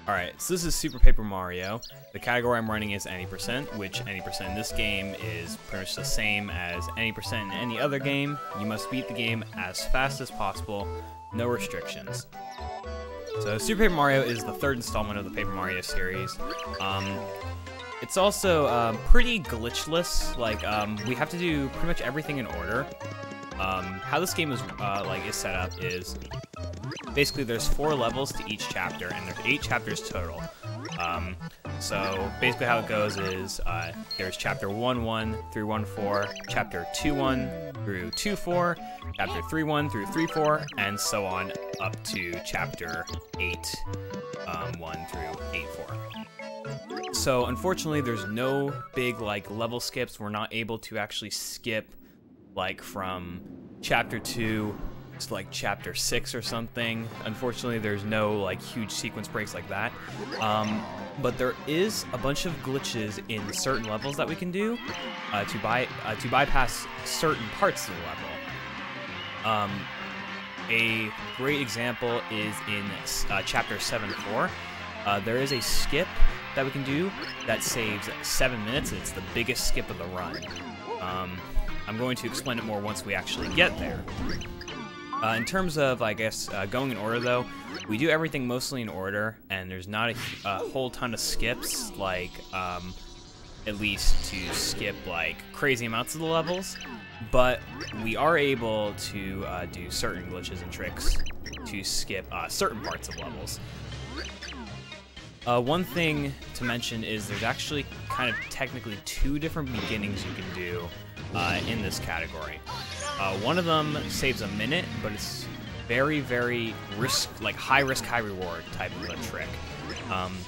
Alright, so this is Super Paper Mario. The category I'm running is any percent, which any percent in this game is pretty much the same as any percent in any other game. You must beat the game as fast as possible, no restrictions. So Super Paper Mario is the third installment of the Paper Mario series. It's also pretty glitchless. Like we have to do pretty much everything in order. How this game is set up is basically there's 4 levels to each chapter, and there's 8 chapters total. So basically how it goes is there's chapter 1-1 through 1-4, chapter 2-1 through 2-4, chapter 3-1 through 3-4, and so on up to chapter 8-1 through 8-4. So unfortunately there's no big like level skips. We're not able to actually skip like from chapter 2 to like chapter 6 or something. Unfortunately there's no like huge sequence breaks like that. But there is a bunch of glitches in certain levels that we can do to bypass certain parts of the level. A great example is in chapter 7-4. There is a skip that we can do that saves 7 minutes. It's the biggest skip of the run. I'm going to explain it more once we actually get there. In terms of, I guess, going in order, though, we do everything mostly in order, and there's not a whole ton of skips, like, at least to skip, like, crazy amounts of the levels, but we are able to do certain glitches and tricks to skip certain parts of levels. One thing to mention is there's actually kind of technically 2 different beginnings you can do in this category. One of them saves a minute, but it's very, very high risk, high reward type of a trick.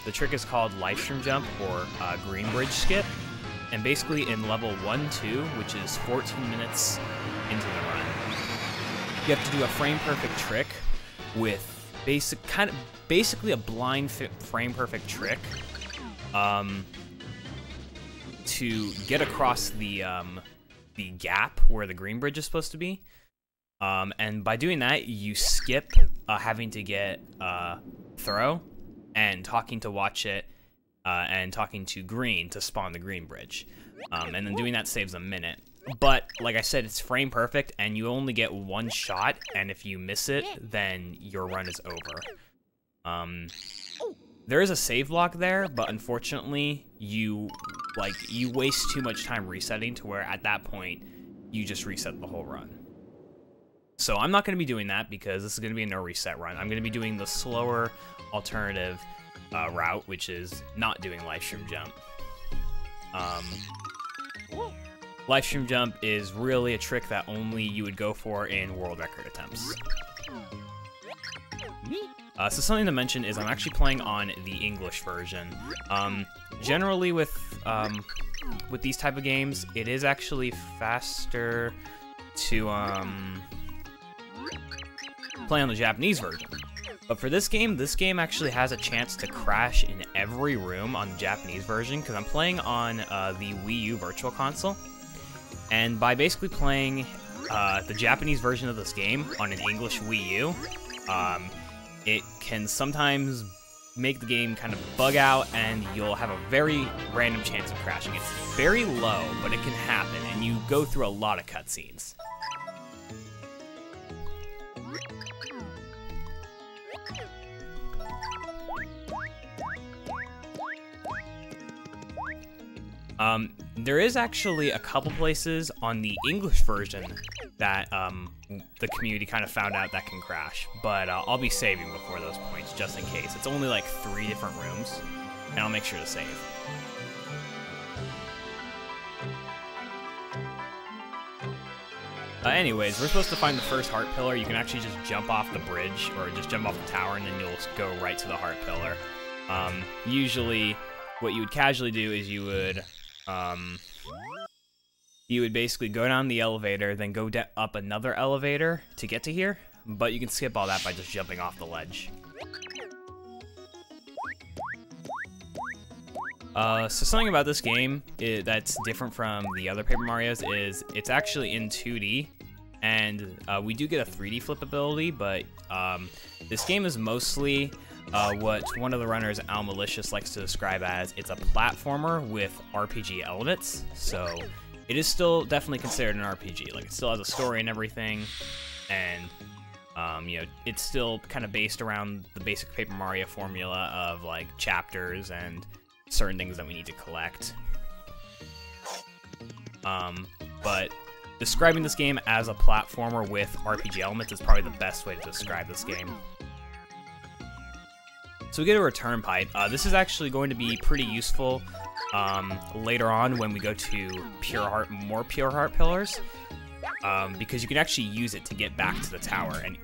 The trick is called Livestream Jump or Green Bridge Skip, and basically in level 1-2, which is 14 minutes into the run, you have to do a frame perfect trick with basically a blind frame perfect trick to get across the gap where the green bridge is supposed to be. And by doing that, you skip having to get Throw and talking to Watch It and talking to Green to spawn the green bridge. And then doing that saves a minute. But, like I said, it's frame perfect, and you only get 1 shot, and if you miss it, then your run is over. There is a save block there, but unfortunately, you waste too much time resetting to where at that point, you just reset the whole run. So I'm not going to be doing that because this is going to be a no reset run. I'm going to be doing the slower alternative route, which is not doing Livestream Jump. Livestream Jump is really a trick that only you would go for in world record attempts. So something to mention is I'm actually playing on the English version. Generally with these type of games, it is actually faster to play on the Japanese version. But for this game actually has a chance to crash in every room on the Japanese version because I'm playing on the Wii U Virtual Console. And by basically playing the Japanese version of this game on an English Wii U, it can sometimes make the game kind of bug out and you'll have a very random chance of crashing. It's very low, but it can happen, and you go through a lot of cutscenes. There is actually a couple places on the English version that the community kind of found out that can crash, but I'll be saving before those points just in case. It's only like 3 different rooms, and I'll make sure to save. Anyways, we're supposed to find the first heart pillar. You can actually just jump off the bridge or just jump off the tower, and then you'll go right to the heart pillar. Usually, what you would casually do is you would basically go down the elevator, then go up another elevator to get to here, but you can skip all that by just jumping off the ledge. So something about this game that's different from the other Paper Marios is it's actually in 2D, And we do get a 3D flip ability, but this game is mostly what one of the runners, Al Malicious, likes to describe as it's a platformer with RPG elements. So it is still definitely considered an RPG. Like, it still has a story and everything, and you know, it's still kind of based around the basic Paper Mario formula of like chapters and certain things that we need to collect. But describing this game as a platformer with RPG elements is probably the best way to describe this game. So we get a return pipe. This is actually going to be pretty useful later on when we go to more Pure Heart pillars, because you can actually use it to get back to the tower and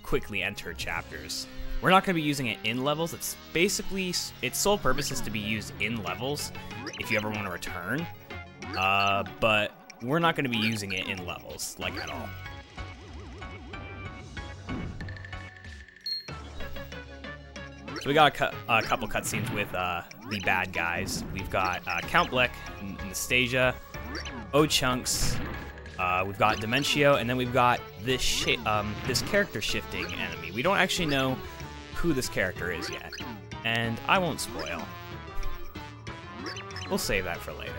quickly enter chapters. We're not going to be using it in levels. It's basically, its sole purpose is to be used in levels if you ever want to return, but we're not going to be using it in levels, like, at all. So we got a couple cutscenes with the bad guys. We've got Count Bleck, Anastasia, O-Chunks, we've got Dementio, and then we've got this character shifting enemy. We don't actually know who this character is yet, and I won't spoil. We'll save that for later.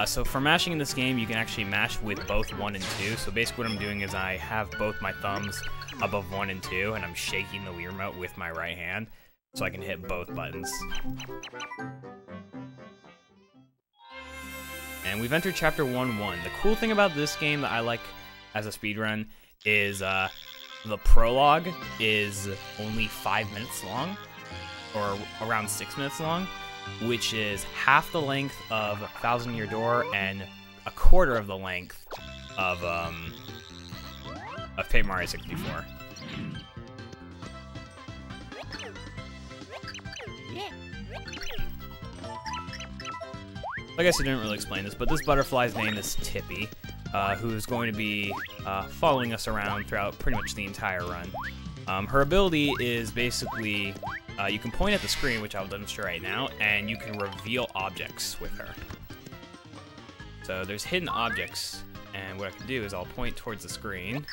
So for mashing in this game, you can actually mash with both 1 and 2. So basically what I'm doing is I have both my thumbs above 1 and 2, and I'm shaking the Wii Remote with my right hand, so I can hit both buttons. And we've entered Chapter 1-1. The cool thing about this game that I like as a speedrun is the prologue is only 5 minutes long, or around 6 minutes long, which is half the length of Thousand Year Door and a quarter of the length of Paper Mario 64. I guess I didn't really explain this, but this butterfly's name is Tippy, who's going to be following us around throughout pretty much the entire run. Her ability is basically, you can point at the screen, which I'll demonstrate right now, and you can reveal objects with her. So there's hidden objects, and what I can do is I'll point towards the screen,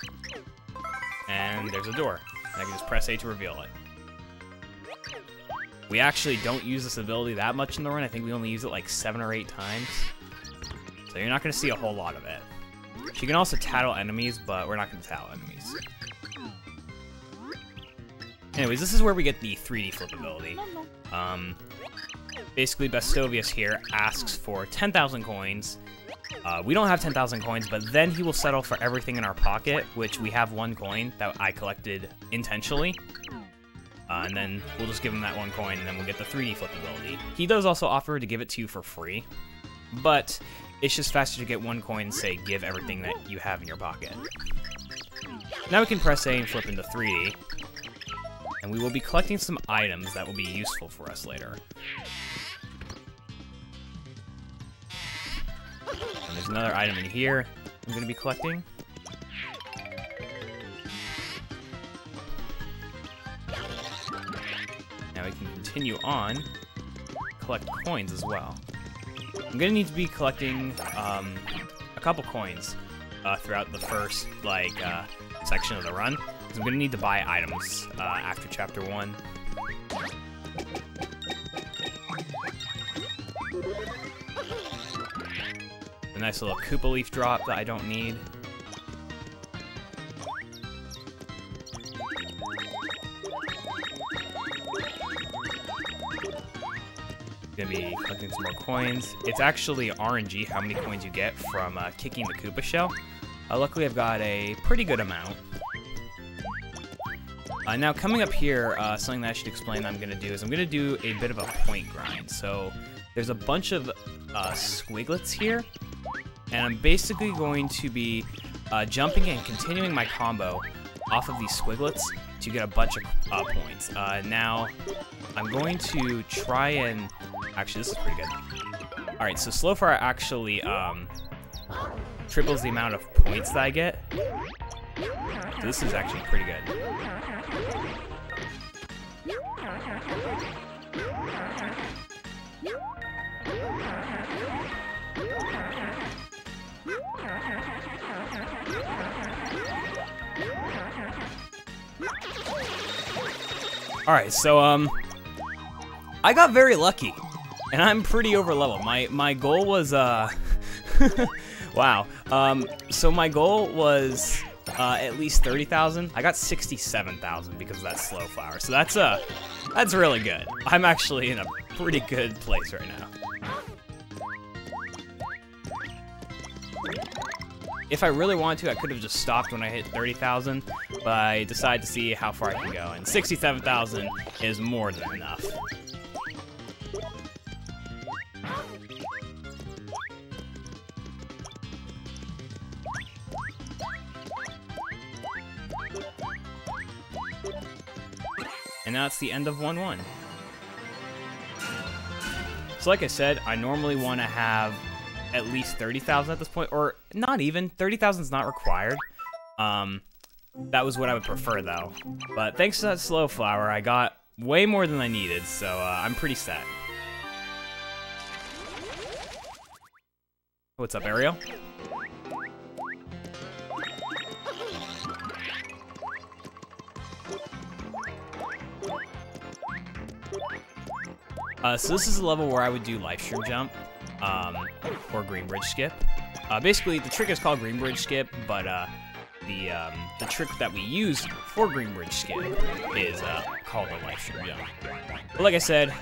and there's a door. And I can just press A to reveal it. We actually don't use this ability that much in the run. I think we only use it like 7 or 8 times. So you're not going to see a whole lot of it. She can also tattle enemies, but we're not going to tattle enemies. Anyways, this is where we get the 3D flip ability. Basically, Bestovius here asks for 10,000 coins. We don't have 10,000 coins, but then he will settle for everything in our pocket, which we have 1 coin that I collected intentionally. And then we'll just give him that 1 coin, and then we'll get the 3D flip ability. He does also offer to give it to you for free, but it's just faster to get 1 coin and say, give everything that you have in your pocket. Now we can press A and flip into 3D, and we will be collecting some items that will be useful for us later. And there's another item in here I'm going to be collecting. Now we can continue on, collect coins as well. I'm going to need to be collecting a couple coins throughout the first section of the run, because I'm going to need to buy items after Chapter 1. A nice little Koopa Leaf drop that I don't need. Gonna be collecting some more coins. It's actually RNG how many coins you get from kicking the Koopa shell. Luckily, I've got a pretty good amount. Now, coming up here, something that I should explain that I'm gonna do is I'm gonna do a bit of a point grind. So there's a bunch of squiglets here, and I'm basically going to be jumping and continuing my combo off of these squiglets to get a bunch of points. Now, I'm going to try and... Actually, this is pretty good. Alright, so Slow Fire actually triples the amount of points that I get. So this is actually pretty good. Alright, so, I got very lucky, and I'm pretty over level. My goal was, wow. So my goal was, at least 30,000. I got 67,000 because of that slow flower. So that's really good. I'm actually in a pretty good place right now. If I really wanted to, I could have just stopped when I hit 30,000, but I decided to see how far I can go, and 67,000 is more than enough. And now it's the end of 1-1. So like I said, I normally want to have at least 30,000 at this point, or not even. 30,000 is not required. That was what I would prefer though. But thanks to that slow flower, I got way more than I needed, so I'm pretty set. What's up, Ariel? So this is a level where I would do Lifestream Jump, or Green Bridge Skip. Basically, the trick is called Green Bridge Skip, but the trick that we use for Green Bridge Skip is called a Lifestream Jump. But like I said,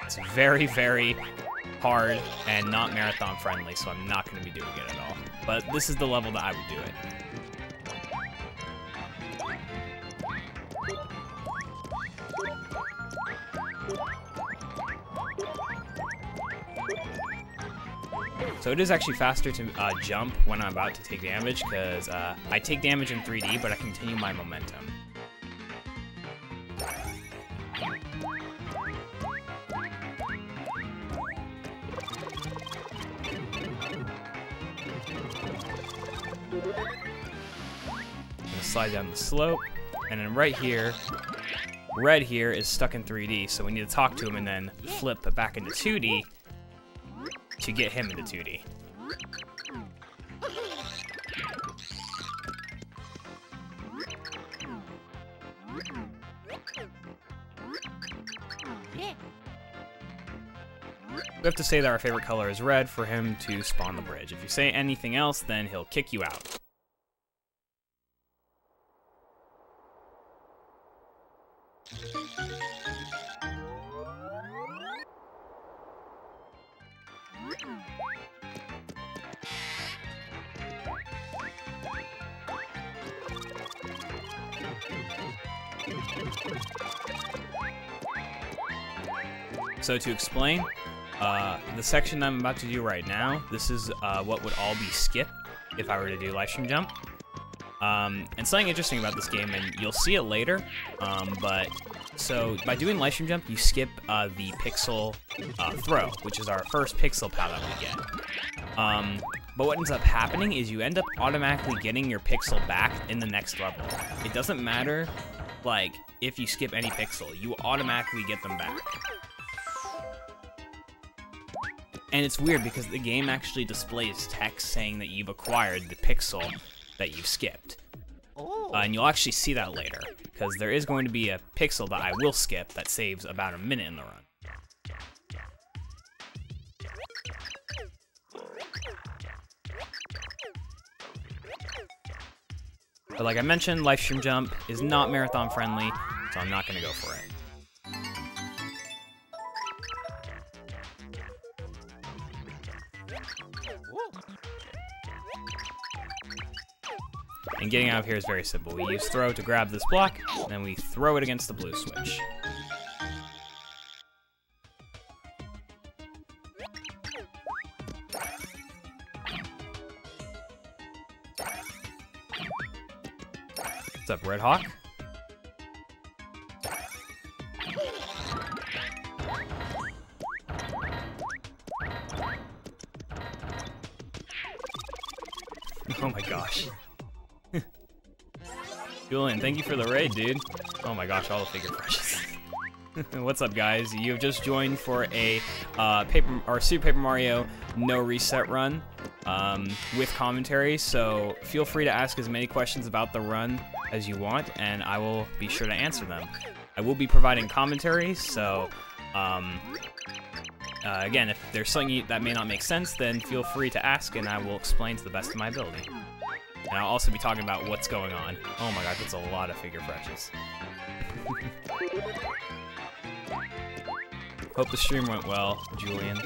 it's very, very hard and not marathon friendly, so I'm not going to be doing it at all. But this is the level that I would do it. So it is actually faster to jump when I'm about to take damage, because I take damage in 3D, but I continue my momentum. I'm gonna slide down the slope, and then right here, red here is stuck in 3D, so we need to talk to him and then flip back into 2D to get him into 2D. We have to say that our favorite color is red for him to spawn the bridge. If you say anything else, then he'll kick you out. So to explain, the section I'm about to do right now, this is what would all be skip if I were to do Lifestream Jump. And something interesting about this game, and you'll see it later, but so by doing Lifestream Jump, you skip the pixel throw, which is our first pixel pal that we get. But what ends up happening is you end up automatically getting your pixel back in the next level. It doesn't matter, like, if you skip any pixel, you automatically get them back. And it's weird because the game actually displays text saying that you've acquired the pixel that you've skipped. And you'll actually see that later, because there is going to be a pixel that I will skip that saves about a minute in the run. But like I mentioned, Lifestream Jump is not marathon friendly, so I'm not going to go for it. And getting out of here is very simple. We use throw to grab this block, and then we throw it against the blue switch. What's up, Red Hawk? Oh my gosh. Julian, thank you for the raid, dude. Oh my gosh, all the figure crushes. What's up, guys? You have just joined for a Super Paper Mario No Reset run. with commentary, so feel free to ask as many questions about the run as you want, and I will be sure to answer them. I will be providing commentary, so again, if there's something that may not make sense, then feel free to ask, and I will explain to the best of my ability. And I'll also be talking about what's going on. Oh my god, that's a lot of figure freshes. Hope the stream went well, Julian.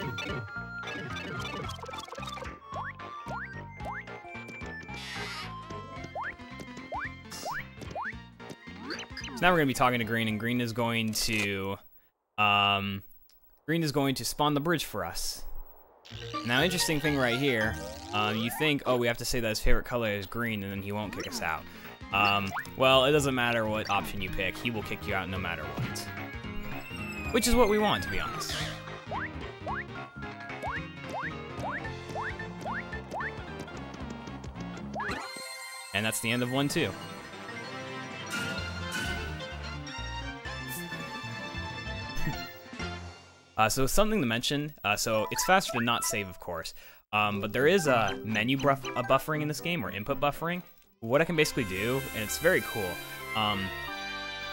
So now we're gonna be talking to Green, and Green is going to spawn the bridge for us. Now, interesting thing right here, you think, oh, we have to say that his favorite color is green, and then he won't kick us out. Well, it doesn't matter what option you pick, he will kick you out no matter what. Which is what we want, to be honest. And that's the end of 1-2. So something to mention, so it's faster to not save, of course, but there is a menu buffering in this game, or input buffering. What I can basically do, and it's very cool,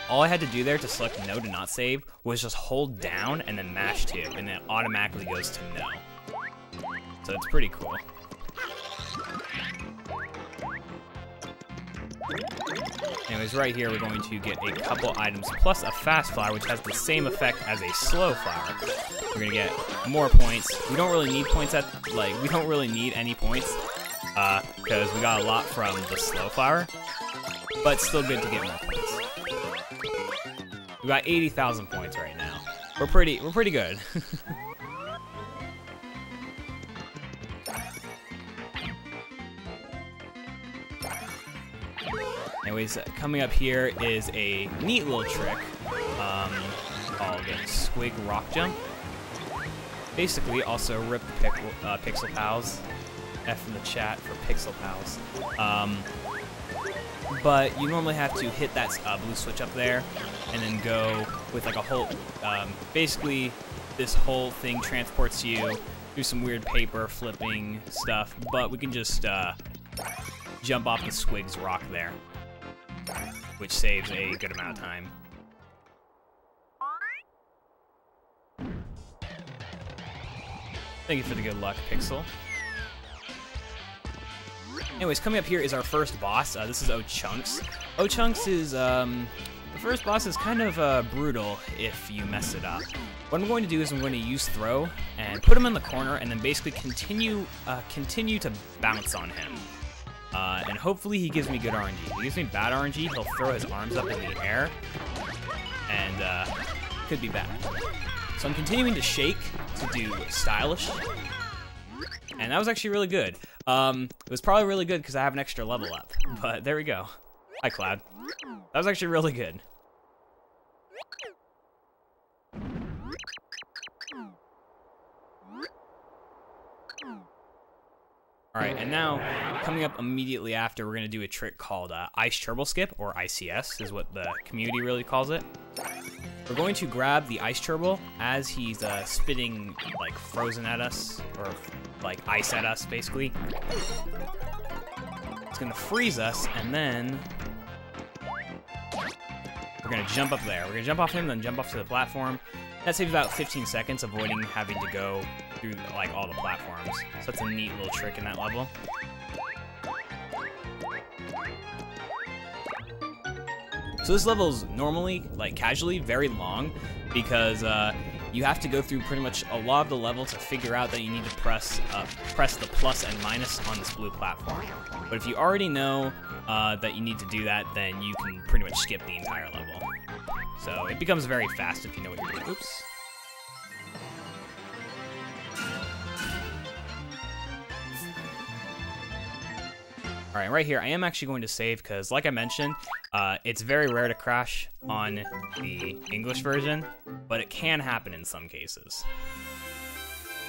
all I had to do there to select no to not save was just hold down and then mash 2, and then it automatically goes to no. So it's pretty cool. Anyways, right here we're going to get a couple items plus a fast flower, which has the same effect as a slow flower. We're gonna get more points. We don't really need points we don't really need any points, because we got a lot from the slow flower, but it's still good to get more points. We got 80,000 points right now. We're pretty good. Anyways, coming up here is a neat little trick called a Squig Rock Jump. Basically, also rip the Pixel Pals. F in the chat for Pixel Pals. But you normally have to hit that blue switch up there, and then go with like a whole. Basically, this whole thing transports you through some weird paper flipping stuff, but we can just jump off the Squig's rock there, which saves a good amount of time. Thank you for the good luck, Pixel. Anyways, coming up here is our first boss. This is O-Chunks. O-Chunks is, the first boss is kind of brutal if you mess it up. What I'm going to do is I'm going to use throw and put him in the corner, and then basically continue to bounce on him. And hopefully he gives me good RNG. If he gives me bad RNG, he'll throw his arms up in the air, and could be bad. So I'm continuing to shake to do stylish, and that was actually really good. It was probably really good because I have an extra level up, but there we go. Hi, Cloud. That was actually really good. Alright, and now, coming up immediately after, we're going to do a trick called Ice Turbo Skip, or ICS, is what the community really calls it. We're going to grab the Ice Turbo as he's spitting, like, frozen at us, or, like, ice at us, basically. It's going to freeze us, and then we're going to jump up there. We're going to jump off him, then jump off to the platform. That saves about 15 seconds, avoiding having to go through, like, all the platforms. So that's a neat little trick in that level. So this level is normally, like, casually very long, because you have to go through pretty much a lot of the level to figure out that you need to press the plus and minus on this blue platform. But if you already know that you need to do that, then you can pretty much skip the entire level. So it becomes very fast if you know what you're doing. Oops. Alright, right here, I am actually going to save because, like I mentioned, it's very rare to crash on the English version, but it can happen in some cases.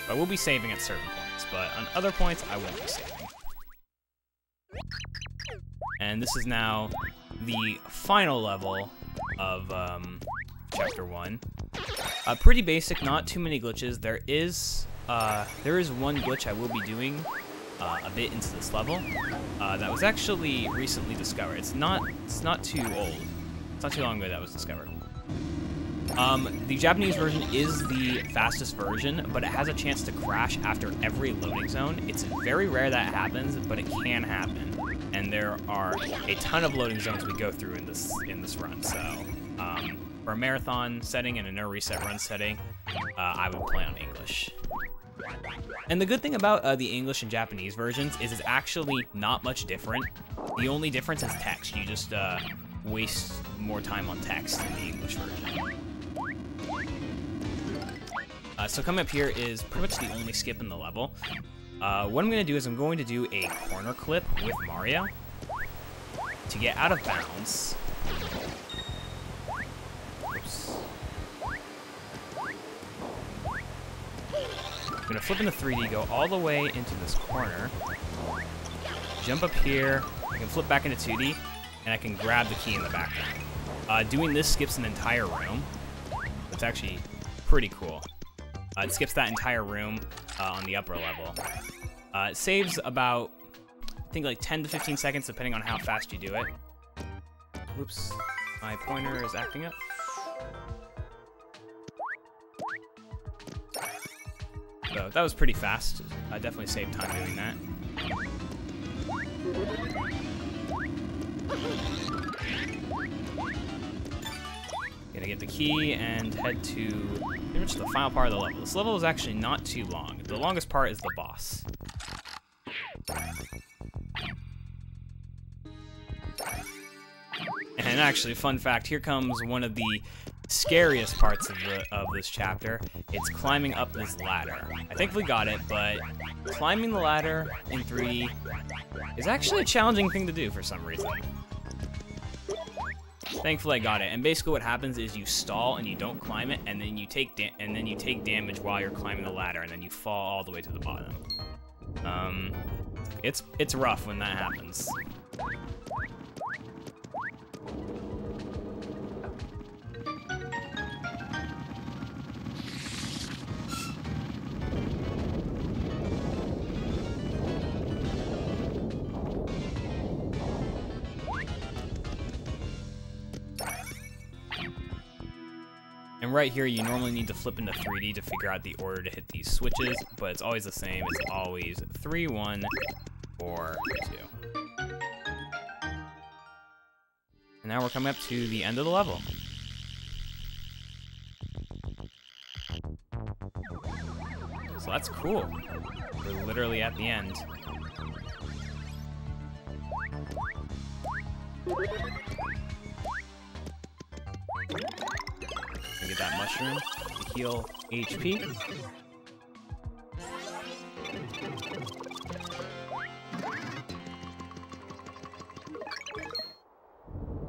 I will be saving at certain points, but on other points, I won't be saving. And this is now the final level of Chapter 1. Pretty basic, not too many glitches. There is one glitch I will be doing a bit into this level that was actually recently discovered. It's not too old. It's not too long ago that was discovered. The Japanese version is the fastest version, but it has a chance to crash after every loading zone. It's very rare that happens, but it can happen. And there are a ton of loading zones we go through in this run. So for a marathon setting and a no reset run setting, I would play on English. And the good thing about the English and Japanese versions is it's actually not much different. The only difference is text. You just waste more time on text in the English version. So coming up here is pretty much the only skip in the level. What I'm going to do is I'm going to do a corner clip with Mario to get out of bounds. Oops. I'm going to flip into 3D, go all the way into this corner, jump up here, I can flip back into 2D, and I can grab the key in the background. Doing this skips an entire room. It's actually pretty cool. It skips that entire room on the upper level. It saves about, I think, like 10 to 15 seconds, depending on how fast you do it. Oops, my pointer is acting up. So that was pretty fast. I definitely saved time doing that. Gonna get the key and head to pretty much the final part of the level. This level is actually not too long. The longest part is the boss. And actually, fun fact, here comes one of the scariest parts of this chapter. It's climbing up this ladder. I thankfully got it, but climbing the ladder in 3D is actually a challenging thing to do for some reason. Thankfully, I got it. And basically, what happens is you stall and you don't climb it, and then you take damage while you're climbing the ladder, and then you fall all the way to the bottom. It's rough when that happens. And right here, you normally need to flip into 3D to figure out the order to hit these switches, but it's always the same. It's always 3, 1, 4, 2. And now we're coming up to the end of the level. So that's cool. We're literally at the end. Get that mushroom to heal HP.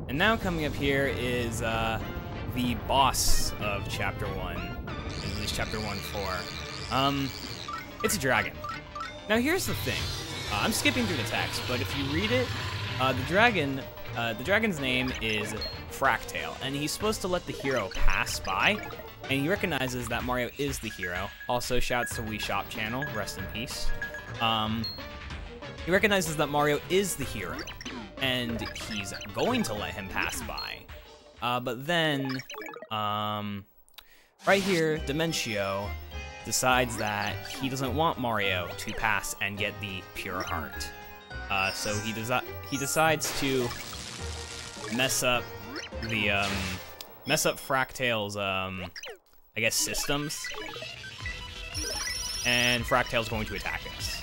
And now coming up here is the boss of Chapter 1. This is Chapter 1-4. It's a dragon. Now here's the thing. I'm skipping through the text, but if you read it, the dragon's name is Fractale, and he's supposed to let the hero pass by, and he recognizes that Mario is the hero. Also, shouts to Wii Shop channel, rest in peace. He recognizes that Mario is the hero, and he's going to let him pass by. But then, right here, Dimentio decides that he doesn't want Mario to pass and get the pure heart. So he decides to mess up Fractale's I guess systems, and Fractale's going to attack us.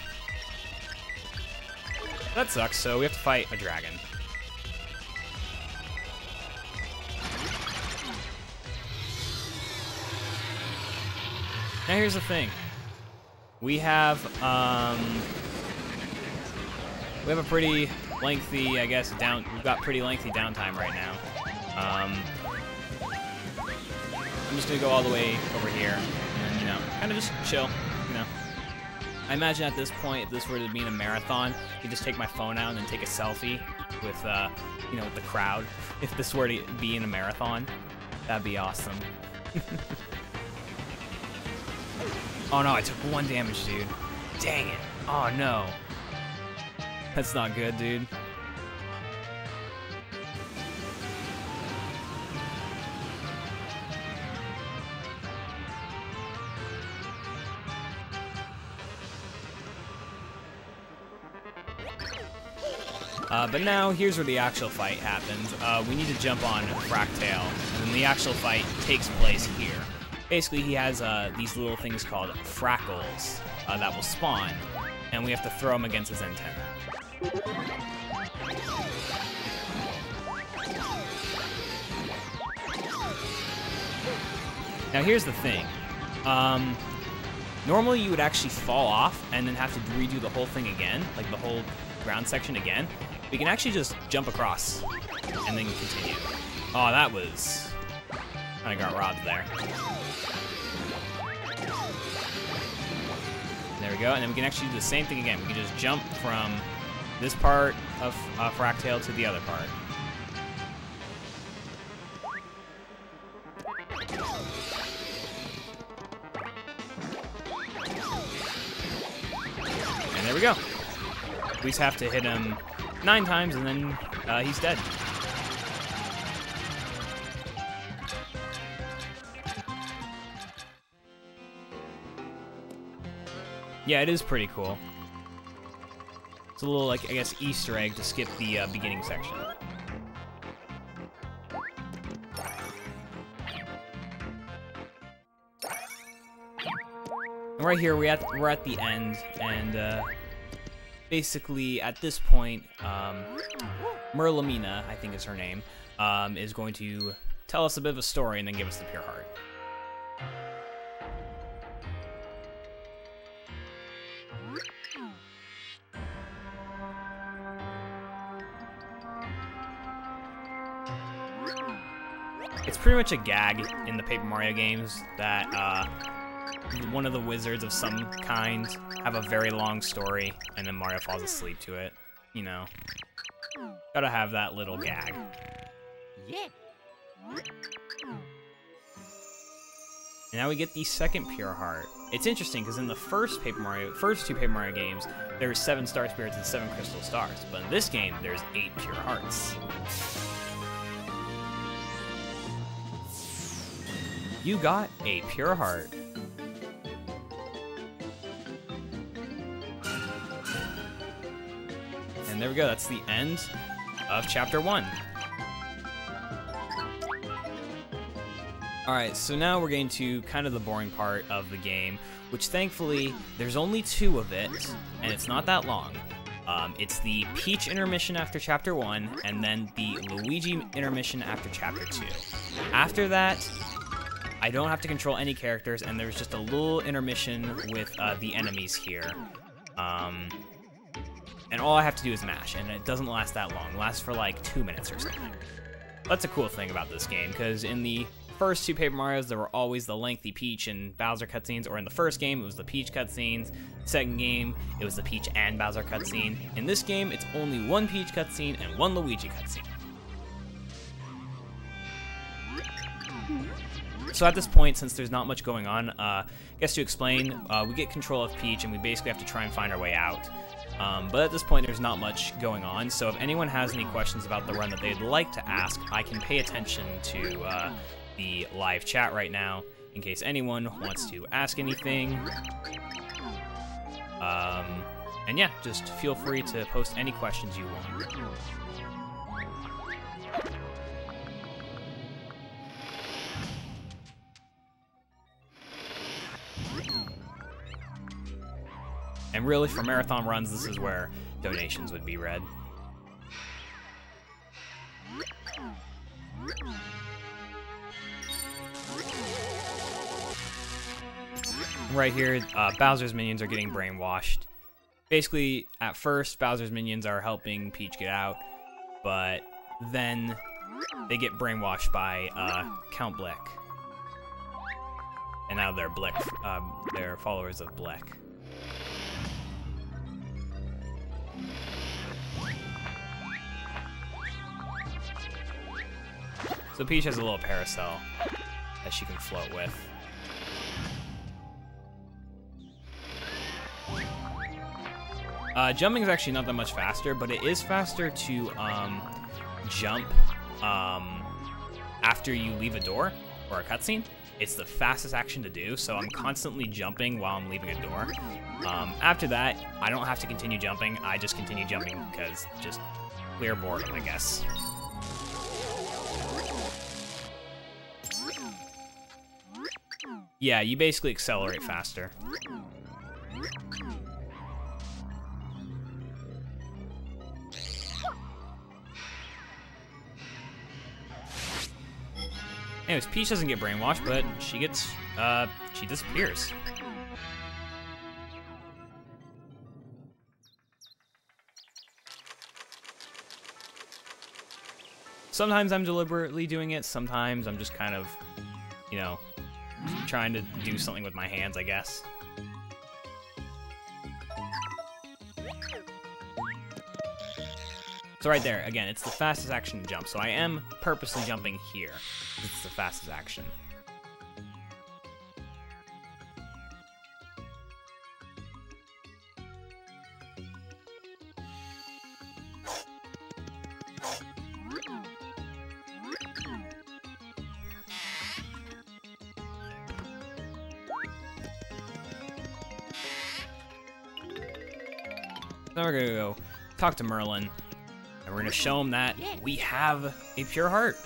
That sucks. So we have to fight a dragon. Now here's the thing. We have a pretty lengthy, I guess, we've got pretty lengthy downtime right now. I'm just gonna go all the way over here and, you know, kind of just chill, you know. I imagine at this point, if this were to be in a marathon, you just take my phone out and then take a selfie with, you know, with the crowd. If this were to be in a marathon, that'd be awesome. Oh no, I took 1 damage, dude. Dang it. Oh no. That's not good, dude. But now, here's where the actual fight happens. We need to jump on Fractail, and then the actual fight takes place here. Basically, he has these little things called Frackles that will spawn, and we have to throw them against his antenna. Now, here's the thing. Normally, you would actually fall off and then have to redo the whole thing again, like the whole ground section again. We can actually just jump across and then continue. Oh, that was... I got robbed there. There we go, and then we can actually do the same thing again. We can just jump from this part of Fractail to the other part. And there we go. We just have to hit him 9 times, and then he's dead. Yeah, it is pretty cool. It's a little, like, I guess, Easter egg to skip the beginning section. And right here, we're at the end, and basically, at this point, Merlamina, I think is her name, is going to tell us a bit of a story and then give us the Pure Heart. It's pretty much a gag in the Paper Mario games that one of the wizards of some kind have a very long story and then Mario falls asleep to it. You know, gotta have that little gag. Yeah. And now we get the second Pure Heart. It's interesting because in the first two Paper Mario games, there's 7 Star Spirits and 7 Crystal Stars, but in this game, there's 8 Pure Hearts. You got a Pure Heart. And there we go, that's the end of Chapter 1. Alright, so now we're getting to kind of the boring part of the game, which thankfully, there's only 2 of it, and it's not that long. It's the Peach intermission after Chapter 1, and then the Luigi intermission after Chapter 2. After that, I don't have to control any characters, and there's just a little intermission with the enemies here. And all I have to do is mash, and it doesn't last that long. It lasts for like 2 minutes or something. That's a cool thing about this game, because in the first 2 Paper Marios, there were always the lengthy Peach and Bowser cutscenes, or in the first game, it was the Peach cutscenes. Second game, it was the Peach and Bowser cutscene. In this game, it's only 1 Peach cutscene and 1 Luigi cutscene. So at this point, since there's not much going on, I guess to explain, we get control of Peach, and we basically have to try and find our way out. But at this point, there's not much going on, so if anyone has any questions about the run that they'd like to ask, I can pay attention to the live chat right now, in case anyone wants to ask anything. And yeah, just feel free to post any questions you want. And really, for marathon runs, this is where donations would be read. Right here, Bowser's minions are getting brainwashed. Basically, at first, Bowser's minions are helping Peach get out, but then they get brainwashed by Count Bleck. And now they're they're followers of Bleck. So Peach has a little parasol that she can float with. Jumping is actually not that much faster, but it is faster to jump after you leave a door or a cutscene. It's the fastest action to do, so I'm constantly jumping while I'm leaving a door. After that, I don't have to continue jumping. I just continue jumping because just clear boredom, I guess. Yeah, you basically accelerate faster. Anyways, Peach doesn't get brainwashed, but she gets, she disappears. Sometimes I'm deliberately doing it, sometimes I'm just kind of, you know, trying to do something with my hands, I guess. So right there, again, it's the fastest action to jump. So I am purposely jumping here. It's the fastest action. Now we're gonna go talk to Merlin. And we're gonna show him that we have a pure heart.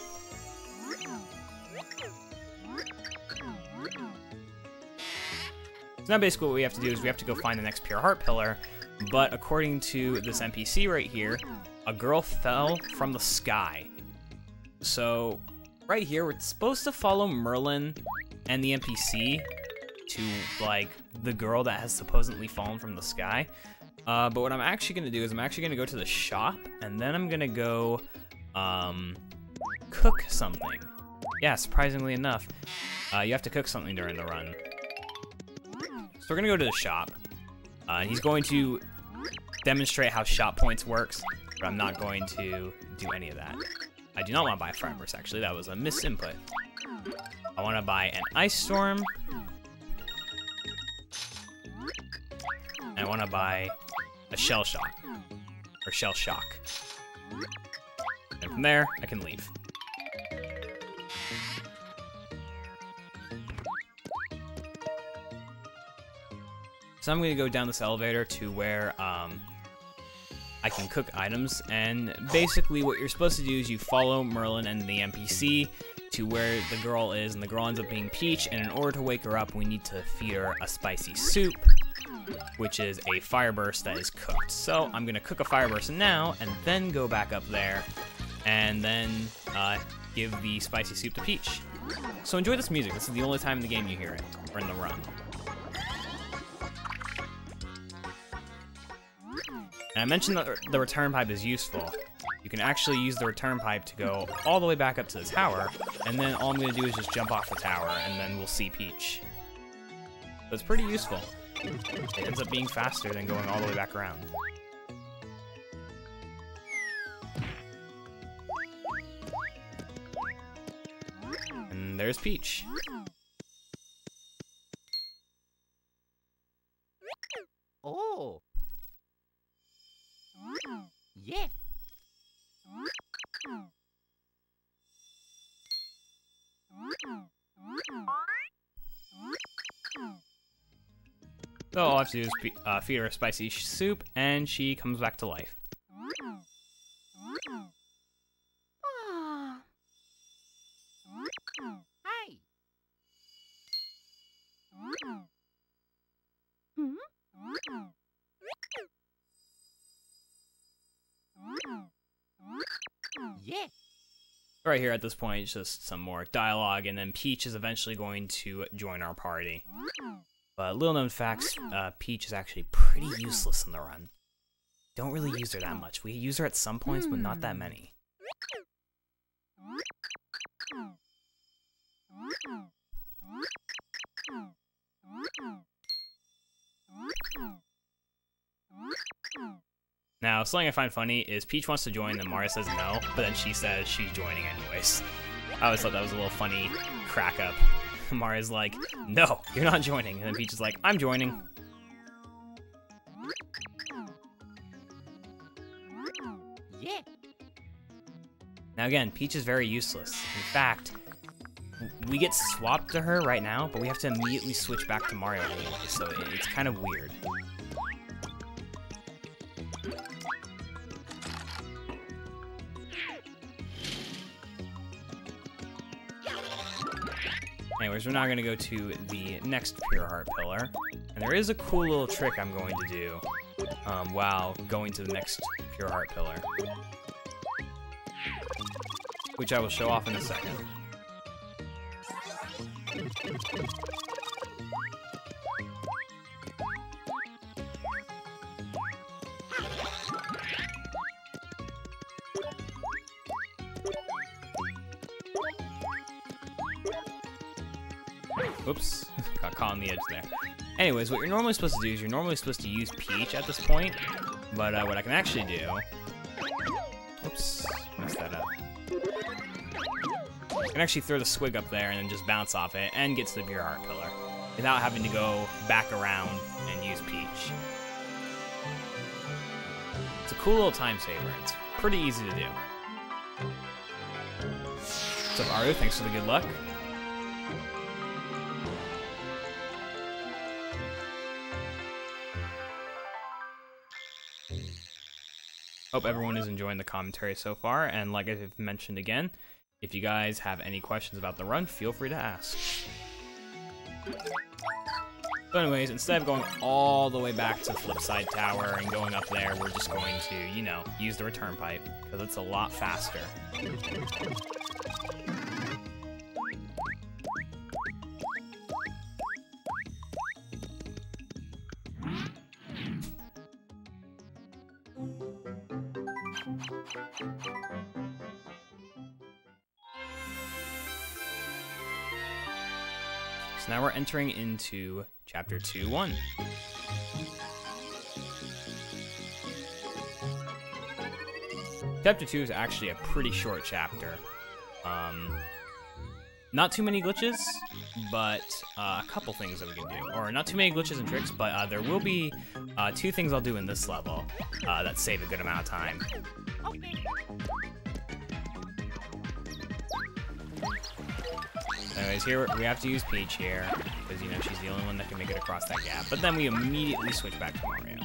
So now basically what we have to do is we have to go find the next pure heart pillar, but according to this NPC right here, a girl fell from the sky. So right here, we're supposed to follow Merlin and the NPC to like the girl that has supposedly fallen from the sky. But what I'm actually going to do is I'm actually going to go to the shop, and then I'm going to go cook something. Yeah, surprisingly enough, you have to cook something during the run. So we're going to go to the shop. He's going to demonstrate how shop points works, but I'm not going to do any of that. I do not want to buy a fire burst, actually. That was a misinput. I want to buy an ice storm. And I want to buy a shell shock, or shell shock. And from there, I can leave. So I'm going to go down this elevator to where I can cook items, and basically what you're supposed to do is you follow Merlin and the NPC to where the girl is, and the girl ends up being Peach, and in order to wake her up, we need to feed her a spicy soup, which is a fire burst that is cooked. So I'm gonna cook a fire burst now, and then go back up there, and then give the spicy soup to Peach. So enjoy this music. This is the only time in the game you hear it, or in the run. And I mentioned that the return pipe is useful. You can actually use the return pipe to go all the way back up to the tower, and then all I'm gonna do is just jump off the tower, and then we'll see Peach. So it's pretty useful. It ends up being faster than going all the way back around. And there's Peach. Oh. Yeah. So all I have to do is feed her a spicy soup, and she comes back to life. Hi. Hmm? Yeah. Right here at this point, it's just some more dialogue, and then Peach is eventually going to join our party. But little known facts, Peach is actually pretty useless in the run. Don't really use her that much. We use her at some points, but not that many. Now, something I find funny is Peach wants to join, and Mario says no, but then she says she's joining anyways. I always thought that was a little funny crack up. Mario's like, no, you're not joining. And then Peach is like, I'm joining. Now again, Peach is very useless. In fact, we get swapped to her right now, but we have to immediately switch back to Mario anyway, so it's kind of weird. Anyways, we're now going to go to the next Pure Heart Pillar, and there is a cool little trick I'm going to do while going to the next Pure Heart Pillar, which I will show off in a second. Oops, got caught on the edge there. Anyways, what you're normally supposed to do is you're normally supposed to use Peach at this point, but what I can actually do... Oops, messed that up. I can actually throw the swig up there and then just bounce off it and get to the Pure Heart Pillar without having to go back around and use Peach. It's a cool little time saver. It's pretty easy to do. What's up, Aru? Thanks for the good luck. Hope everyone is enjoying the commentary so far, and like I've mentioned again, if you guys have any questions about the run, feel free to ask. So anyways, instead of going all the way back to Flipside Tower and going up there, we're just going to, you know, use the return pipe, because it's a lot faster. So now we're entering into Chapter 2-1. Chapter 2 is actually a pretty short chapter. Not too many glitches, but a couple things that we can do. Or not too many glitches and tricks, but there will be 2 things I'll do in this level that save a good amount of time. Anyways, here we have to use Peach here, because, you know, she's the only one that can make it across that gap. But then we immediately switch back to Mario.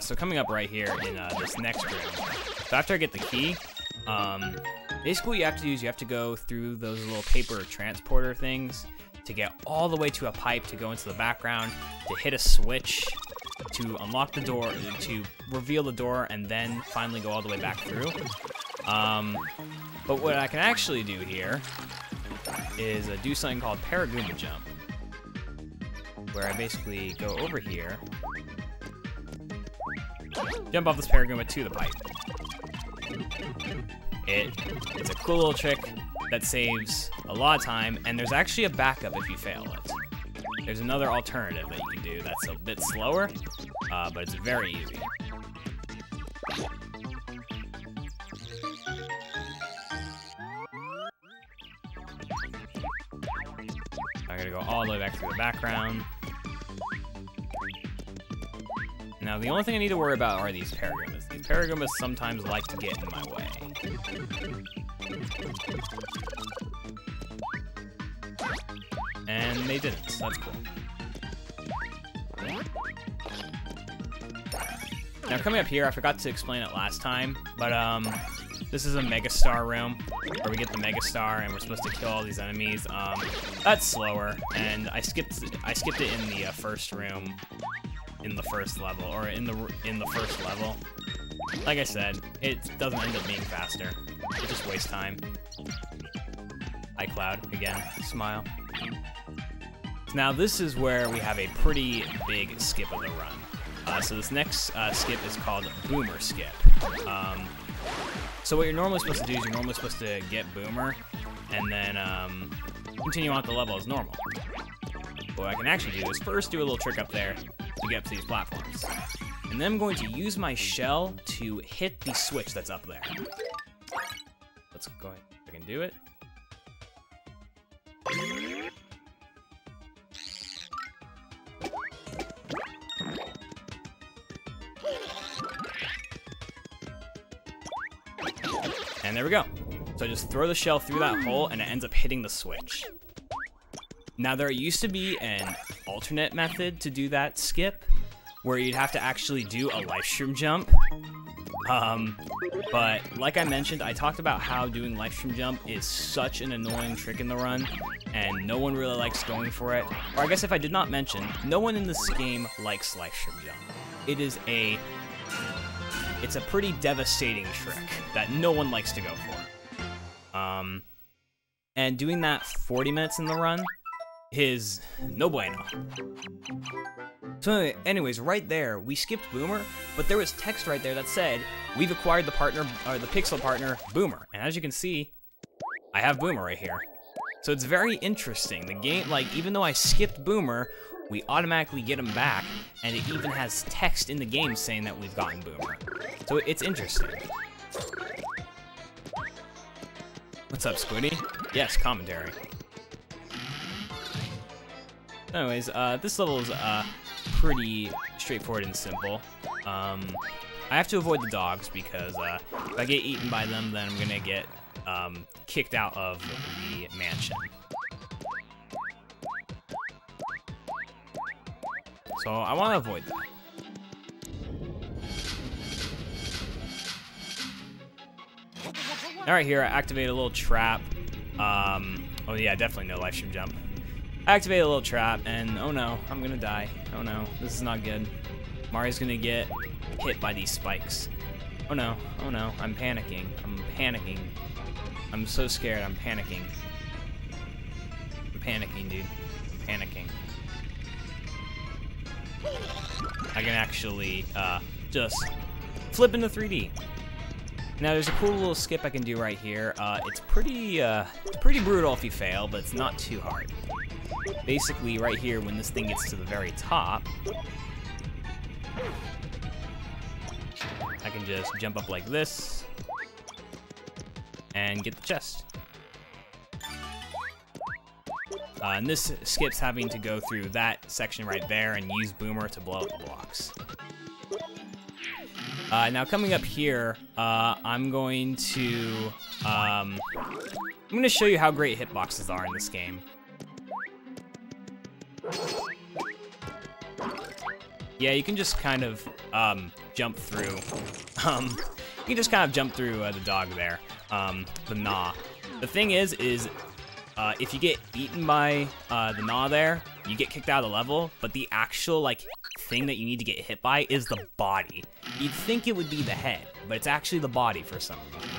So coming up right here in this next room, so after I get the key, basically what you have to do is you have to go through those little paper transporter things to get all the way to a pipe to go into the background, to hit a switch, to unlock the door, to reveal the door, and then finally go all the way back through. But what I can actually do here is do something called Paragoomba Jump, where I basically go over here, jump off this Paragoomba to the pipe. It's a cool little trick that saves a lot of time, and there's actually a backup if you fail it. There's another alternative that you can do that's a bit slower, but it's very easy. I gotta go all the way back through the background. Now, the only thing I need to worry about are these Paragoombas. These Paragoombas sometimes like to get in my way. And they didn't, so that's cool. Now, coming up here, I forgot to explain it last time, but this is a Mega Star room, where we get the Mega Star, and we're supposed to kill all these enemies. That's slower, and I skipped it in the first room, in the first level, or in the first level. Like I said, it doesn't end up being faster. It just wastes time. iCloud, again, smile. Now this is where we have a pretty big skip of the run. So this next skip is called Boomer Skip. So what you're normally supposed to do is you're normally supposed to get Boomer, and then continue on with the level as normal. But what I can actually do is first do a little trick up there to get up to these platforms. And then I'm going to use my shell to hit the switch that's up there. Let's go ahead. I can do it. And there we go. So I just throw the shell through that hole and it ends up hitting the switch. Now there used to be an alternate method to do that skip where you'd have to actually do a live stream jump. But like I mentioned, I talked about how doing live stream jump is such an annoying trick in the run and no one really likes going for it. Or I guess if I did not mention, no one in this game likes live stream jump. It's a pretty devastating trick that no one likes to go for. And doing that 40 minutes in the run is no bueno. So anyways, right there, we skipped Boomer, but there was text right there that said, we've acquired the partner, or the pixel partner, Boomer. And as you can see, I have Boomer right here. So it's very interesting. The game, like, even though I skipped Boomer, we automatically get him back, and it even has text in the game saying that we've gotten Boomer. So it's interesting. What's up, Squiddy? Yes, commentary. Anyways, this level is pretty straightforward and simple. I have to avoid the dogs because if I get eaten by them, then I'm gonna get kicked out of the mansion. So I want to avoid that. Alright, here I activate a little trap. Oh yeah, definitely no live stream jump. I activate a little trap, and oh no, I'm gonna die. Oh no, this is not good. Mario's gonna get hit by these spikes. Oh no, I'm panicking. I'm panicking. I'm so scared, I'm panicking. I'm panicking, dude. I'm panicking. I can actually just flip into 3D. Now there's a cool little skip I can do right here. It's pretty brutal if you fail, but it's not too hard. Basically, right here, when this thing gets to the very top, I can just jump up like this and get the chest. And this skips having to go through that section right there and use Boomer to blow up the blocks. Now coming up here, I'm going to show you how great hitboxes are in this game. Yeah, you can just kind of jump through. You can just kind of jump through the dog there, the Gnaw. The thing is if you get eaten by the Gnaw there, you get kicked out of the level, but the actual, like, thing that you need to get hit by is the body. You'd think it would be the head, but it's actually the body for some reason.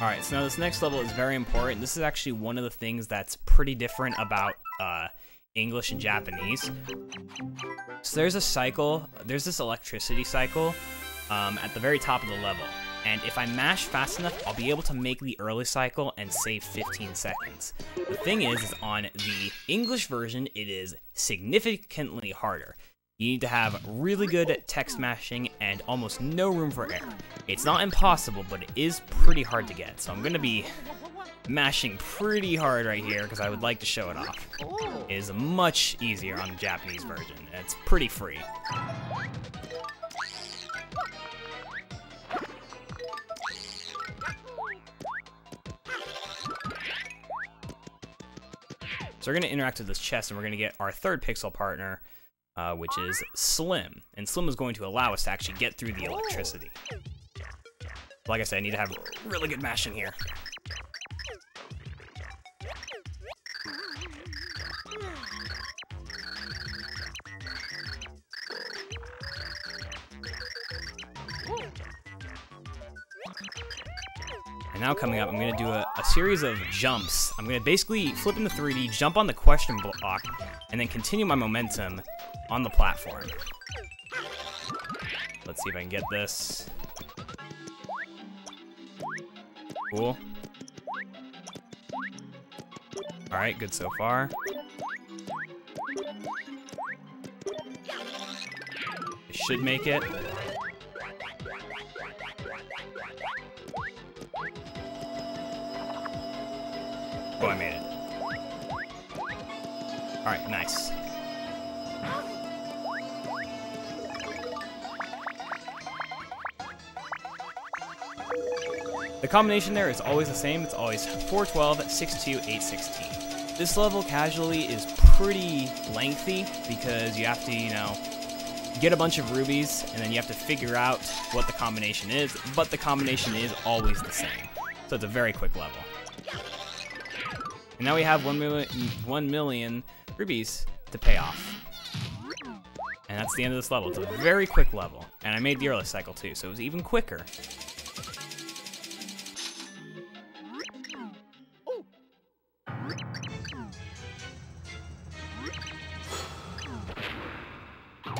Alright, so now this next level is very important. This is actually one of the things that's pretty different about English and Japanese. So there's a cycle, there's this electricity cycle at the very top of the level. And if I mash fast enough, I'll be able to make the early cycle and save 15 seconds. The thing is on the English version, it is significantly harder. You need to have really good text mashing and almost no room for error. It's not impossible, but it is pretty hard to get. So I'm going to be mashing pretty hard right here because I would like to show it off. It is much easier on the Japanese version. It's pretty free. So we're going to interact with this chest, and we're going to get our third pixel partner, which is Slim. And Slim is going to allow us to actually get through the electricity. Like I said, I need to have really good mashing here. And now coming up, I'm going to do a series of jumps. I'm going to basically flip into 3D, jump on the question block, and then continue my momentum on the platform. Let's see if I can get this. Cool. Alright, good so far. I should make it. Oh, I made it. Alright, nice. The combination there is always the same. It's always 412, 62, 816. This level casually is pretty lengthy because you have to, you know, get a bunch of rubies and then you have to figure out what the combination is, but the combination is always the same. So it's a very quick level. And now we have 1 million rubies to pay off. And that's the end of this level. It's a very quick level. And I made the early cycle too, so it was even quicker.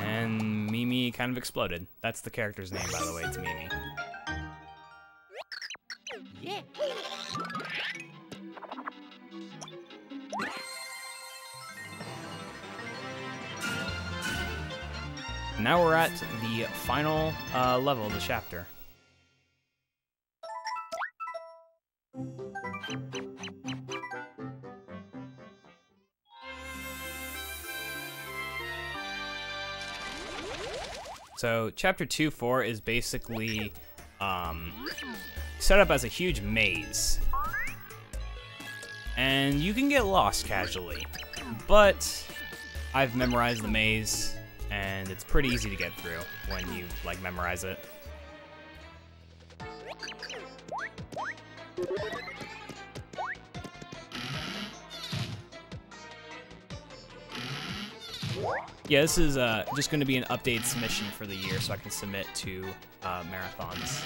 And Mimi kind of exploded. That's the character's name, by the way. It's Mimi. Yeah. Now we're at the final level of the chapter. So chapter 2-4 is basically set up as a huge maze. And you can get lost casually, but I've memorized the maze and it's pretty easy to get through when you like memorize it. Yeah, this is just going to be an updated submission for the year, so I can submit to marathons.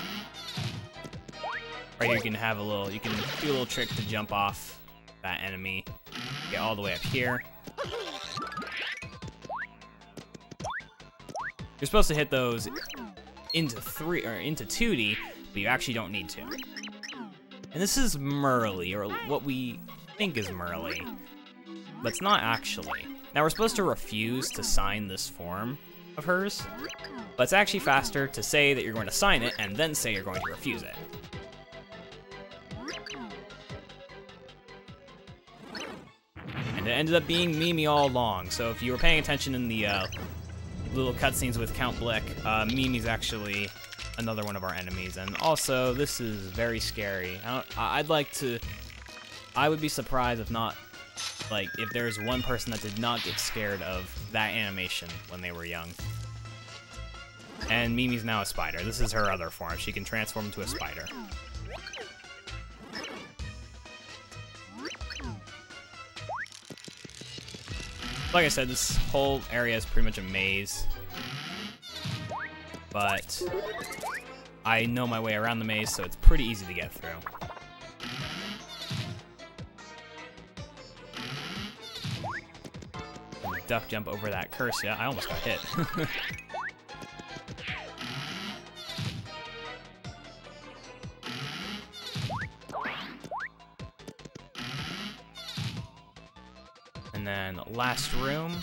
Right here, you can have a little, you can do a little trick to jump off that enemy, get all the way up here. You're supposed to hit those into 2D, but you actually don't need to. And this is Merly, or what we think is Merly, but it's not actually. Now we're supposed to refuse to sign this form of hers, but it's actually faster to say that you're going to sign it and then say you're going to refuse it. And it ended up being Mimi all along, so if you were paying attention in the little cutscenes with Count Blick, Mimi's actually another one of our enemies, and also this is very scary. I would be surprised if not, like, if there's one person that did not get scared of that animation when they were young. And Mimi's now a spider. This is her other form. She can transform into a spider. Like I said, this whole area is pretty much a maze. But I know my way around the maze, so it's pretty easy to get through. Duck jump over that curse. Yeah, I almost got hit. And then last room.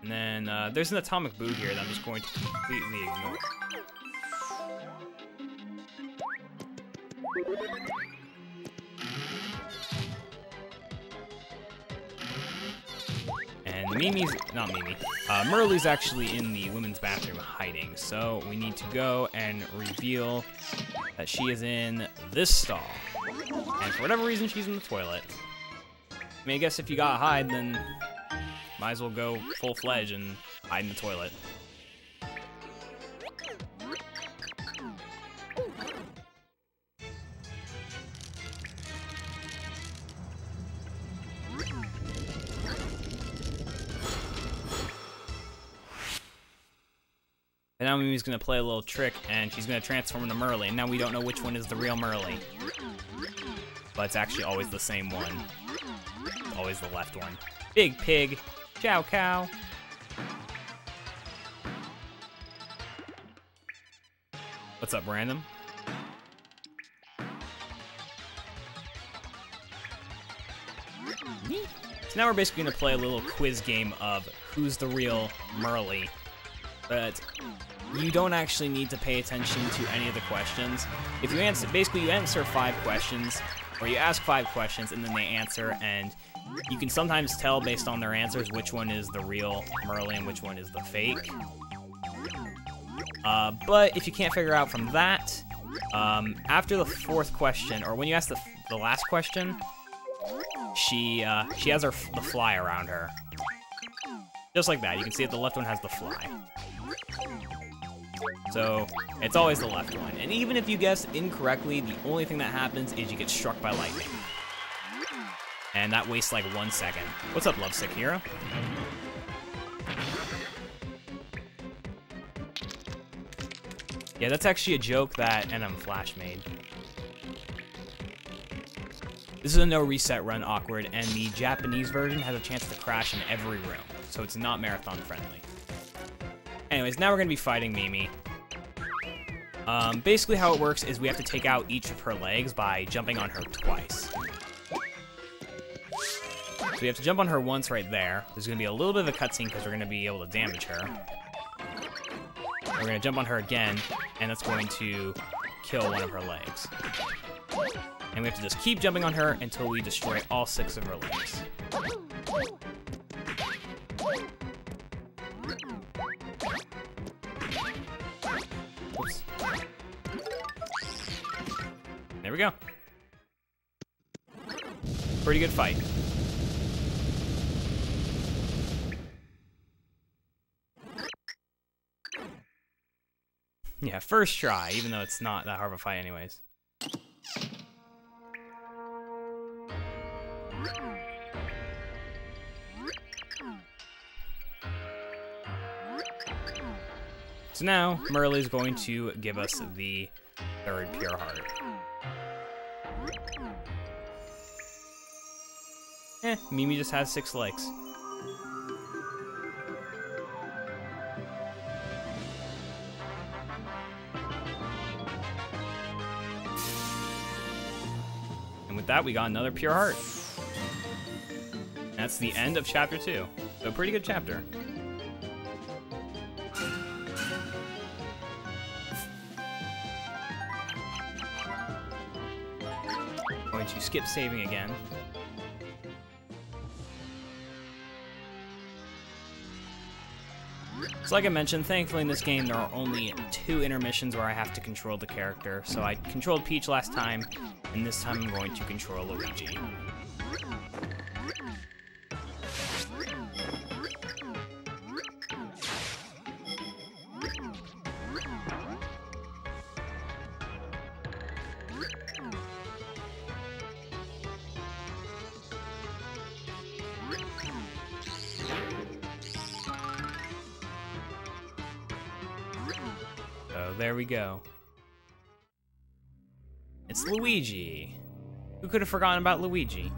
And then there's an atomic boot here that I'm just going to completely ignore. And Merly's actually in the women's bathroom hiding, so we need to go and reveal that she is in this stall. And for whatever reason, she's in the toilet. I mean, I guess if you gotta hide, then might as well go full-fledged and hide in the toilet. And now Mimi's gonna play a little trick, and she's gonna transform into Merly, and now we don't know which one is the real Merly. But it's actually always the same one. It's always the left one. Big pig. Ciao, cow. What's up, random? So now we're basically going to play a little quiz game of who's the real Merly. But you don't actually need to pay attention to any of the questions. If you answer, basically you answer 5 questions, or you ask 5 questions and then they answer, and you can sometimes tell based on their answers which one is the real Merly and which one is the fake. But if you can't figure out from that, after the 4th question, or when you ask the last question, she has the fly around her. Just like that. You can see that the left one has the fly. So, it's always the left one. And even if you guess incorrectly, the only thing that happens is you get struck by lightning. And that wastes like 1 second. What's up, Lovesick Hero? Yeah, that's actually a joke that NM Flash made. This is a no reset run awkward, and the Japanese version has a chance to crash in every room, so it's not marathon friendly. Anyways, now we're going to be fighting Mimi. Basically how it works is we have to take out each of her legs by jumping on her twice. So we have to jump on her once right there. There's going to be a little bit of a cutscene because we're going to be able to damage her. We're going to jump on her again, and that's going to kill one of her legs. And we have to just keep jumping on her until we destroy all 6 of her legs. Oops. There we go. Pretty good fight. Yeah, first try, even though it's not that hard of a fight anyways. So now, Merly's going to give us the 3rd Pure Heart. Mimi just has 6 legs. And with that, we got another Pure Heart. That's the end of Chapter 2. So, pretty good chapter. Going to skip saving again. So like I mentioned, thankfully in this game there are only 2 intermissions where I have to control the character. So I controlled Peach last time, and this time I'm going to control Luigi. So there we go. It's Luigi. Who could have forgotten about Luigi?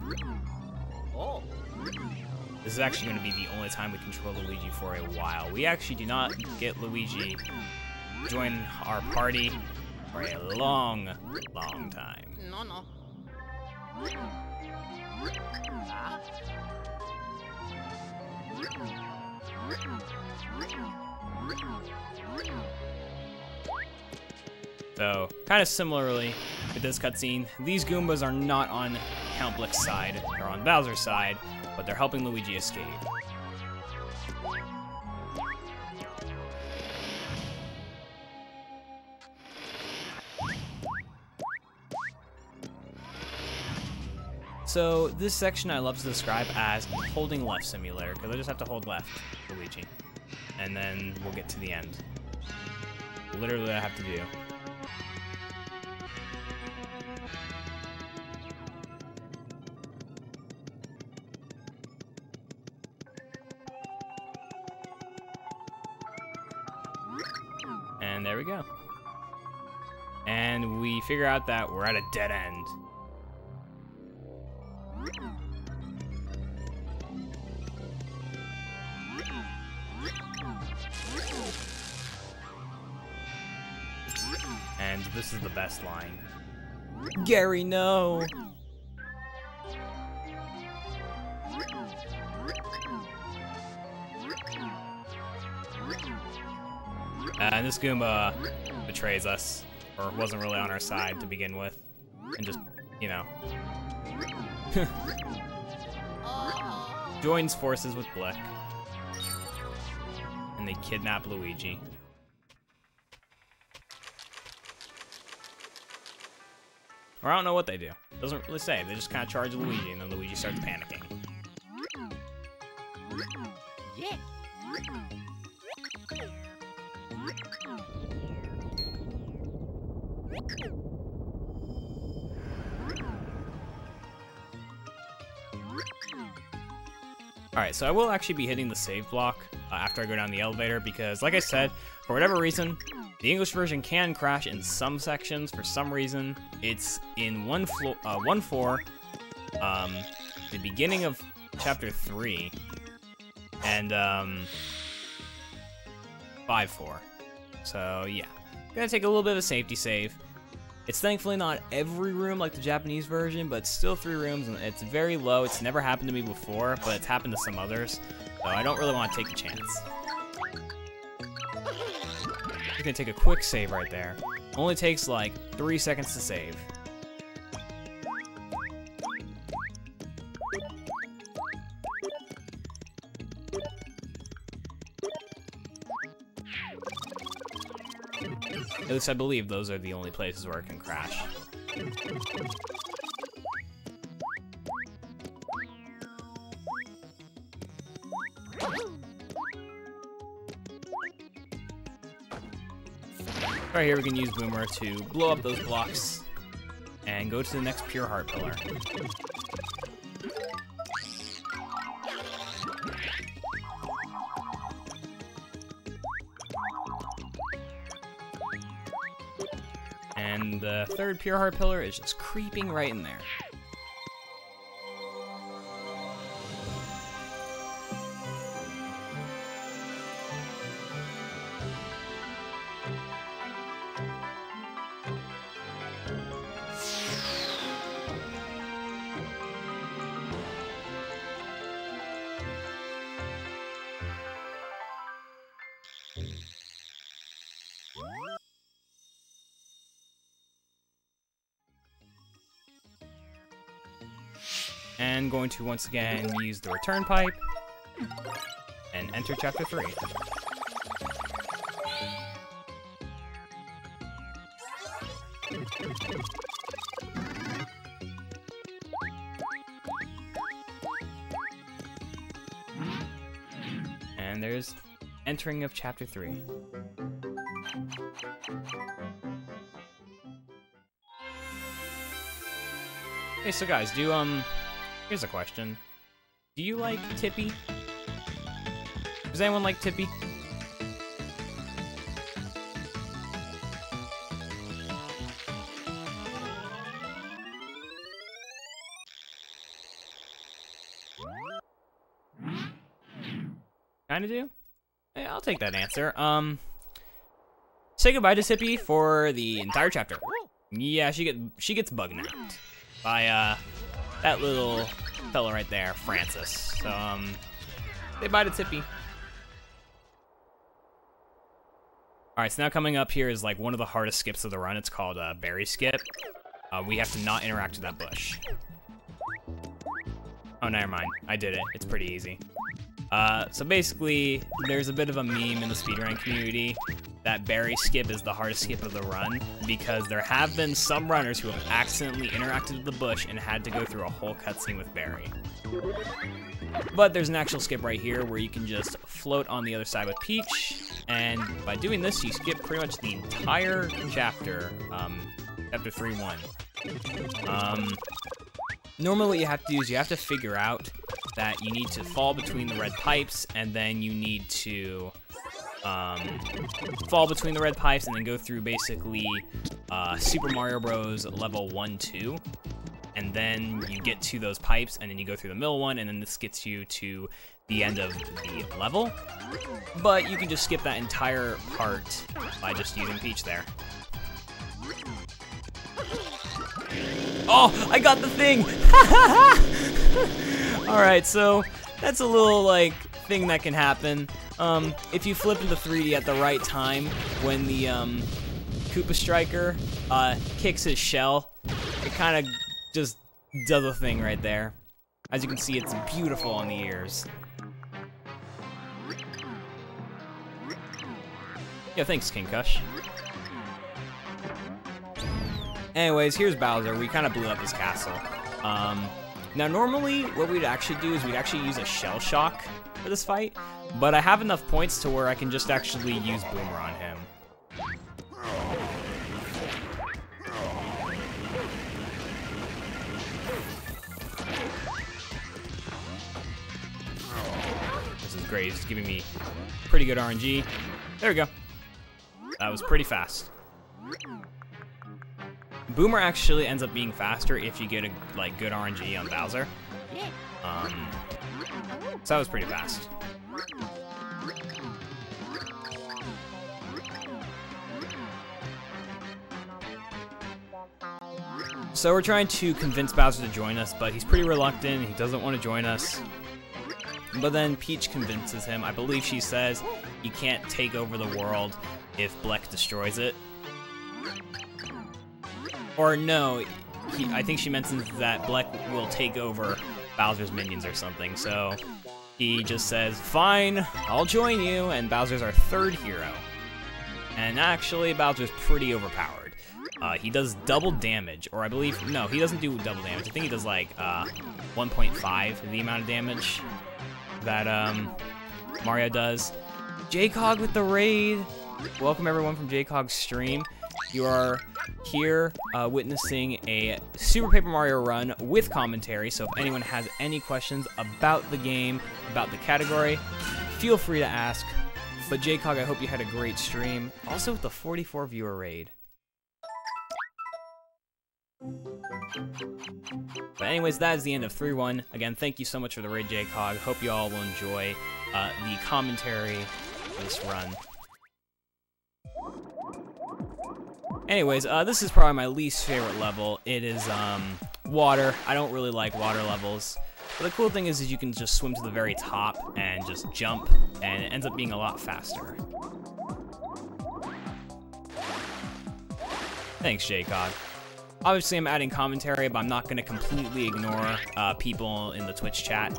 Oh. This is actually going to be the only time we control Luigi for a while. We actually do not get Luigi join our party for a long, long time. No, no. So, kind of similarly with this cutscene, these Goombas are not on Count Blick's side, they're on Bowser's side, but they're helping Luigi escape. So, this section I love to describe as holding left simulator, because I just have to hold left, Luigi. And then we'll get to the end. Literally what I have to do. And there we go. And we figure out that we're at a dead end. And this is the best line. Gary, no! And this Goomba betrays us, or wasn't really on our side to begin with, and just, you know, joins forces with Blick, and they kidnap Luigi. Or I don't know what they do. Doesn't really say. They just kind of charge Luigi, and then Luigi starts panicking. Yeah. Alright, so I will actually be hitting the save block after I go down the elevator because, like I said, for whatever reason, the English version can crash in some sections. For some reason, it's in 1-4, the beginning of Chapter 3, and 5-4. So yeah, gonna take a little bit of a safety save. It's thankfully not every room like the Japanese version, but it's still 3 rooms, and it's very low. It's never happened to me before, but it's happened to some others, so I don't really want to take the chance. I'm gonna take a quick save right there. Only takes like 3 seconds to save. At least I believe those are the only places where it can crash. Right here we can use Boomer to blow up those blocks and go to the next Pure Heart pillar. And the third Pure Heart pillar is just creeping right in there. And going to once again use the return pipe and enter Chapter 3. And there's entering of Chapter 3. Hey, so guys, here's a question. Do you like Tippy? Does anyone like Tippy? Kinda do? Hey, I'll take that answer. Say goodbye to Tippy for the entire chapter. Yeah, she gets bug napped by that little fella right there, Francis. So say bye to Tippy. Alright, so now coming up here is like one of the hardest skips of the run. It's called Berry Skip. We have to not interact with that bush. Oh, never mind. I did it. It's pretty easy. So basically, there's a bit of a meme in the speedrun community that Berry Skip is the hardest skip of the run because there have been some runners who have accidentally interacted with the bush and had to go through a whole cutscene with Berry. But there's an actual skip right here where you can just float on the other side with Peach, and by doing this, you skip pretty much the entire chapter, Chapter 3-1. Normally what you have to do is you have to figure out that you need to fall between the red pipes, and then you need to fall between the red pipes and then go through basically Super Mario Bros. Level 1-2. And then you get to those pipes, and then you go through the middle one, and then this gets you to the end of the level. But you can just skip that entire part by just using Peach there. Oh, I got the thing! Alright, so that's a little, like, thing that can happen. if you flip into 3D at the right time, when the Koopa Striker kicks his shell, it kind of just does a thing right there. As you can see, it's beautiful on the ears. Yeah, thanks, King Kush. Anyways, here's Bowser. We kind of blew up his castle. Now, normally, what we'd actually do is we'd actually use a Shell Shock for this fight, but I have enough points to where I can just actually use Boomer on him. This is great. It's giving me pretty good RNG. There we go. That was pretty fast. Boomer actually ends up being faster if you get a good RNG on Bowser. So that was pretty fast. So we're trying to convince Bowser to join us, but he's pretty reluctant. He doesn't want to join us. But then Peach convinces him. I believe she says you can't take over the world if Bleck destroys it. Or no, I think she mentions that Bleck will take over Bowser's minions or something. So he just says, fine, I'll join you, and Bowser's our third hero. And actually, Bowser's pretty overpowered. He does double damage, or I believe, no, he doesn't do double damage. I think he does like 1.5 the amount of damage that Mario does. JCog with the raid. Welcome everyone from JCog's stream. You are here witnessing a Super Paper Mario run with commentary, so if anyone has any questions about the game, about the category, feel free to ask. But JCog, I hope you had a great stream. Also with the 44 viewer raid. But anyways, that is the end of 3-1. Again, thank you so much for the raid, JCog. Hope you all will enjoy the commentary for this run. Anyways, this is probably my least favorite level. It is water. I don't really like water levels. But the cool thing is you can just swim to the very top and just jump, and it ends up being a lot faster. Thanks, JCog. Obviously, I'm adding commentary, but I'm not going to completely ignore people in the Twitch chat.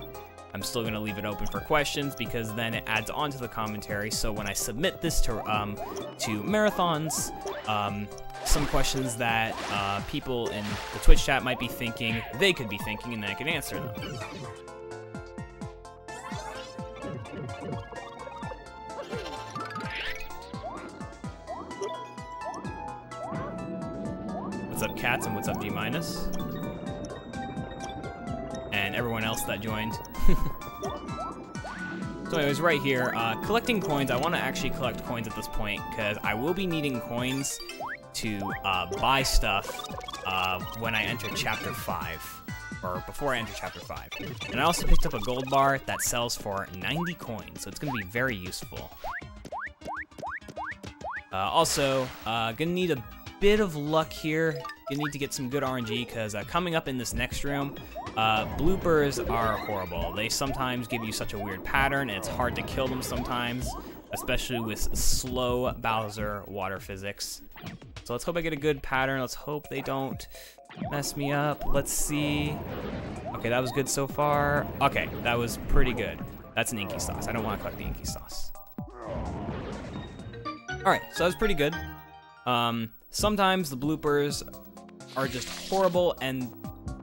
I'm still going to leave it open for questions because then it adds on to the commentary. So when I submit this to marathons, some questions that people in the Twitch chat might be thinking, they could be thinking, and then I can answer them. What's up, Cats, and what's up, G-? And everyone else that joined. So anyways, right here, collecting coins. I want to actually collect coins at this point because I will be needing coins to buy stuff when I enter Chapter 5, or before I enter Chapter 5. And I also picked up a gold bar that sells for 90 coins, so it's going to be very useful. Also, gonna need a bit of luck here. You need to get some good RNG because coming up in this next room, bloopers are horrible. They sometimes give you such a weird pattern, and it's hard to kill them sometimes, especially with slow Bowser water physics. So let's hope I get a good pattern. Let's hope they don't mess me up. Let's see. Okay, that was good so far. Okay, that was pretty good. That's an Inky Sauce. I don't want to collect the Inky Sauce. Alright, so that was pretty good. Sometimes the bloopers are just horrible, and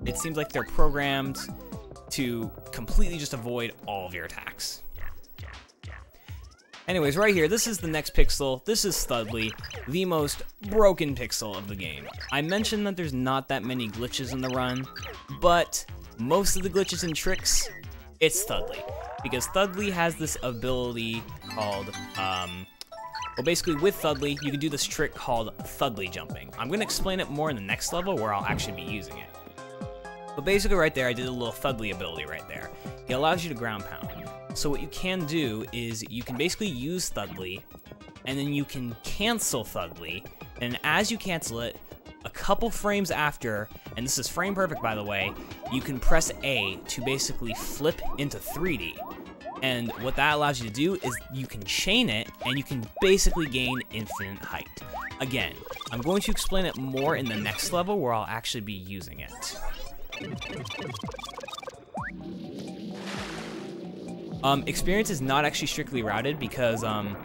it seems like they're programmed to completely just avoid all of your attacks. Anyways, right here, this is the next pixel. This is Thudley, the most broken pixel of the game. I mentioned that there's not that many glitches in the run, but most of the glitches and tricks, it's Thudley. Because Thudley has this ability called, well, basically with Thudley, you can do this trick called Thudley jumping. I'm going to explain it more in the next level where I'll actually be using it. But basically right there, I did a little Thudley ability right there. It allows you to ground pound. So what you can do is you can basically use Thudley, and then you can cancel Thudley, and as you cancel it, a couple frames after, and this is frame perfect by the way, you can press A to basically flip into 3D. And what that allows you to do is you can chain it, and you can basically gain infinite height. Again, I'm going to explain it more in the next level where I'll actually be using it. Experience is not actually strictly routed because, I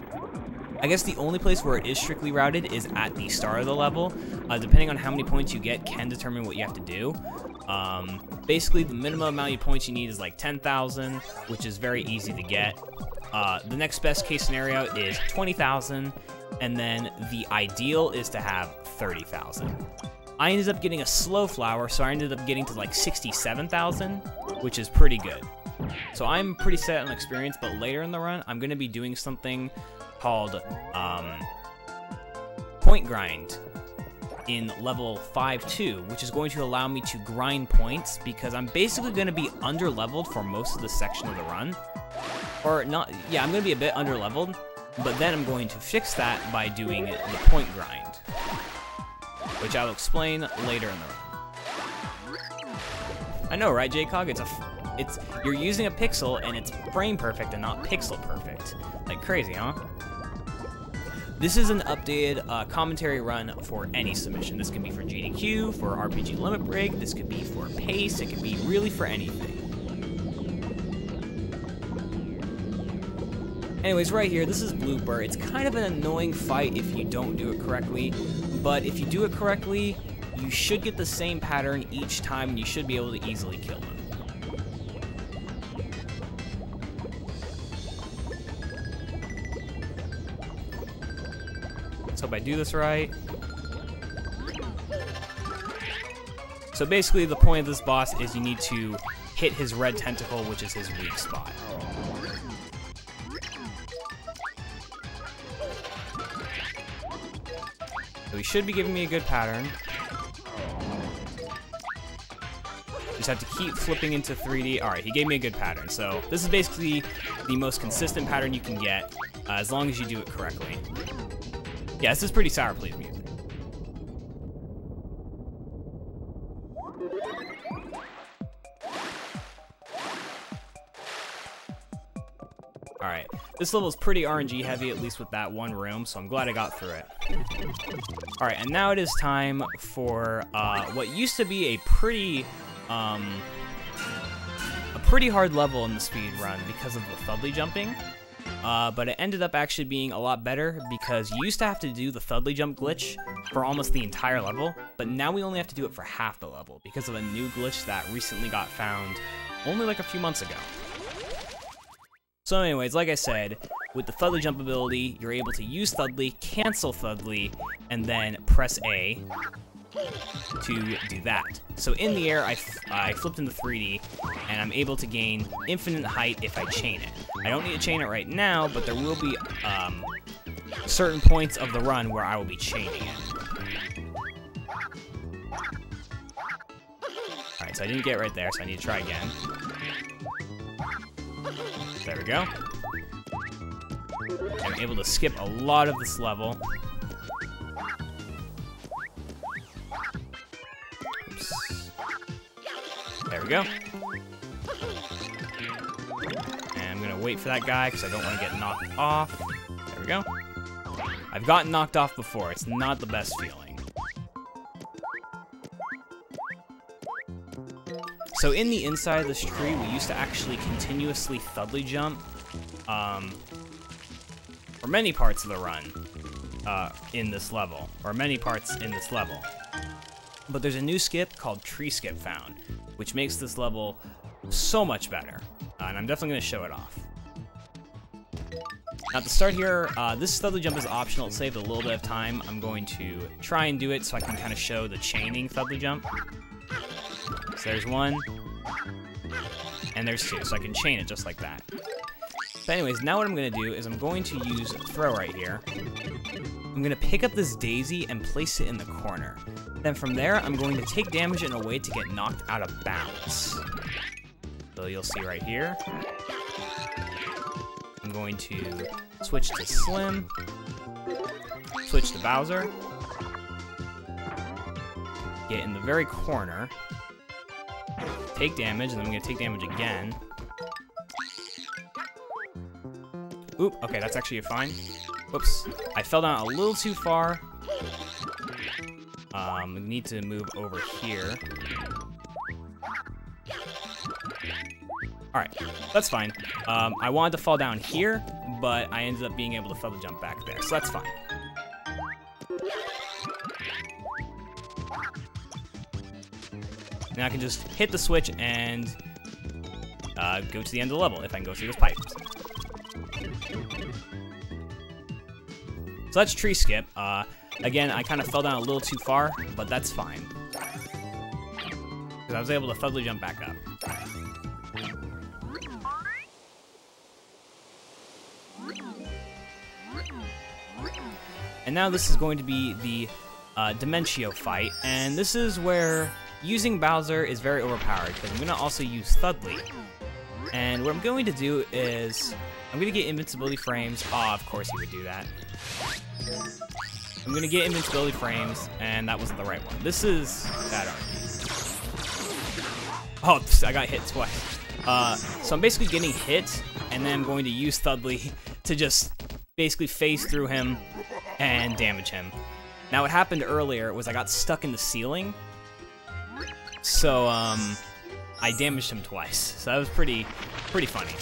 guess the only place where it is strictly routed is at the start of the level. Depending on how many points you get can determine what you have to do. Basically, the minimum amount of points you need is like 10,000, which is very easy to get. The next best case scenario is 20,000, and then the ideal is to have 30,000. I ended up getting a slow flower, so I ended up getting to like 67,000, which is pretty good. So I'm pretty set on experience, but later in the run, I'm going to be doing something called Point Grind in level 5-2, which is going to allow me to grind points because I'm basically going to be under-leveled for most of the section of the run. Or not, yeah, I'm going to be a bit under-leveled, but then I'm going to fix that by doing the point grind, which I'll explain later in the run. I know, right, JCog? You're using a pixel and it's frame perfect and not pixel perfect. Like crazy, huh? This is an updated commentary run for any submission. This can be for GDQ, for RPG Limit Break, this could be for Pace, it could be really for anything. Anyways, right here, this is Blooper. It's kind of an annoying fight if you don't do it correctly, but if you do it correctly, you should get the same pattern each time and you should be able to easily kill him. So if I do this right. So basically the point of this boss is you need to hit his red tentacle, which is his weak spot. So he should be giving me a good pattern. Just have to keep flipping into 3D. Alright, he gave me a good pattern. So this is basically the most consistent pattern you can get as long as you do it correctly. Yeah, this is pretty Sour Please music. Alright, this level is pretty RNG heavy, at least with that one room, so I'm glad I got through it. Alright, and now it is time for what used to be a pretty hard level in the speed run because of the Thudley jumping. But it ended up actually being a lot better because you used to have to do the Thudley jump glitch for almost the entire level, but now we only have to do it for half the level because of a new glitch that recently got found only like a few months ago. So anyways, like I said, with the Thudley jump ability, you're able to use Thudley, cancel Thudley, and then press A to do that. So in the air, I flipped into 3D, and I'm able to gain infinite height if I chain it. I don't need to chain it right now, but there will be certain points of the run where I will be chaining it. Alright, so I didn't get right there, so I need to try again. There we go. I'm able to skip a lot of this level. Oops. There we go. And I'm gonna wait for that guy because I don't want to get knocked off. There we go. I've gotten knocked off before. It's not the best feeling. So in the inside of this tree, we used to actually continuously Thudley jump for many parts of the run in this level, or many parts in this level. But there's a new skip called Tree Skip found, which makes this level so much better, and I'm definitely going to show it off. Now at the start here, this Thudley jump is optional. It saved a little bit of time. I'm going to try and do it so I can kind of show the chaining Thudley jump. So there's one, and there's two, so I can chain it just like that. But anyways, now what I'm going to do is I'm going to use throw right here. I'm going to pick up this daisy and place it in the corner. Then from there, I'm going to take damage in a way to get knocked out of bounds. So you'll see right here. I'm going to switch to Slim, switch to Bowser, get in the very corner, take damage, and then I'm going to take damage again. Oop, okay, that's actually fine. Whoops, I fell down a little too far. We need to move over here. Alright, that's fine. I wanted to fall down here, but I ended up being able to feather jump back there, so that's fine. Now I can just hit the switch and go to the end of the level if I can go through this pipe. So that's tree skip. Again, I kind of fell down a little too far, but that's fine. Because I was able to feather jump back up. And now this is going to be the Dimentio fight, and this is where using Bowser is very overpowered, because I'm going to also use Thudley. And what I'm going to do is, I'm going to get invincibility frames. Oh, of course he would do that. I'm going to get invincibility frames, and that wasn't the right one. This is bad RNG. Oh, I got hit twice. So I'm basically getting hit, and then I'm going to use Thudley to just basically phase through him and damage him. Now what happened earlier was I got stuck in the ceiling, so I damaged him twice. So that was pretty funny.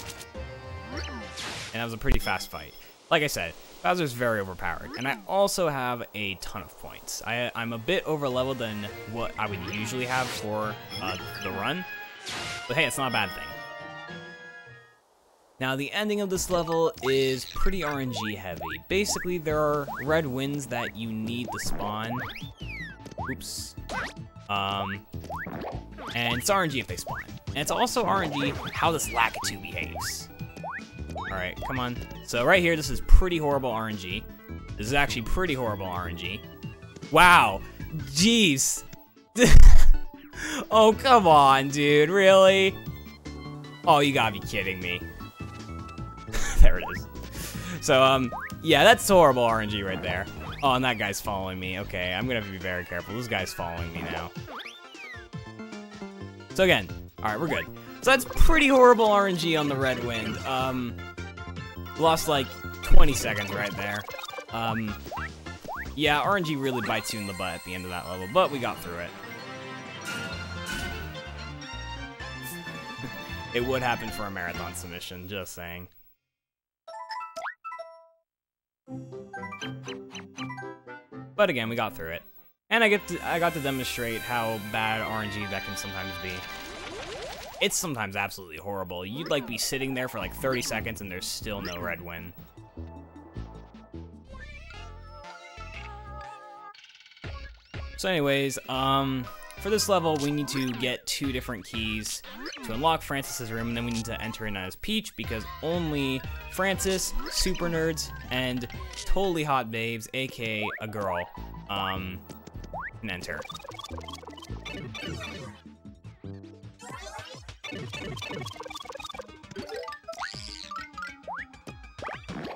And that was a pretty fast fight. Like I said, Bowser's very overpowered, and I also have a ton of points. I'm a bit over leveled than what I would usually have for the run, but hey, it's not a bad thing. Now, the ending of this level is pretty RNG heavy. Basically, there are red winds that you need to spawn. Oops. And it's RNG if they spawn. And it's also RNG how this Lakitu behaves. Alright, come on. So right here, this is pretty horrible RNG. This is actually pretty horrible RNG. Wow. Jeez. Oh, come on, dude. Really? Oh, you gotta be kidding me. There it is. So, yeah, that's horrible RNG right there. Oh, and that guy's following me. Okay, I'm gonna have to be very careful. This guy's following me now. So again, alright, we're good. So that's pretty horrible RNG on the red wind. Lost like 20 seconds right there. Yeah, RNG really bites you in the butt at the end of that level, but we got through it. It would happen for a marathon submission, just saying. But again, we got through it. And I got to demonstrate how bad RNG that can sometimes be. It's sometimes absolutely horrible. You'd like be sitting there for like 30 seconds and there's still no red win. So anyways, for this level, we need to get 2 different keys to unlock Francis's room, and then we need to enter in as Peach, because only Francis, super nerds, and totally hot babes, aka a girl, can enter.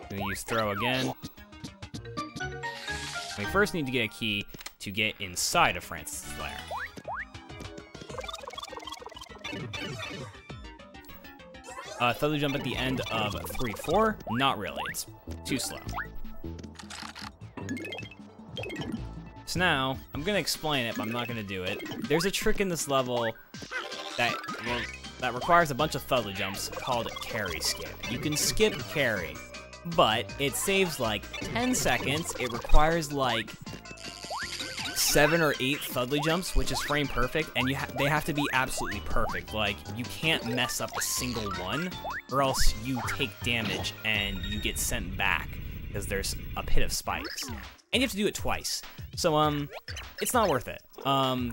Gonna use throw again. We first need to get a key to get inside of Francis's lair. Feather jump at the end of 3-4? Not really, it's too slow. So now, I'm gonna explain it, but I'm not gonna do it. There's a trick in this level that, well, that requires a bunch of feather jumps called carry skip. You can skip carry, but it saves like 10 seconds. It requires like 7 or 8 Thudley jumps, which is frame perfect, and they have to be absolutely perfect. Like, you can't mess up a single one, or else you take damage and you get sent back, because there's a pit of spikes. And you have to do it twice. So, it's not worth it.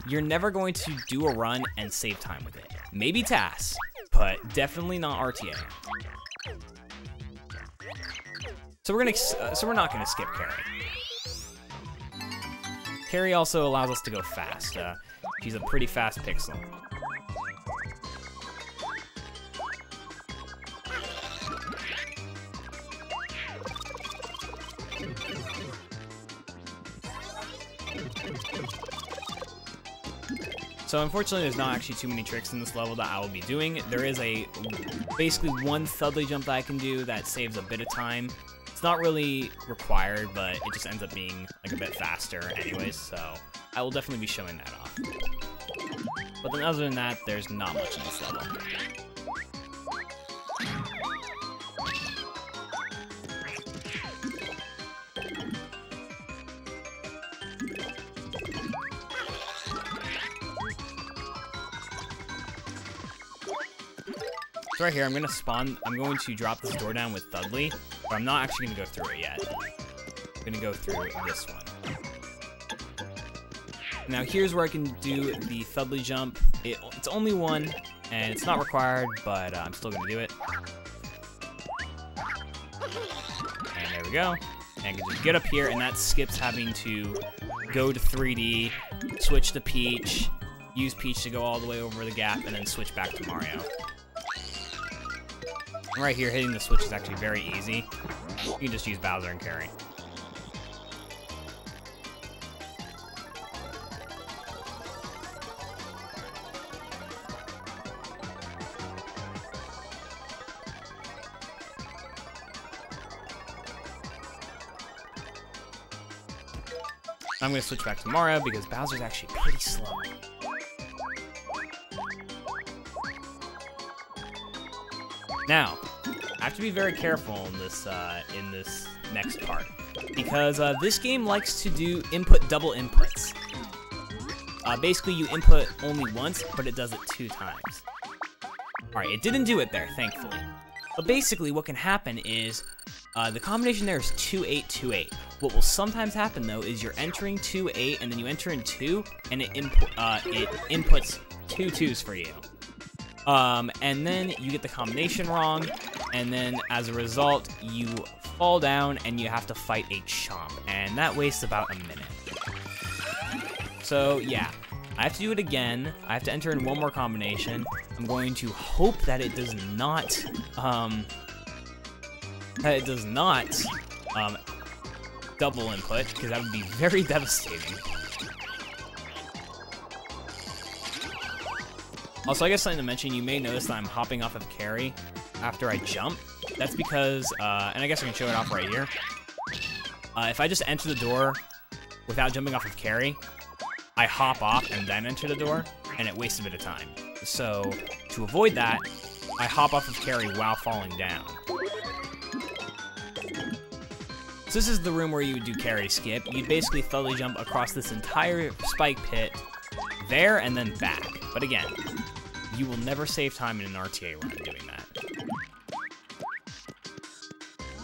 You're never going to do a run and save time with it. Maybe TAS, but definitely not RTA. So we're not gonna skip carry. Carry also allows us to go fast. She's a pretty fast pixel. So unfortunately, there's not actually too many tricks in this level that I will be doing. There is basically one Thudley jump that I can do that saves a bit of time. It's not really required, but it just ends up being like a bit faster anyways, so I will definitely be showing that off. But then other than that, there's not much in this level. So right here, I'm going to drop this door down with Thudley, but I'm not actually going to go through it yet. I'm going to go through this one. Now here's where I can do the Thudley jump. It's only one, and it's not required, but I'm still going to do it. And there we go. And I can just get up here, and that skips having to go to 3D, switch to Peach, use Peach to go all the way over the gap, and then switch back to Mario. And right here, hitting the switch is actually very easy. You can just use Bowser and carry. I'm going to switch back to Mario because Bowser's actually pretty slow. Now, I have to be very careful in this next part because this game likes to do double inputs. Basically, you input only once, but it does it 2 times. All right, it didn't do it there, thankfully. But basically, what can happen is the combination there is 2-8-2-8. What will sometimes happen though is you're entering 2-8 and then you enter in 2, and it inputs 2 2s for you. And then you get the combination wrong, and then as a result, you fall down and you have to fight a Chomp, and that wastes about a minute. So yeah, I have to do it again. I have to enter in one more combination. I'm going to hope that it does not, double input, because that would be very devastating. Also, I guess something to mention, you may notice that I'm hopping off of carry after I jump. That's because, and I guess I can show it off right here. If I just enter the door without jumping off of carry, I hop off and then enter the door, and it wastes a bit of time. So, to avoid that, I hop off of carry while falling down. So this is the room where you would do carry skip. You'd basically Thudley jump across this entire spike pit there and then back. But again, you will never save time in an RTA run doing that.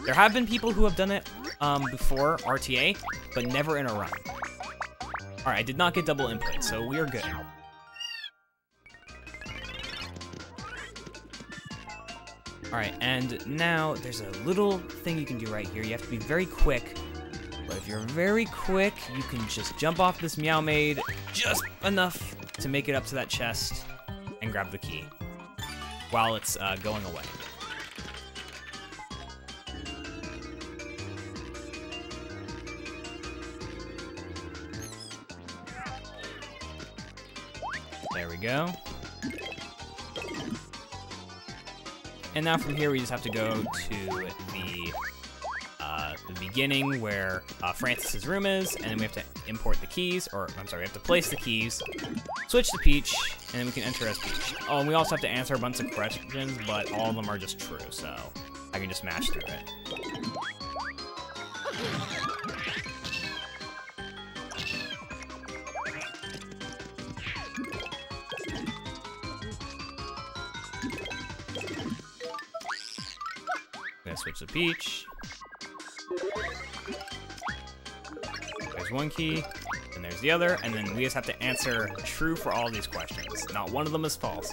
There have been people who have done it before RTA, but never in a run. Alright, I did not get double input, so we are good. Alright, and now there's a little thing you can do right here. You have to be very quick, but if you're very quick, you can just jump off this Meow Maid just enough to make it up to that chest and grab the key while it's going away. There we go. And now from here, we just have to go to the beginning where Francis's room is, and then we have to import the keys, or I'm sorry, we have to place the keys, switch to Peach, and then we can enter as Peach. Oh, and we also have to answer a bunch of questions, but all of them are just true, so I can just smash through it. Switch to Peach. There's one key, and there's the other, and then we just have to answer true for all these questions. Not one of them is false.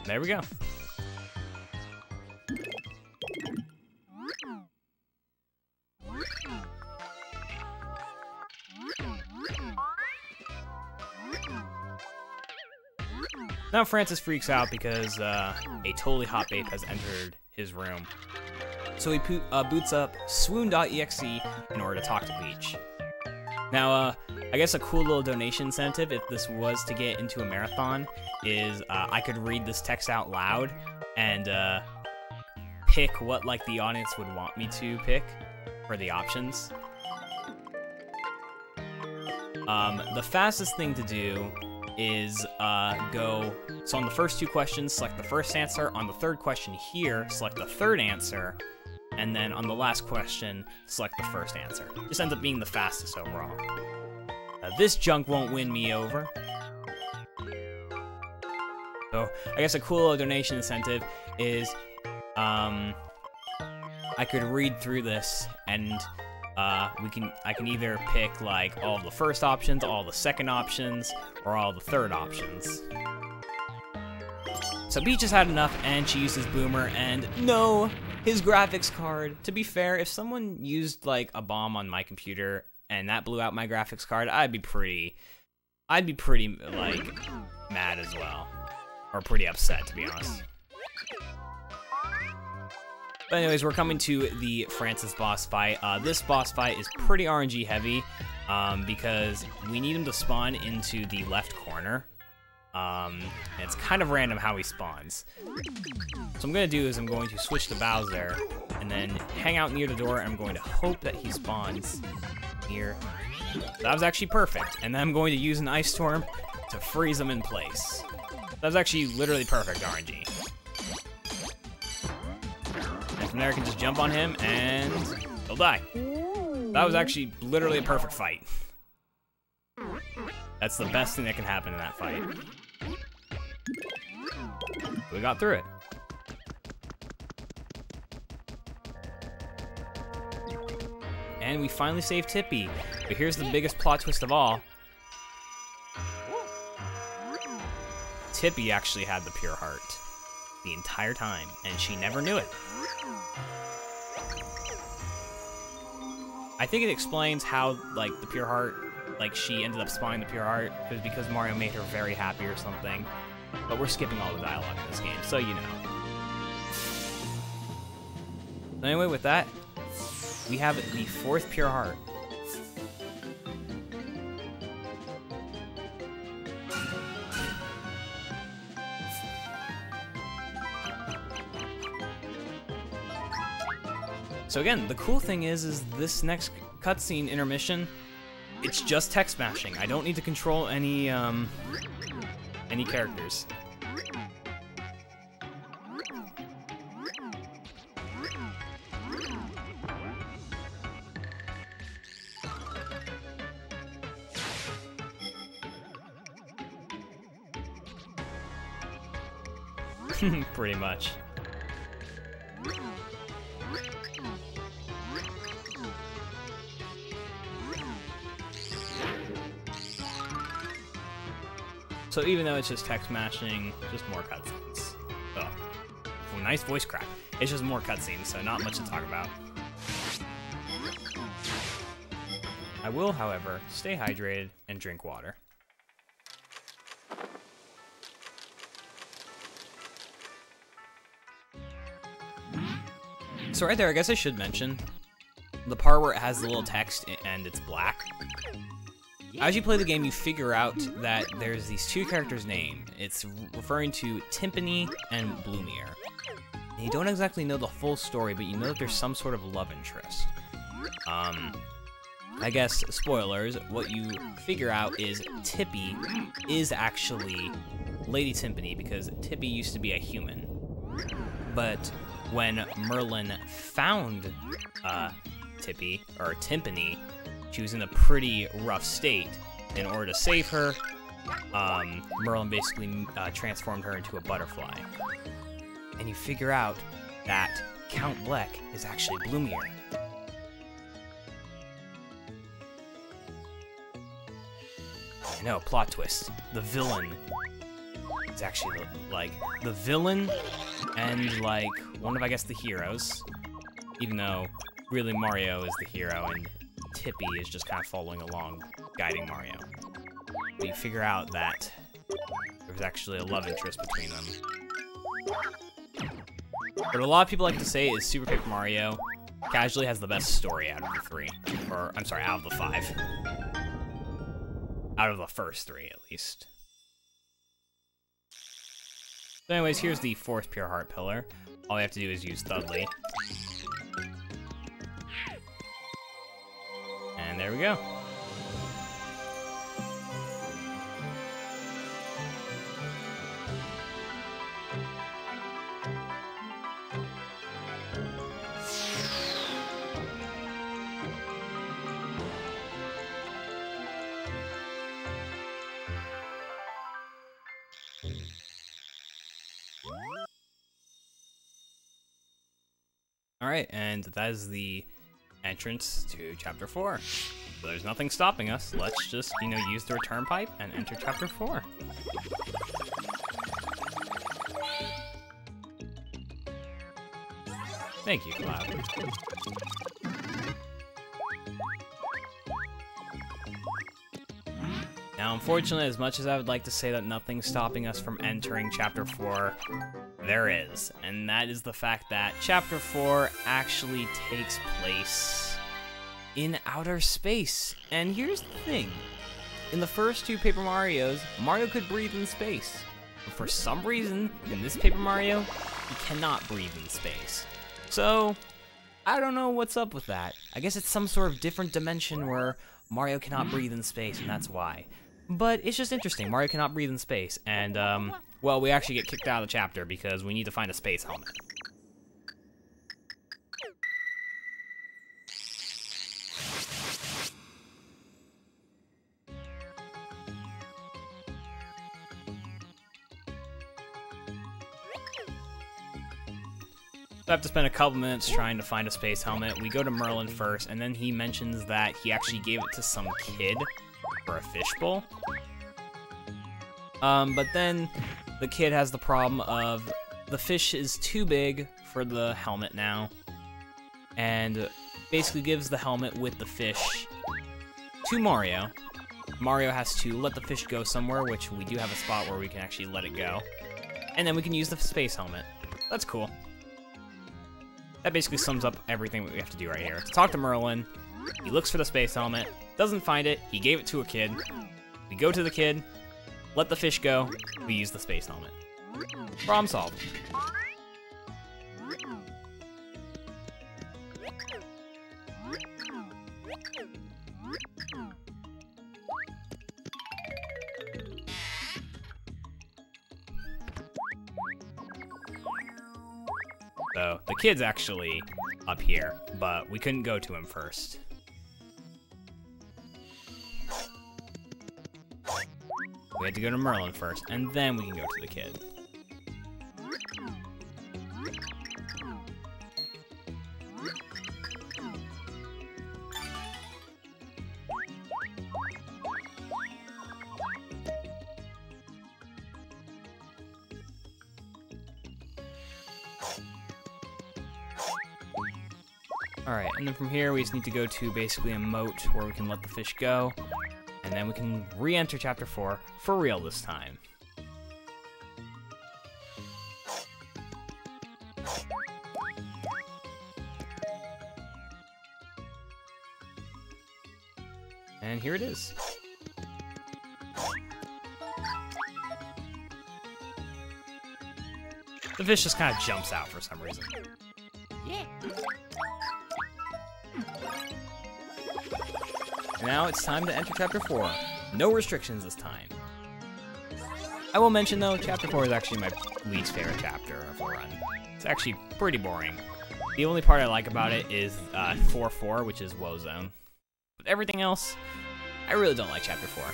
There we go. Now Francis freaks out because a totally hot babe has entered his room. So he boots up swoon.exe in order to talk to Peach. Now, I guess a cool little donation incentive, if this was to get into a marathon, is I could read this text out loud and pick what like the audience would want me to pick for the options. The fastest thing to do is go, so on the first 2 questions, select the first answer. On the third question here, select the third answer. And then on the last question, select the first answer. This ends up being the fastest overall. This junk won't win me over. So I guess a cool little donation incentive is I could read through this and I can either pick like all the first options, all the second options, or all the third options. So Peach has had enough and she uses Boomer, and no, his graphics card. To be fair, if someone used like a bomb on my computer and that blew out my graphics card, I'd be pretty like mad as well, or pretty upset, to be honest. But anyways, we're coming to the Francis boss fight. This boss fight is pretty RNG heavy because we need him to spawn into the left corner. And it's kind of random how he spawns. So what I'm going to do is I'm going to switch to Bowser and then hang out near the door, and I'm going to hope that he spawns here. That was actually perfect. And then I'm going to use an Ice Storm to freeze him in place. That was actually literally perfect RNG. And from there I can just jump on him and he'll die. That was actually literally a perfect fight. That's the best thing that can happen in that fight. We got through it. And we finally saved Tippy. But here's the biggest plot twist of all. Tippy actually had the pure heart the entire time, and she never knew it. I think it explains how, like, the pure heart, like, she ended up spawning the pure heart. It was because Mario made her very happy or something. But we're skipping all the dialogue in this game, so you know. Anyway, with that, we have the 4th pure heart. So again, the cool thing is this next cutscene intermission, it's just text mashing. I don't need to control any characters. Pretty much. So even though it's just text mashing, just more cutscenes. Oh, nice voice crack. It's just more cutscenes, so not much to talk about. I will, however, stay hydrated and drink water. So right there, I guess I should mention the part where it has the little text and it's black. As you play the game, you figure out that there's these 2 characters' names. It's referring to Tympany and Bloomier. And you don't exactly know the full story, but you know that there's some sort of love interest. I guess, spoilers, what you figure out is Tippy is actually Lady Tympany, because Tippy used to be a human. But when Merlin found Tippy, or Tympany, she was in a pretty rough state. In order to save her, Merlin basically transformed her into a butterfly. And you figure out that Count Bleck is actually Bloomier. I know, plot twist. The villain is actually, like, the villain and, like, one of, I guess, the heroes. Even though, really, Mario is the hero, and Tippy is just kind of following along, guiding Mario. But you figure out that they're There's actually a love interest between them. What a lot of people like to say is Super Paper Mario casually has the best story out of the 3. Or, I'm sorry, out of the 5. Out of the first 3, at least. So anyways, here's the 4th Pure Heart Pillar. All we have to do is use Thudley. And there we go. Alright, and that is the entrance to Chapter 4. So there's nothing stopping us. Let's just, use the return pipe and enter Chapter 4. Thank you, Cloud. Now, unfortunately, as much as I would like to say that nothing's stopping us from entering Chapter 4, there is. And that is the fact that Chapter 4 actually takes place in outer space. And here's the thing. In the first 2 Paper Marios, Mario could breathe in space. But for some reason, in this Paper Mario, he cannot breathe in space. So, I don't know what's up with that. I guess it's some sort of different dimension where Mario cannot breathe in space, and that's why. But it's just interesting. Mario cannot breathe in space, and, well, we actually get kicked out of the chapter because we need to find a space helmet. So I have to spend a couple minutes trying to find a space helmet. We go to Merlin first, and then he mentions that he actually gave it to some kid for a fishbowl. But then the kid has the problem of the fish is too big for the helmet now, and basically gives the helmet with the fish to Mario. Mario has to let the fish go somewhere, which we do have a spot where we can actually let it go, and then we can use the space helmet. That's cool. That basically sums up everything that we have to do right here. To talk to Merlin, he looks for the space helmet, doesn't find it, he gave it to a kid. We go to the kid, let the fish go, we use the space helmet. Problem solved. So, the kid's actually up here, but we couldn't go to him first. We had to go to Merlin first, and then we can go to the kid. Alright, and then from here we just need to go to basically a moat where we can let the fish go, and then we can re-enter Chapter 4 for real this time. And here it is. The fish just kind of jumps out for some reason. Yeah. Now it's time to enter Chapter 4. No restrictions this time. I will mention though, Chapter 4 is actually my least favorite chapter of the run. It's actually pretty boring. The only part I like about it is 4-4, which is Woe Zone. But everything else, I really don't like Chapter 4.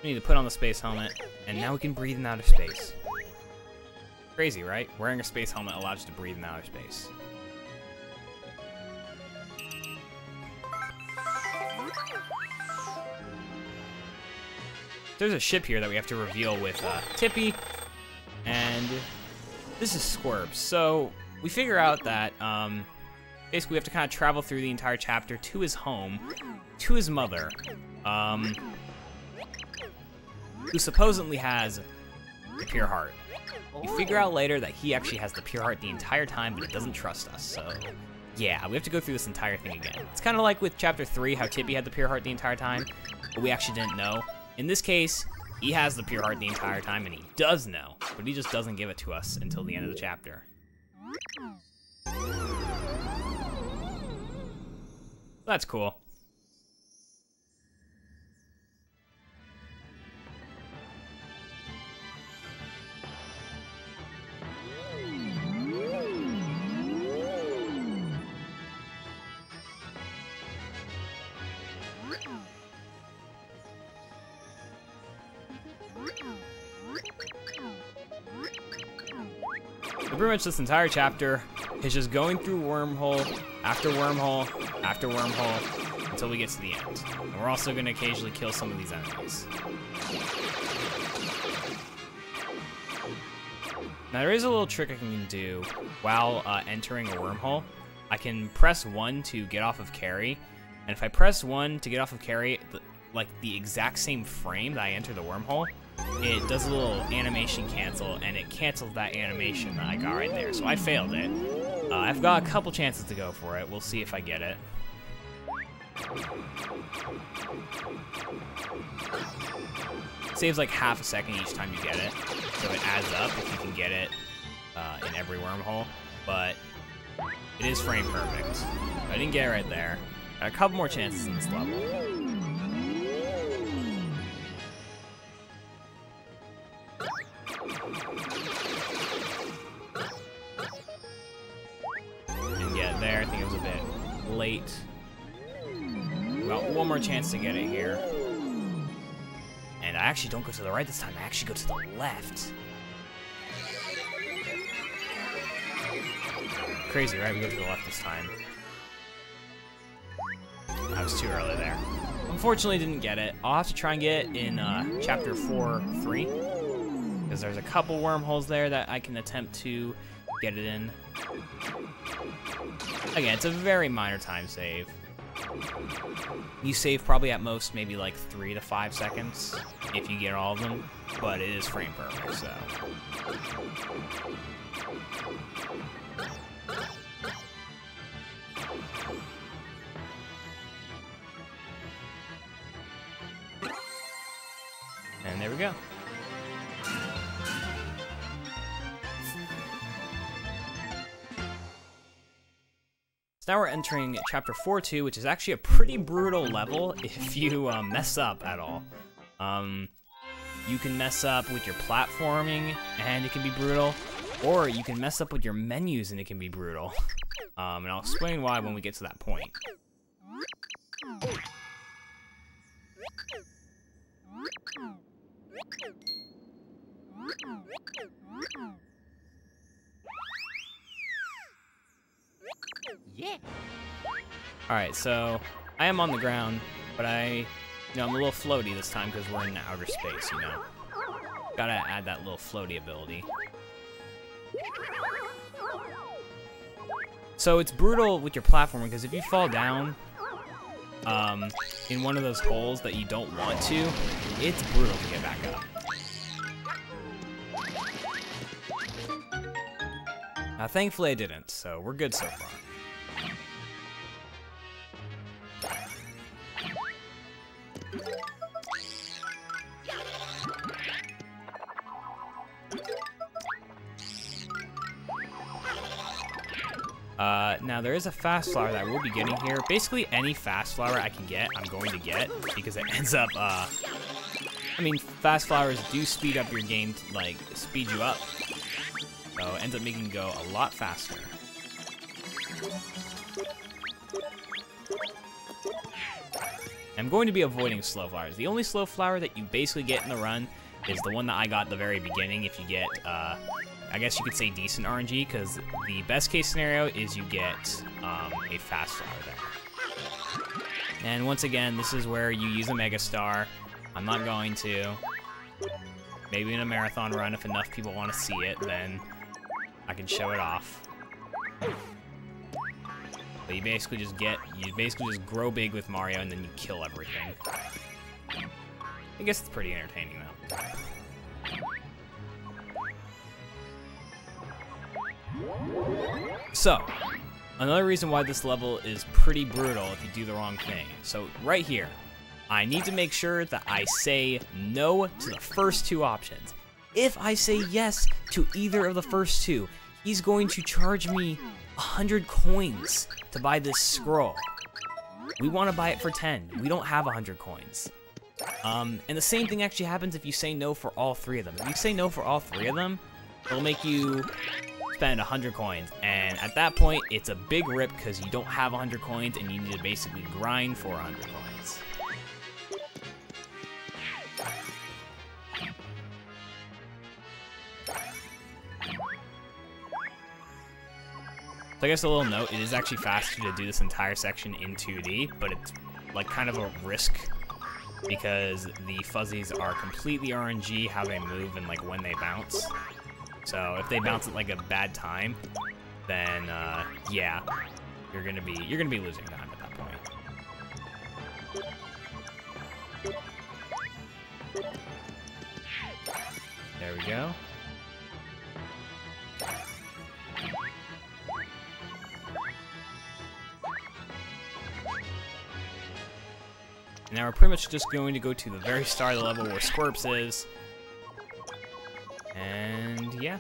We need to put on the space helmet, and now we can breathe in outer space. Crazy, right? Wearing a space helmet allows you to breathe in outer space. There's a ship here that we have to reveal with Tippy, and this is Squirp. So, we figure out that basically we have to kind of travel through the entire chapter to his home, to his mother, who supposedly has the pure heart. We figure out later that he actually has the pure heart the entire time, but he doesn't trust us, so yeah, we have to go through this entire thing again. It's kind of like with Chapter 3, how Tippy had the pure heart the entire time, but we actually didn't know. In this case, he has the pure heart the entire time, and he does know, but he just doesn't give it to us until the end of the chapter. That's cool. So pretty much this entire chapter is just going through wormhole after wormhole after wormhole until we get to the end. And we're also going to occasionally kill some of these enemies. Now there is a little trick I can do while entering a wormhole. I can press 1 to get off of carry, and if I press 1 to get off of carry, like the exact same frame that I enter the wormhole, it does a little animation cancel, and it cancels that animation that I got right there. So I failed it. I've got a couple chances to go for it. We'll see if I get it. Saves like half a second each time you get it, so it adds up if you can get it in every wormhole, but it is frame perfect. I didn't get it right there. Got a couple more chances in this level. Didn't get it there. I think it was a bit late. Got one more chance to get it here. And I actually don't go to the right this time. I actually go to the left. Crazy, right? We go to the left this time. I was too early there. Unfortunately, didn't get it. I'll have to try and get it in Chapter 4-3. Because there's a couple wormholes there that I can attempt to get it in. Again, it's a very minor time save. You save probably at most maybe like 3 to 5 seconds if you get all of them, but it is frame perfect, so. And there we go. So now we're entering Chapter 4-2, which is actually a pretty brutal level if you mess up at all. You can mess up with your platforming, and it can be brutal, or you can mess up with your menus, and it can be brutal. And I'll explain why when we get to that point. Yeah. Alright, so I am on the ground, but I'm a little floaty this time because we're in outer space, you know. Gotta add that little floaty ability. So it's brutal with your platforming because if you fall down in one of those holes that you don't want to, it's brutal to get back up. Now, thankfully I didn't, so we're good so far. Now there is a fast flower that I will be getting here. Basically any fast flower I can get, I'm going to get, because it ends up, I mean, fast flowers do speed up your game, like, speed you up. So it ends up making you go a lot faster. I'm going to be avoiding slow flowers. The only slow flower that you basically get in the run is the one that I got at the very beginning. If you get, I guess you could say decent RNG, because the best case scenario is you get a fast flower there. And once again, this is where you use a Mega Star. I'm not going to. Maybe in a marathon run, if enough people want to see it, then I can show it off. But you basically just grow big with Mario and then you kill everything. I guess it's pretty entertaining though. So, another reason why this level is pretty brutal if you do the wrong thing. So right here, I need to make sure that I say no to the first two options. If I say yes to either of the first two, he's going to charge me 100 coins to buy this scroll. We want to buy it for 10. We don't have 100 coins. And the same thing actually happens if you say no for all three of them. If you say no for all three of them, it'll make you spend 100 coins. And at that point, it's a big rip because you don't have 100 coins and you need to basically grind for 100 coins. So I guess a little note, it is actually faster to do this entire section in 2D, but it's like kind of a risk because the fuzzies are completely RNG how they move and like when they bounce. So if they bounce at like a bad time, then yeah, you're gonna be losing time at that point. There we go. Now we're pretty much just going to go to the very start of the level where Squirps is. And yeah.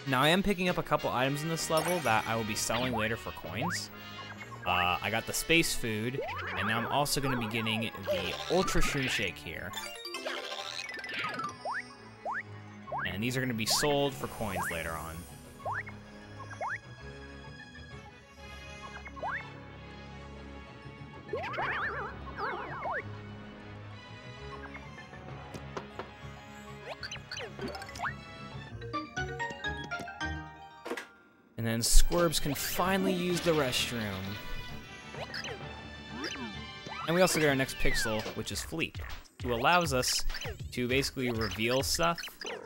Now I am picking up a couple items in this level that I will be selling later for coins. I got the space food, and now I'm also going to be getting the Ultra Shroom Shake here. And these are going to be sold for coins later on. And then Squirps can finally use the restroom. And we also get our next pixel, which is Fleep, who allows us to basically reveal stuff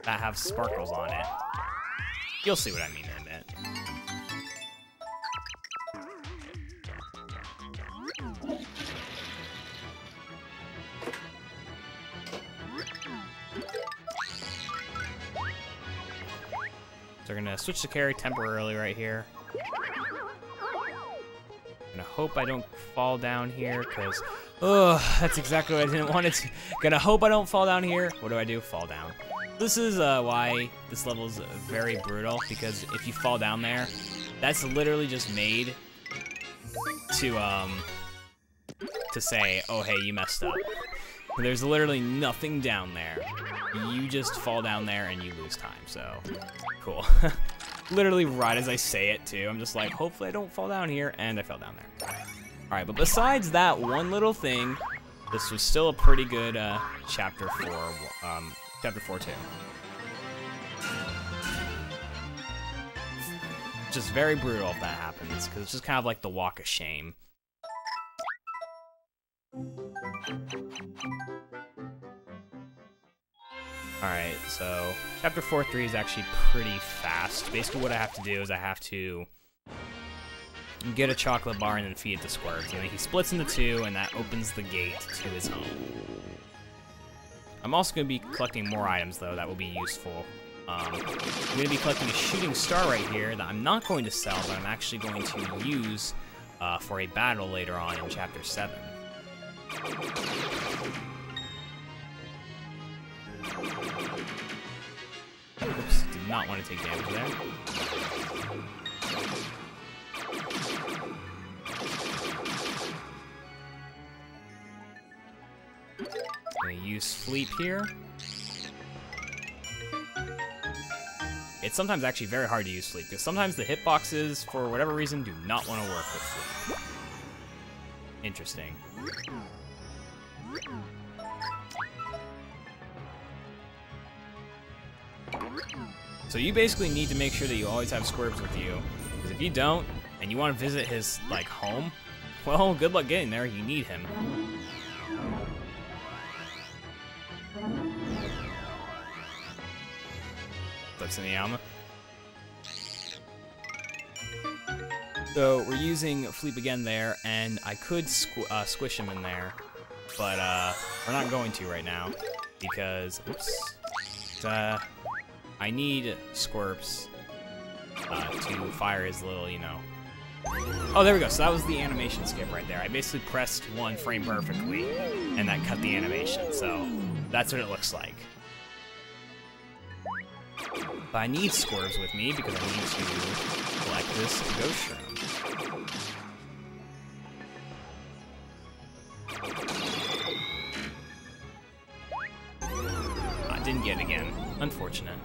that have sparkles on it. You'll see what I mean in a bit. So we're gonna switch to carry temporarily right here. Gonna hope I don't fall down here, because that's exactly what I didn't want it to. Gonna hope I don't fall down here. What do? Fall down. This is why this level is very brutal, because if you fall down there, that's literally just made to say, oh hey, you messed up. There's literally nothing down there. You just fall down there and you lose time, so cool. Literally right as I say it too, I'm just like, hopefully I don't fall down here, and I fell down there. Alright, but besides that one little thing, this was still a pretty good Chapter 4-2. Just very brutal if that happens, because it's just kind of like the walk of shame. Alright, so Chapter 4-3 is actually pretty fast. Basically what I have to do is I have to get a chocolate bar and then feed it to Squirps. And then he splits into two, and that opens the gate to his home. I'm also going to be collecting more items, though, that will be useful. I'm going to be collecting a shooting star right here that I'm not going to sell, but I'm actually going to use for a battle later on in Chapter 7. Oops, did not want to take damage there. Gonna use Fleep here. It's sometimes actually very hard to use Fleep, because sometimes the hitboxes, for whatever reason, do not want to work with Fleep. Interesting. So you basically need to make sure that you always have Squirps with you, because if you don't, and you want to visit his, like, home, Well, good luck getting there. You need him. That's Inuyama. So we're using Fleep again there, and I could squish him in there, but we're not going to right now because, oops, I need Squirps to fire his little, you know. Oh, there we go. So that was the animation skip right there. I basically pressed 1 frame perfectly, and that cut the animation. So that's what it looks like. But I need Squirps with me because I need to collect this Ghost Shroom. I didn't get it again. Unfortunate.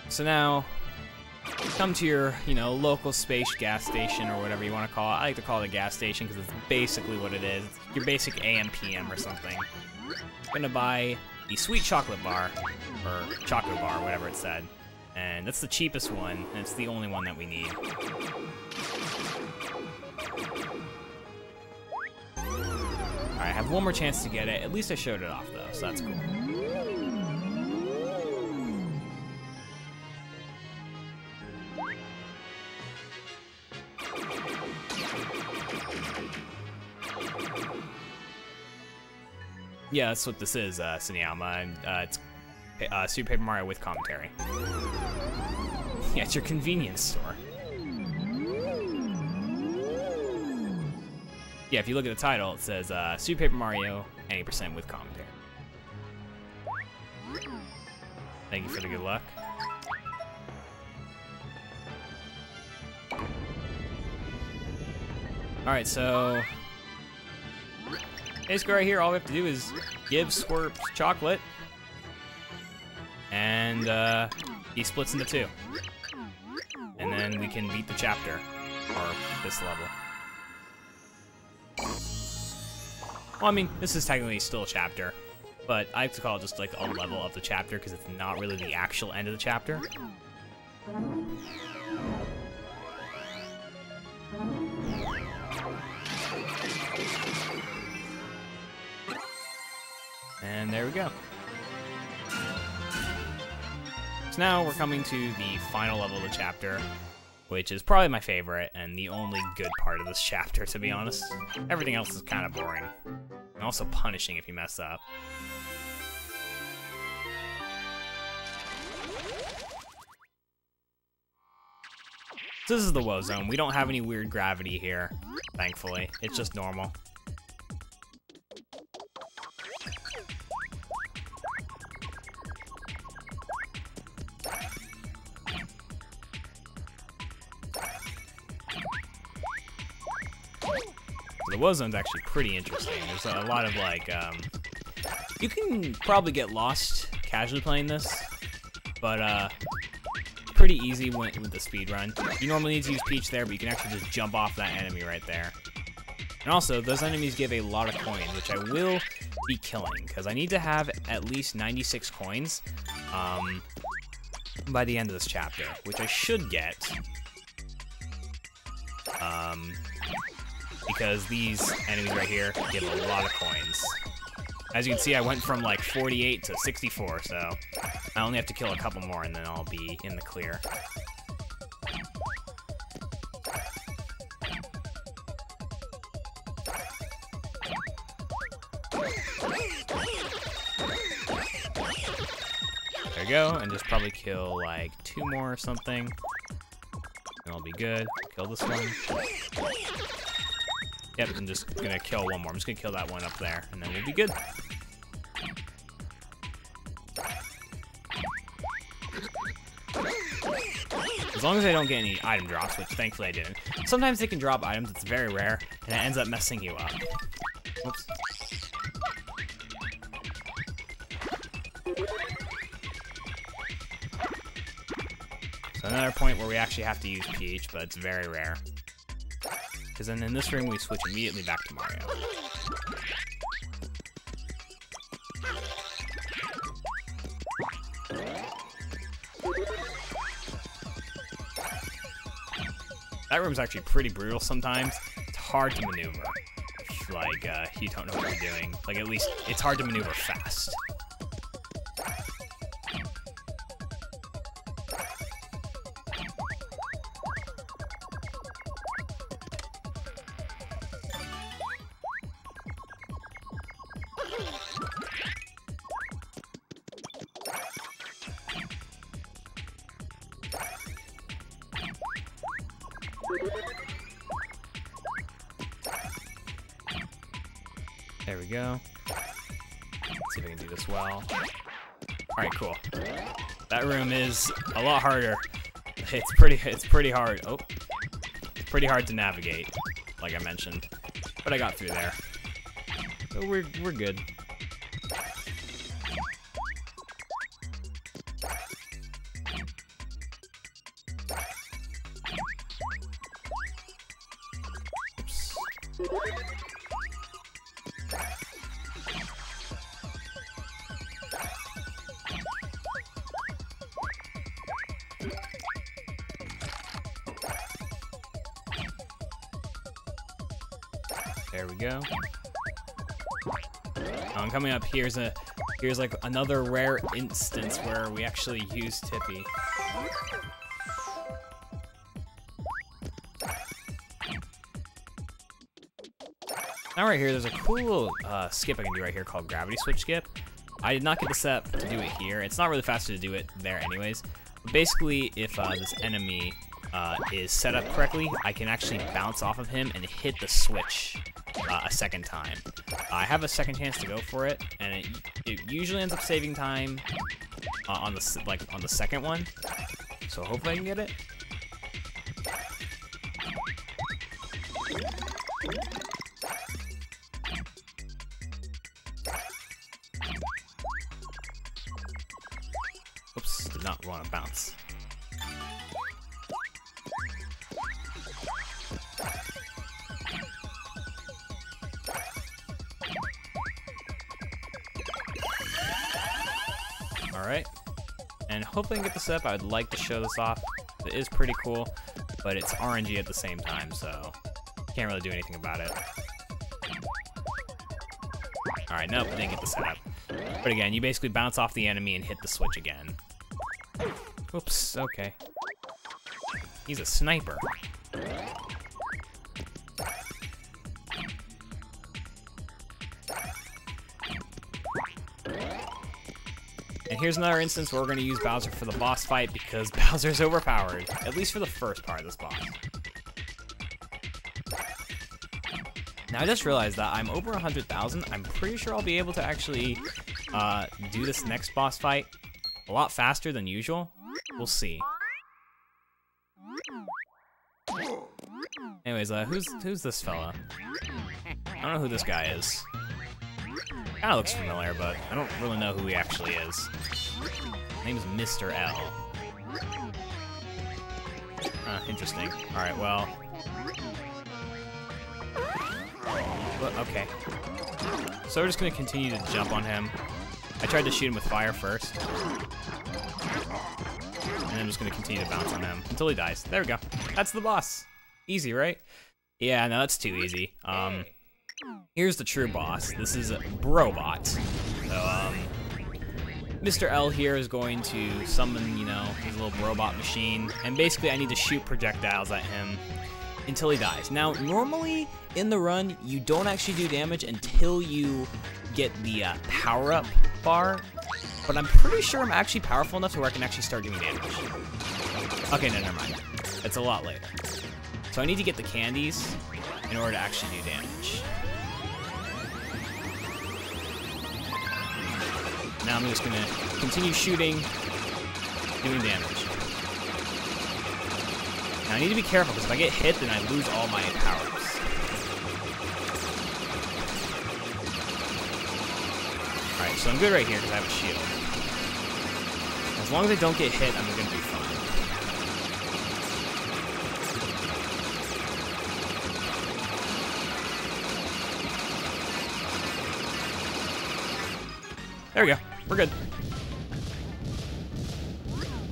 So now, come to your, you know, local space gas station or whatever you want to call it. I like to call it a gas station because it's basically what it is. It's your basic AM PM or something. I'm gonna buy the sweet chocolate bar, or chocolate bar, whatever it said. And that's the cheapest one, and it's the only one that we need. Alright, I have one more chance to get it. At least I showed it off though, so that's cool. Yeah, that's what this is, Suniyama, and it's Super Paper Mario with commentary. Yeah, it's your convenience store. Yeah, if you look at the title, it says Super Paper Mario 80% with commentary. Thank you for the good luck. Alright, so basically right here, all we have to do is give Squirps chocolate, and he splits into 2. And then we can beat the chapter, or this level. Well, I mean, this is technically still a chapter, but I like to call it just like a level of the chapter because it's not really the actual end of the chapter. And there we go. So now we're coming to the final level of the chapter, which is probably my favorite and the only good part of this chapter, to be honest. Everything else is kind of boring. And also punishing if you mess up. So this is the Woe Zone. We don't have any weird gravity here, thankfully. It's just normal. The Woe Zone's actually pretty interesting. There's a lot of like, you can probably get lost casually playing this, but pretty easy with the speed run. You normally need to use Peach there, but you can actually just jump off that enemy right there. And also, those enemies give a lot of coins, which I will be killing, because I need to have at least 96 coins by the end of this chapter, which I should get. Because these enemies right here give a lot of coins. As you can see, I went from like 48 to 64, so I only have to kill a couple more and then I'll be in the clear. There we go, and just probably kill like 2 more or something. And I'll be good. Kill this one. Yep, I'm just gonna kill one more. I'm just gonna kill that one up there, and then we'll be good. As long as I don't get any item drops, which thankfully I didn't. Sometimes they can drop items, it's very rare, and it ends up messing you up. Whoops. So another point where we actually have to use Peach, but it's very rare. Because then in this room, we switch immediately back to Mario. That room's actually pretty brutal sometimes. It's hard to maneuver. Like, you don't know what you're doing. Like, at least, it's hard to maneuver fast. There we go. Let's see if I can do this well. Alright, cool. That room is a lot harder. It's pretty hard. Oh. It's pretty hard to navigate, like I mentioned. But I got through there. So we're good. Oops. There we go. Coming up, here's like another rare instance where we actually use Tippy. Now right here, there's a cool little skip I can do right here called Gravity Switch Skip. I did not get the setup to do it here. It's not really faster to do it there anyways. But basically, if this enemy is set up correctly, I can actually bounce off of him and hit the switch a second time. I have a second chance to go for it, and it usually ends up saving time on the second one. So hopefully I can get it. Oops, did not want to bounce. Alright, and hopefully I can get this up. I would like to show this off. It is pretty cool, but it's RNG at the same time, so can't really do anything about it. Alright, nope, didn't get the setup. But again, you basically bounce off the enemy and hit the switch again. Oops, okay. He's a sniper. And here's another instance where we're going to use Bowser for the boss fight because Bowser's overpowered, at least for the first part of this boss. Now I just realized that I'm over 100,000. I'm pretty sure I'll be able to actually do this next boss fight a lot faster than usual. We'll see. Anyways, who's this fella? I don't know who this guy is. Kind of looks familiar, but I don't really know who he actually is. His name is Mr. L. Interesting. Alright, well. Okay. So we're just going to continue to jump on him. I tried to shoot him with fire first. And I'm just going to continue to bounce on him until he dies. There we go. That's the boss. Easy, right? Yeah, no, that's too easy. Here's the true boss. This is Brobot. So, Mr. L here is going to summon, you know, his little robot machine, and basically I need to shoot projectiles at him until he dies. Now, normally in the run, you don't actually do damage until you get the power-up bar, but I'm pretty sure I'm actually powerful enough to where I can actually start doing damage. Okay, no, never mind. It's a lot later. So I need to get the candies in order to actually do damage. Now I'm just gonna continue shooting, doing damage. Now I need to be careful because if I get hit, then I lose all my powers. Alright, so I'm good right here because I have a shield. As long as I don't get hit, I'm gonna be fine. There we go. We're good.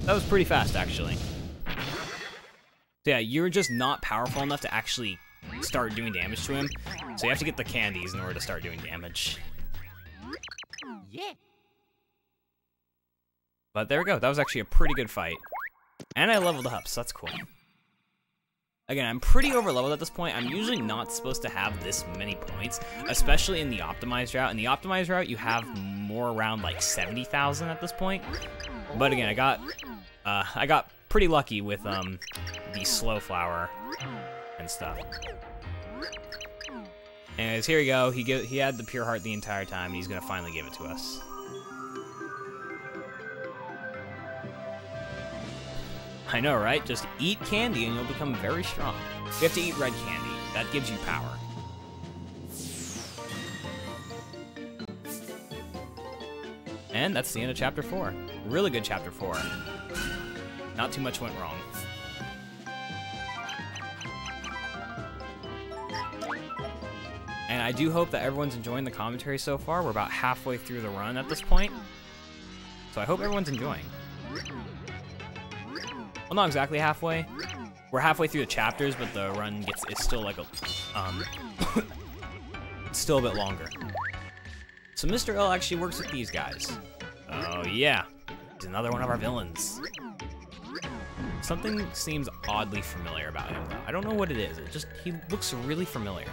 That was pretty fast, actually. So yeah, you're just not powerful enough to actually start doing damage to him. So you have to get the candies in order to start doing damage. Yeah. But there we go. That was actually a pretty good fight. And I leveled up, so that's cool. Again, I'm pretty over-leveled at this point. I'm usually not supposed to have this many points, especially in the optimized route. In the optimized route, you have more around like 70,000 at this point. But again, I got pretty lucky with the slow flower and stuff. Anyways, here we go. He had the pure heart the entire time, and he's gonna finally give it to us. I know, right? Just eat candy and you'll become very strong. You have to eat red candy. That gives you power. And that's the end of Chapter 4. Really good Chapter 4. Not too much went wrong. And I do hope that everyone's enjoying the commentary so far. We're about halfway through the run at this point. So I hope everyone's enjoying. Well, not exactly halfway. We're halfway through the chapters, but the run is still like a, it's still a bit longer. So Mr. L actually works with these guys. Oh yeah, he's another one of our villains. Something seems oddly familiar about him though. I don't know what it is. He looks really familiar.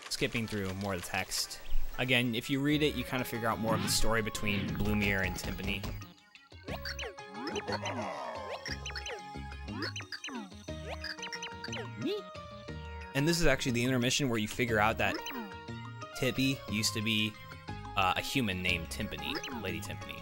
Skipping through more of the text. Again, if you read it, you kind of figure out more of the story between Blumiere and Tympany. And this is actually the intermission where you figure out that Tippy used to be a human named Tympany, Lady Tympany.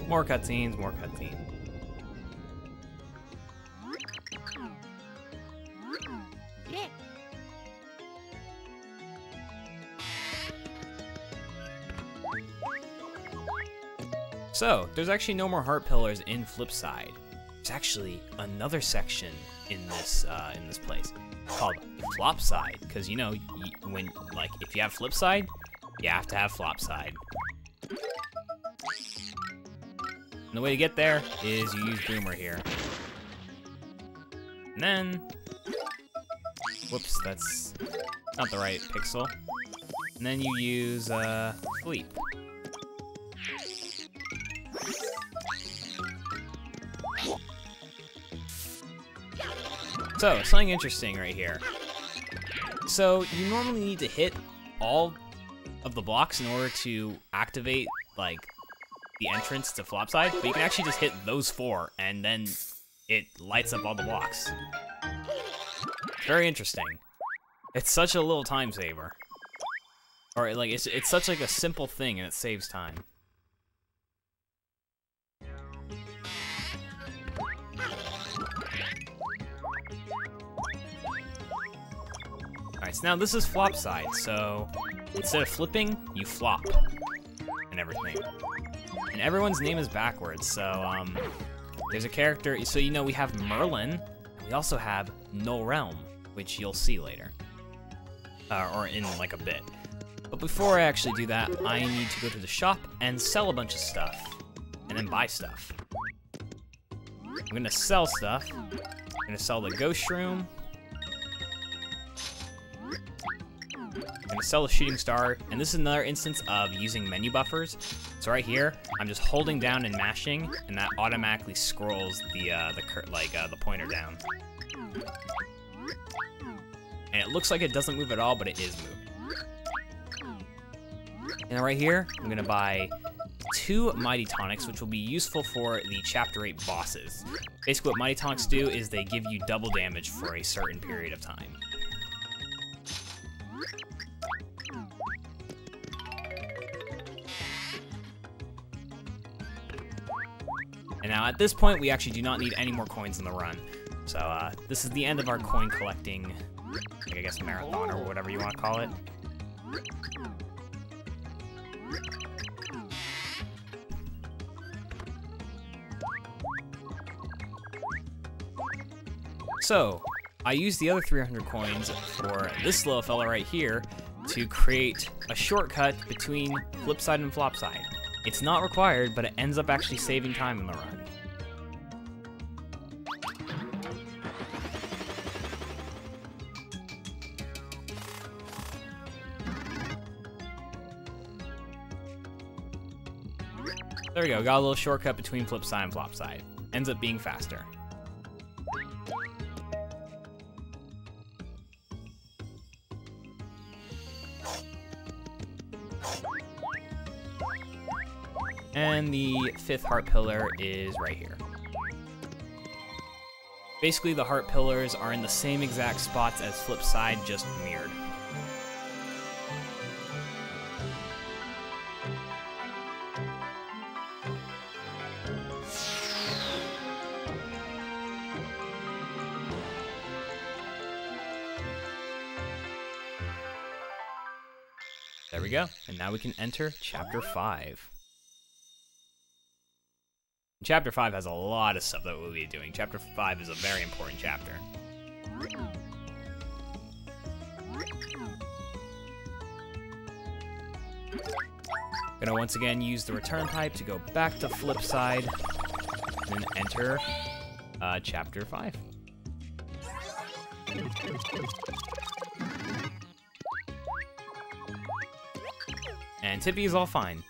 More cutscenes, more cutscenes. Yeah. So, there's actually no more heart pillars in Flipside. There's actually another section in this place called Flopside, because you know, if you have Flipside, you have to have Flopside. And the way to get there is you use Boomer here. And then, whoops, that's not the right pixel. And then you use Fleep. So, something interesting right here. So, you normally need to hit all of the blocks in order to activate, like, the entrance to Flopside, but you can actually just hit those 4, and then it lights up all the blocks. Very interesting. It's such a little time saver. Or, like, it's such, like, a simple thing, and it saves time. Alright, so now this is Flopside, so instead of flipping, you flop. And everything. And everyone's name is backwards, so, there's a character, so you know we have Merlin, and we also have Null Realm, which you'll see later. Or in, like, a bit. But before I actually do that, I need to go to the shop and sell a bunch of stuff. And then buy stuff. I'm gonna sell stuff. I'm gonna sell the Ghost Shroom. gonna sell the shooting star, and this is another instance of using menu buffers. So right here, I'm just holding down and mashing, and that automatically scrolls the pointer down. And it looks like it doesn't move at all, but it is moving. And right here, I'm gonna buy 2 Mighty Tonics, which will be useful for the Chapter 8 bosses. Basically, what Mighty Tonics do is they give you double damage for a certain period of time. And now at this point, we actually do not need any more coins in the run. So this is the end of our coin collecting, I guess, marathon or whatever you want to call it. So, I used the other 300 coins for this little fella right here to create a shortcut between flip side and flop side. It's not required, but it ends up actually saving time in the run. There we go, got a little shortcut between flip side and flop side. Ends up being faster. And the 5th heart pillar is right here. Basically, the heart pillars are in the same exact spots as flip side, just mirrored. There we go, and now we can enter Chapter 5. Chapter 5 has a lot of stuff that we'll be doing. Chapter 5 is a very important chapter. Gonna once again use the return pipe to go back to flip side, and then enter Chapter 5. And Tippy is all fine.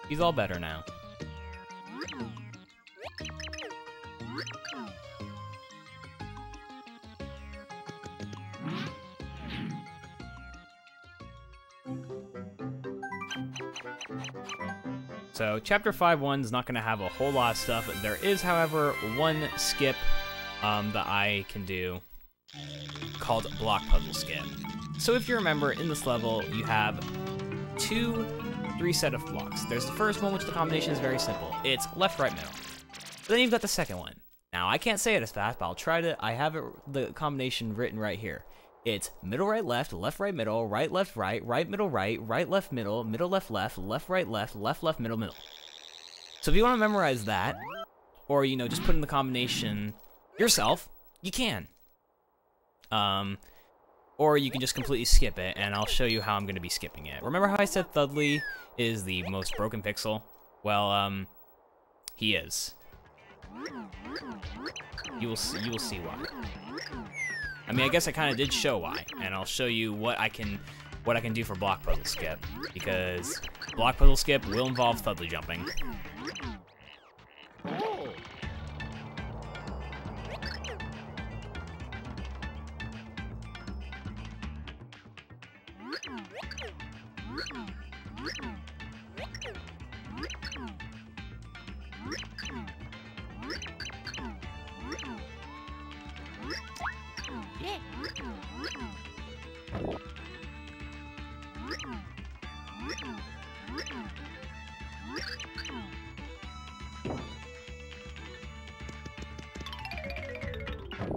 He's all better now. So Chapter 5.1 is not going to have a whole lot of stuff. There is, however, one skip that I can do called Block Puzzle Skip. So if you remember, in this level, you have 3 set of blocks. There's the first one, which the combination is very simple. It's left, right, middle. Then you've got the second one. Now, I can't say it as fast, but I'll try to. I have the combination written right here. It's middle, right, left, right, middle, right, left, right, right, middle, right, right, left, middle, left, left, right, left, left, middle, middle. So if you want to memorize that, or, you know, just put in the combination yourself, you can. Or you can just completely skip it, and I'll show you how I'm going to be skipping it. Remember how I said Thudley is the most broken pixel? Well, he is. You will see why. I mean, I guess I kind of did show why, and I'll show you what I can do for Block Puzzle Skip, because Block Puzzle Skip will involve Thudley jumping.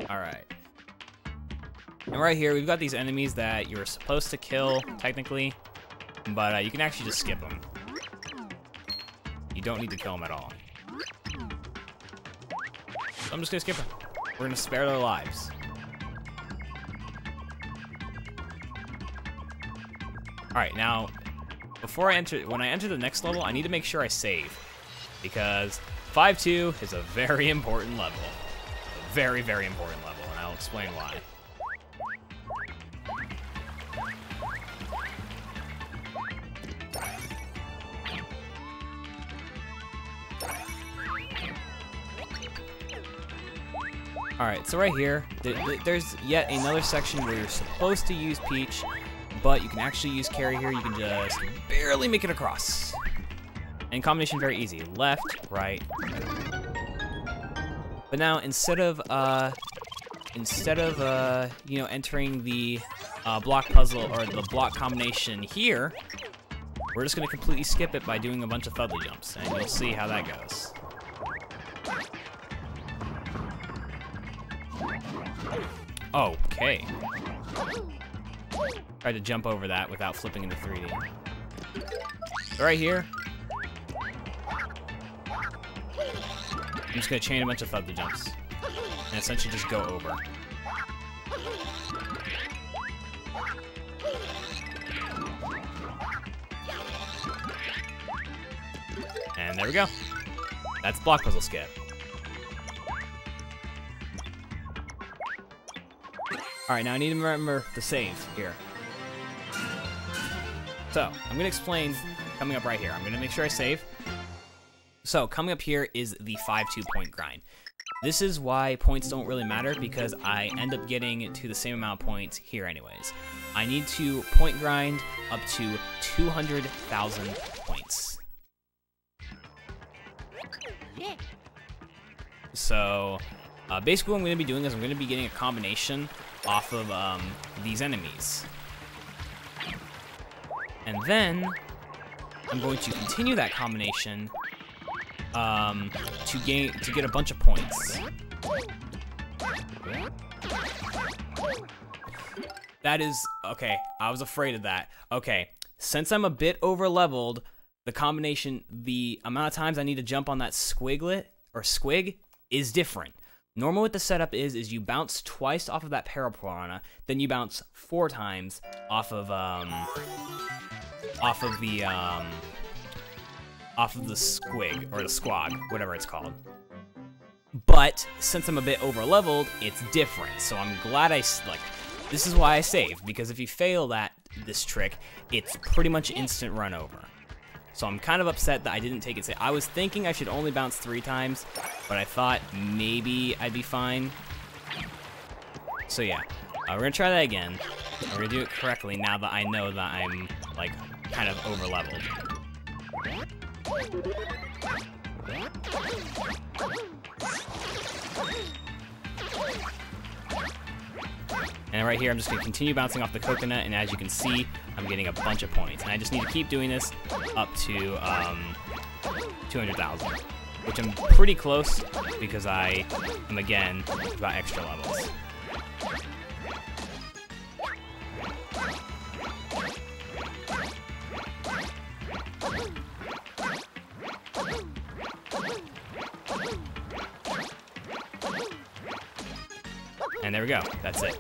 Alright. And right here, we've got these enemies that you're supposed to kill, technically, but you can actually just skip them. You don't need to kill them at all. So I'm just gonna skip them. We're gonna spare their lives. Alright, now, when I enter the next level, I need to make sure I save, because 5.2 is a very important level. A very, very important level, and I'll explain why. Alright, so right here, there's yet another section where you're supposed to use Peach, but you can actually use Carrie here. You can just barely make it across. And combination very easy. Left, right. But now instead of you know, entering the block puzzle or the block combination here, we're just gonna completely skip it by doing a bunch of Thudley jumps, and you'll see how that goes. Okay. Tried to jump over that without flipping into 3D. So right here, I'm just gonna chain a bunch of Thudley jumps and essentially just go over. And there we go. That's block puzzle skip. Alright, now I need to remember to save here. So, I'm gonna explain coming up right here. I'm gonna make sure I save. So, coming up here is the 5-2 point grind. This is why points don't really matter, because I end up getting to the same amount of points here anyways. I need to point grind up to 200,000 points. Yeah. So, basically what I'm going to be doing is I'm going to be getting a combination off of these enemies. And then, I'm going to continue that combination to get a bunch of points. That is, okay, I was afraid of that. Okay, since I'm a bit over leveled, the combination, the amount of times I need to jump on that squiglet, or squig, is different. Normal what the setup is you bounce twice off of that Parapiranha, then you bounce 4 times off of the squig, or the squog, whatever it's called. But, since I'm a bit over-leveled, it's different. So I'm glad this is why I saved, because if you fail this trick, it's pretty much instant run over. So I'm kind of upset that I didn't take it safe. I was thinking I should only bounce 3 times, but I thought maybe I'd be fine. So yeah, we're gonna try that again. We're gonna do it correctly now that I know that I'm, like, kind of over-leveled. And right here, I'm just gonna continue bouncing off the coconut, and as you can see, I'm getting a bunch of points. And I just need to keep doing this up to 200,000, which I'm pretty close because I am, again, got extra levels. And there we go, that's it.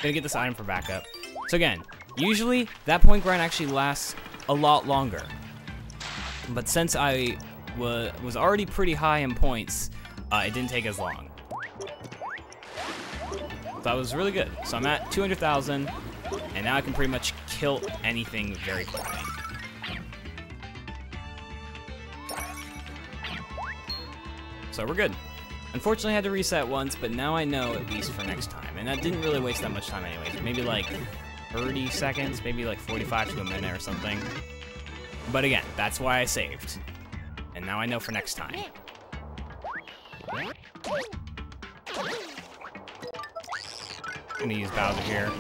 Gonna get this item for backup. So again, usually that point grind actually lasts a lot longer. But since I was already pretty high in points, it didn't take as long. So that was really good. So I'm at 200,000, and now I can pretty much kill anything very quickly. So we're good. Unfortunately, I had to reset once, but now I know at least for next time. And that didn't really waste that much time anyways. Maybe like 30 seconds, maybe like 45 to a minute or something. But again, that's why I saved. And now I know for next time. I'm gonna use Bowser here.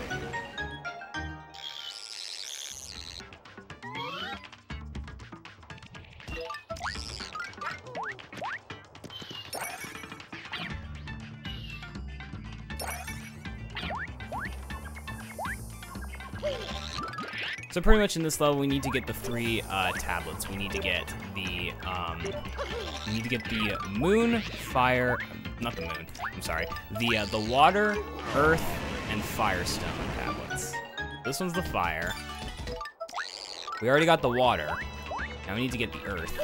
So pretty much in this level, we need to get the 3 tablets. We need to get the moon, fire, not the moon. I'm sorry. The water, earth, and firestone tablets. This one's the fire. We already got the water. Now we need to get the earth.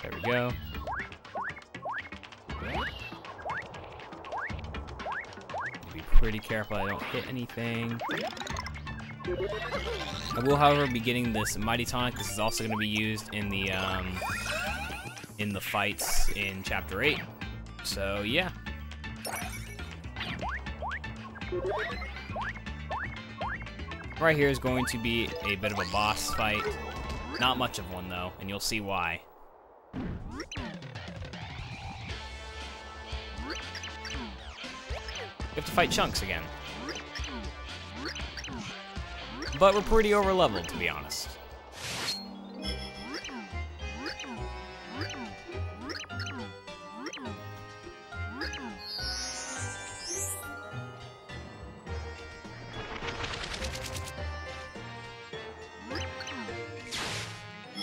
There we go. pretty careful I don't hit anything. I will, however, be getting this Mighty Tonic. This is also going to be used in the fights in Chapter 8. So, yeah. Right here is going to be a bit of a boss fight. Not much of one, though, and you'll see why. You have to fight Chunks again. But we're pretty over-leveled, to be honest.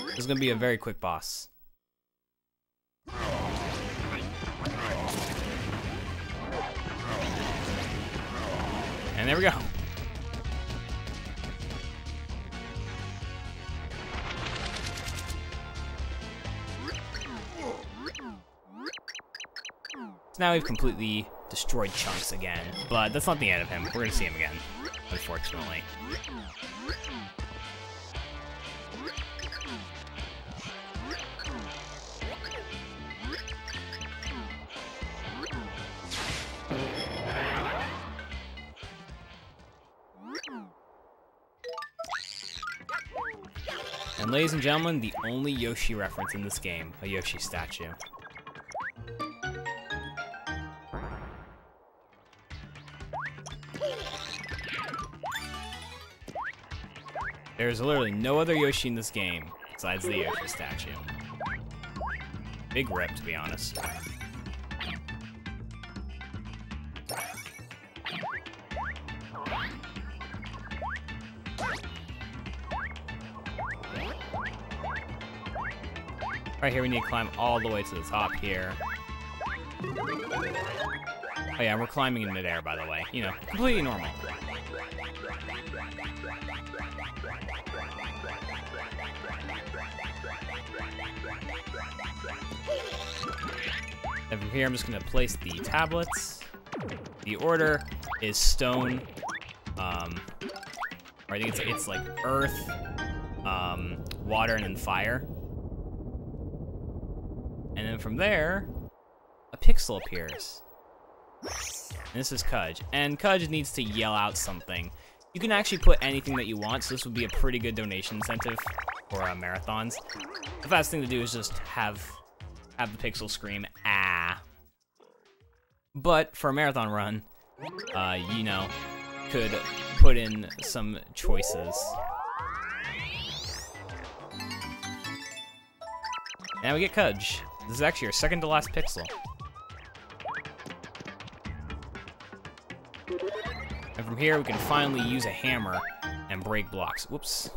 This is going to be a very quick boss. And there we go. So now we've completely destroyed Chunks again, but that's not the end of him. We're going to see him again, unfortunately. And ladies and gentlemen, the only Yoshi reference in this game, a Yoshi statue. There's literally no other Yoshi in this game besides the Yoshi statue. Big rip, to be honest. Right here, we need to climb all the way to the top here. Oh yeah, we're climbing in midair, by the way. You know, completely normal. And from here, I'm just going to place the tablets. The order is stone. Or I think it's like earth, water, and then fire. And then from there, a pixel appears. And this is Kudge. And Kudge needs to yell out something. You can actually put anything that you want, so this would be a pretty good donation incentive for marathons. The fast thing to do is just have the pixel scream, ah. But for a marathon run, you know, could put in some choices. Now we get Kudge. This is actually our second to last pixel. And from here, we can finally use a hammer and break blocks. Whoops.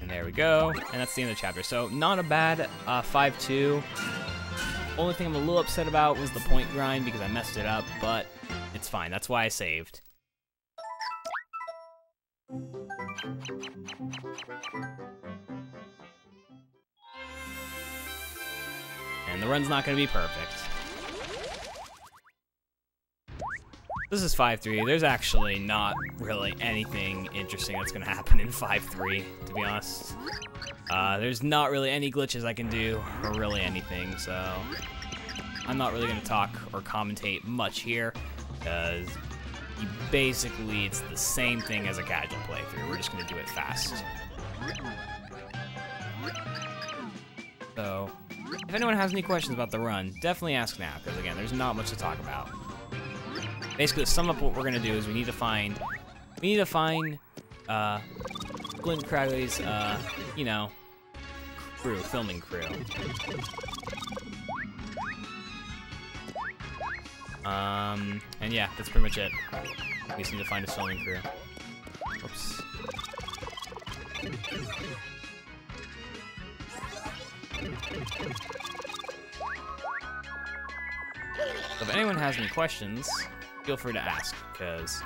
And there we go. And that's the end of the chapter. So, not a bad 5-2. Only thing I'm a little upset about was the point grind because I messed it up, but it's fine. That's why I saved. And the run's not going to be perfect. This is 5-3. There's actually not really anything interesting that's going to happen in 5-3, to be honest. There's not really any glitches I can do, or really anything, so I'm not really going to talk or commentate much here, because basically it's the same thing as a casual playthrough. We're just going to do it fast. So, if anyone has any questions about the run, definitely ask now, because again, there's not much to talk about. Basically, to sum up what we're going to do is we need to find Glint Crowley's, you know, crew, filming crew. And yeah, that's pretty much it. We just need to find his filming crew. Oops. So if anyone has any questions, feel free to ask, because,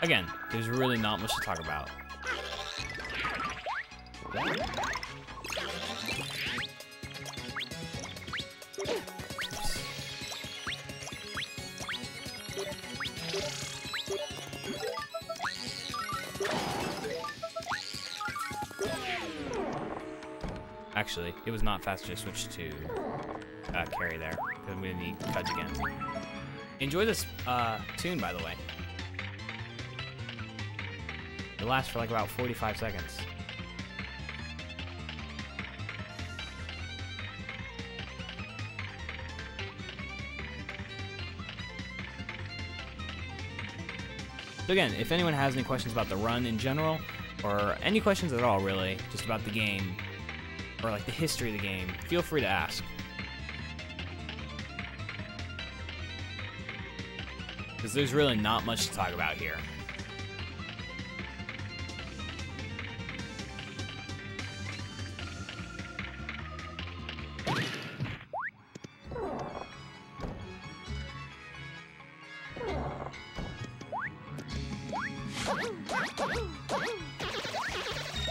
again, there's really not much to talk about. Actually, it was not faster to switch to carry there, because I'm going to need Kudge again. Enjoy this tune, by the way. It lasts for like about 45 seconds. So again, if anyone has any questions about the run in general, or any questions at all really, just about the game, or like the history of the game, feel free to ask. Because there's really not much to talk about here.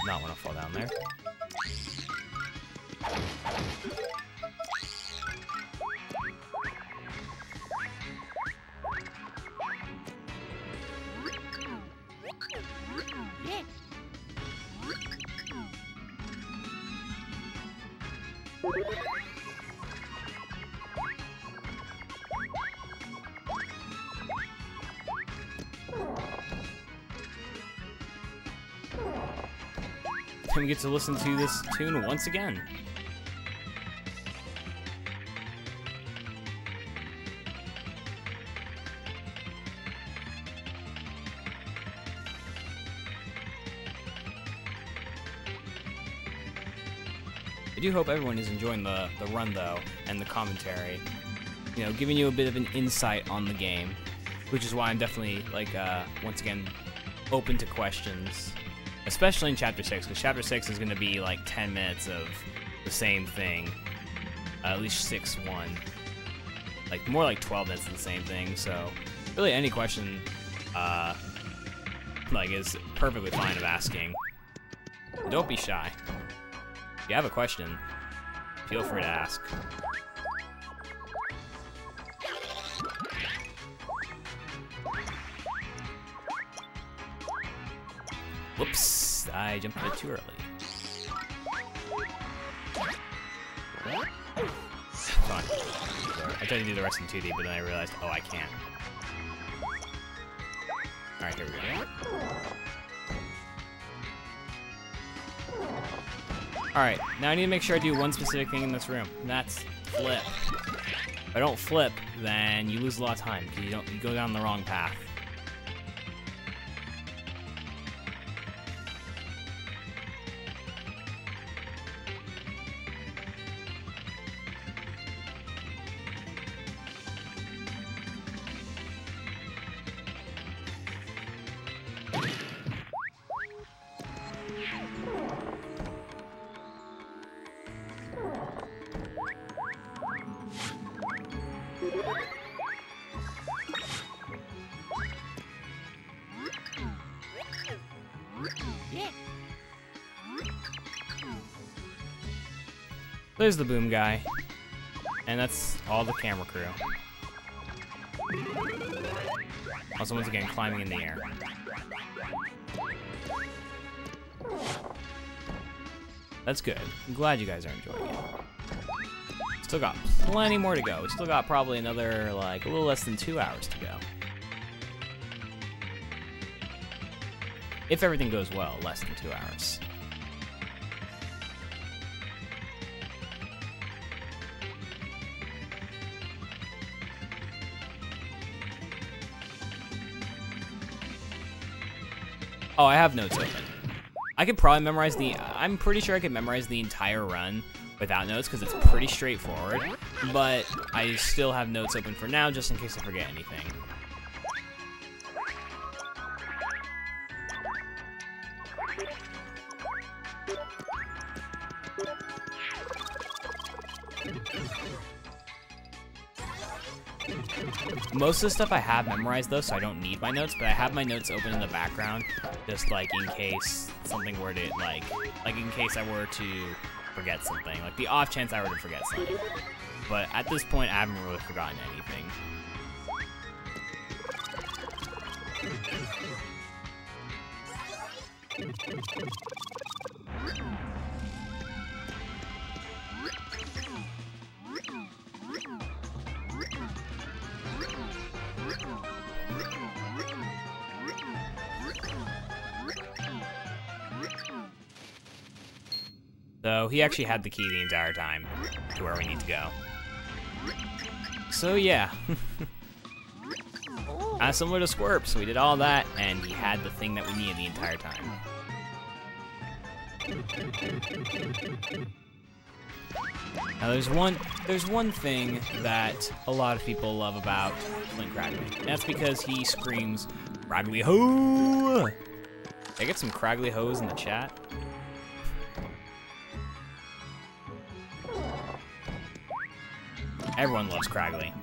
Not want to fall down there. Yeah. And we get to listen to this tune once again. I do hope everyone is enjoying the run, though, and the commentary. You know, giving you a bit of an insight on the game, which is why I'm definitely, like, once again, open to questions. Especially in Chapter 6, because Chapter 6 is going to be, like, 10 minutes of the same thing. At least 6-1. Like, more like 12 minutes of the same thing, so really any question, like, is perfectly fine of asking. Don't be shy. If you have a question, feel free to ask. Whoops, I jumped a bit too early. Fine. I tried to do the rest in 2D, but then I realized, oh, I can't. Alright, here we go. Alright, now I need to make sure I do one specific thing in this room, and that's flip. If I don't flip, then you lose a lot of time, because you go down the wrong path. Yeah. There's the boom guy. And that's all the camera crew. Also, once again, climbing in the air. That's good. I'm glad you guys are enjoying it. Still got plenty more to go. We still got probably another, like, a little less than 2 hours to go. If everything goes well, less than 2 hours. Oh, I have notes open. I could probably memorize I'm pretty sure I could memorize the entire run without notes because it's pretty straightforward, but I still have notes open for now just in case I forget anything. Most of the stuff I have memorized though, so I don't need my notes, but I have my notes open in the background, just like in case something were to, like in case I were to forget something, like the off chance I were to forget something. But at this point, I haven't really forgotten anything. So he actually had the key the entire time to where we need to go. So yeah. Similar to Squirp, so we did all that, and he had the thing that we needed the entire time. Now there's one thing that a lot of people love about Flint Cragley, and that's because he screams Cragley Ho! Can I get some Cragley Hoes in the chat? Everyone loves Cragley.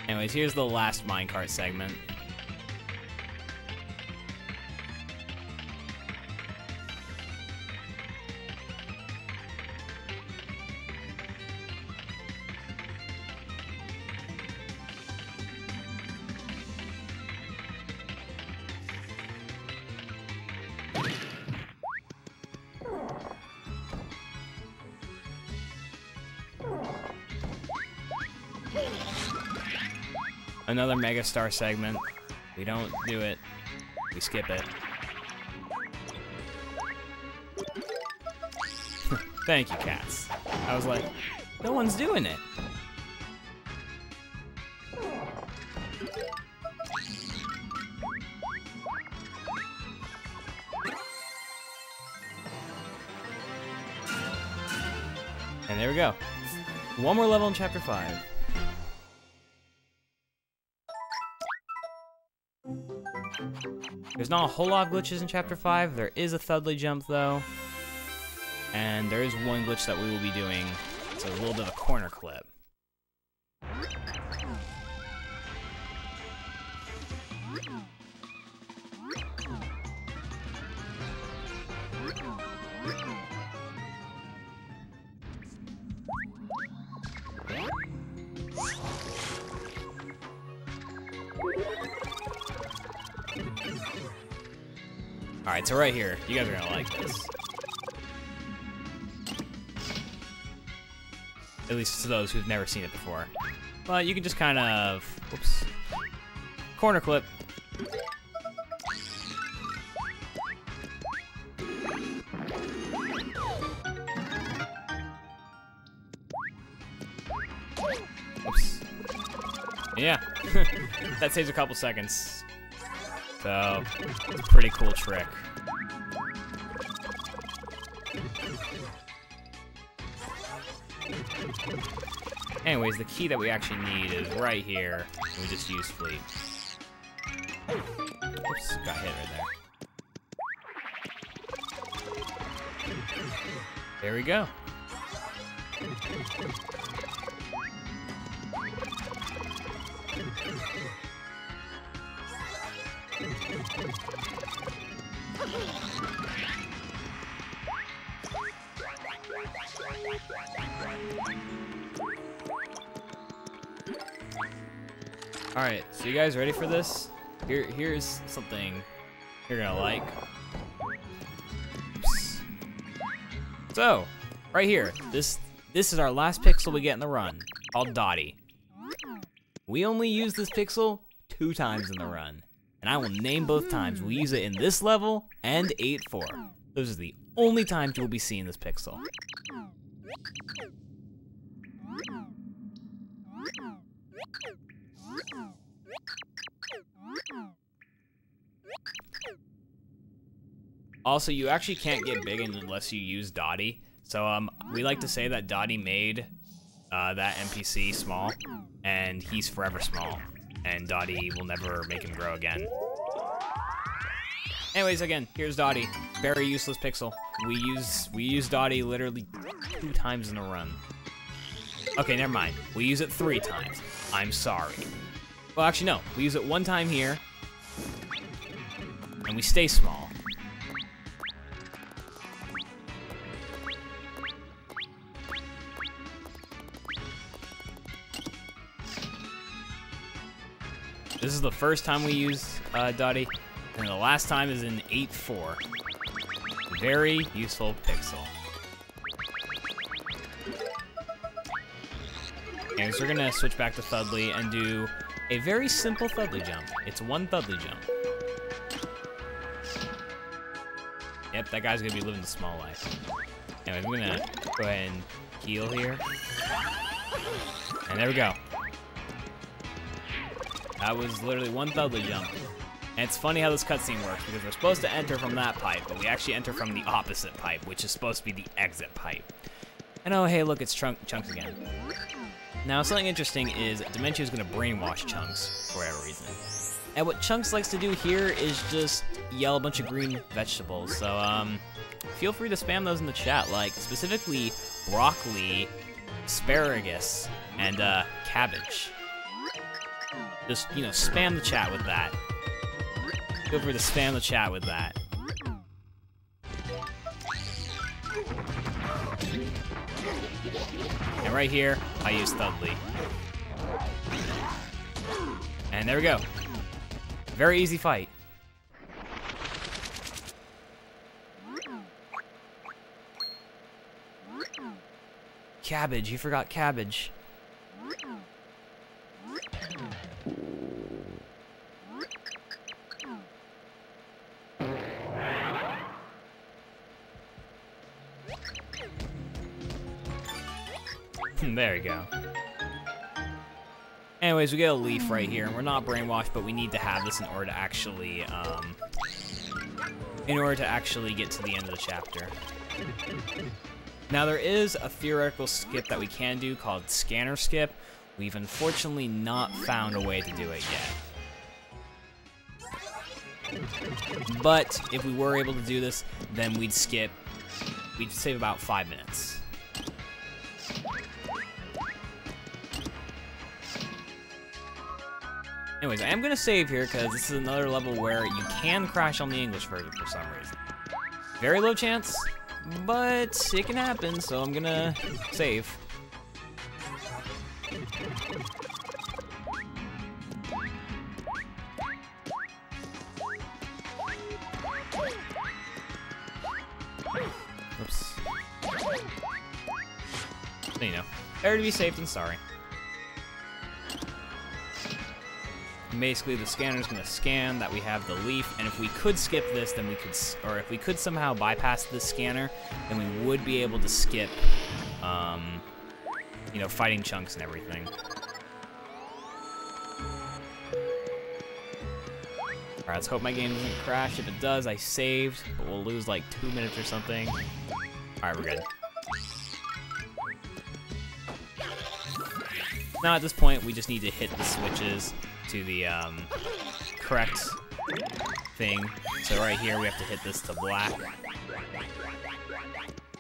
Anyways, here's the last minecart segment. Another Megastar segment. We don't do it. We skip it. Thank you, cats. I was like, no one's doing it. And there we go. One more level in Chapter 5. There's not a whole lot of glitches in Chapter 5. There is a Thudley jump, though. And there is one glitch that we will be doing. It's a little bit of a corner clip. Alright, so right here, you guys are gonna like this. At least to those who've never seen it before. But you can just kind of, whoops, corner clip. Oops. Yeah, that saves a couple seconds. So, it's a pretty cool trick. Anyways, the key that we actually need is right here. We just use Fleet. Oops, got hit right there. There we go. Alright, so you guys ready for this? Here's something you're gonna like. Oops. So, right here, this is our last pixel we get in the run, called Dottie. We only use this pixel 2 times in the run, and I will name both times. We use it in this level and 8-4. Those are the only times you will be seeing this pixel. Also, you actually can't get big unless you use Dottie. So we like to say that Dottie made that NPC small, and he's forever small, and Dottie will never make him grow again. Anyways, again, here's Dottie. Very useless pixel. We use Dottie literally 2 times in a run. Okay, never mind. We use it 3 times. I'm sorry. Well, actually, no. We use it 1 time here. And we stay small. This is the first time we use Dottie, and the last time is in 8-4. Very useful pixel. And so we're gonna switch back to Thudley and do a very simple Thudley jump. It's 1 Thudley jump. Yep, that guy's gonna be living the small life. Anyway, I'm gonna go ahead and heal here. And there we go. That was literally 1 Thudley jump. And it's funny how this cutscene works, because we're supposed to enter from that pipe, but we actually enter from the opposite pipe, which is supposed to be the exit pipe. And oh, hey, look, it's Chunks again. Now, something interesting is Dementia is going to brainwash Chunks for whatever reason. And what Chunks likes to do here is just yell a bunch of green vegetables. So, feel free to spam those in the chat, like specifically broccoli, asparagus, and cabbage. Just, you know, spam the chat with that. Feel free to spam the chat with that. And right here, I use Thudley. And there we go. Very easy fight. Cabbage, you forgot cabbage. There we go. Anyways, we get a leaf right here, and we're not brainwashed, but we need to have this in order to actually, get to the end of the chapter. Now, there is a theoretical skip that we can do called Scanner Skip. We've unfortunately not found a way to do it yet. But if we were able to do this, then we'd save about 5 minutes. Anyways, I am going to save here because this is another level where you can crash on the English version for some reason. Very low chance, but it can happen, so I'm going to save. Oops. So, you know, better to be safe than sorry. Basically, the scanner is going to scan that we have the leaf, and if we could skip this, then we could, or if we could somehow bypass this scanner, then we would be able to skip, you know, fighting Chunks and everything. Alright, let's hope my game doesn't crash. If it does, I saved, but we'll lose like 2 minutes or something. Alright, we're good. Now at this point, we just need to hit the switches to the correct thing. So right here, we have to hit this to black.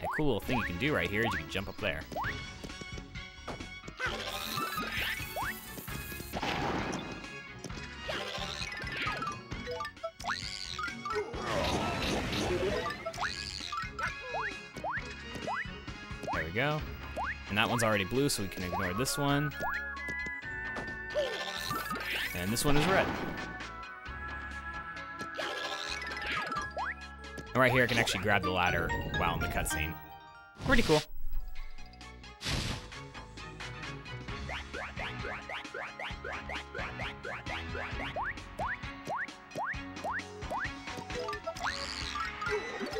A cool little thing you can do right here is you can jump up there. There we go. And that one's already blue, so we can ignore this one. And this one is red. And right here, I can actually grab the ladder while in the cutscene. Pretty cool.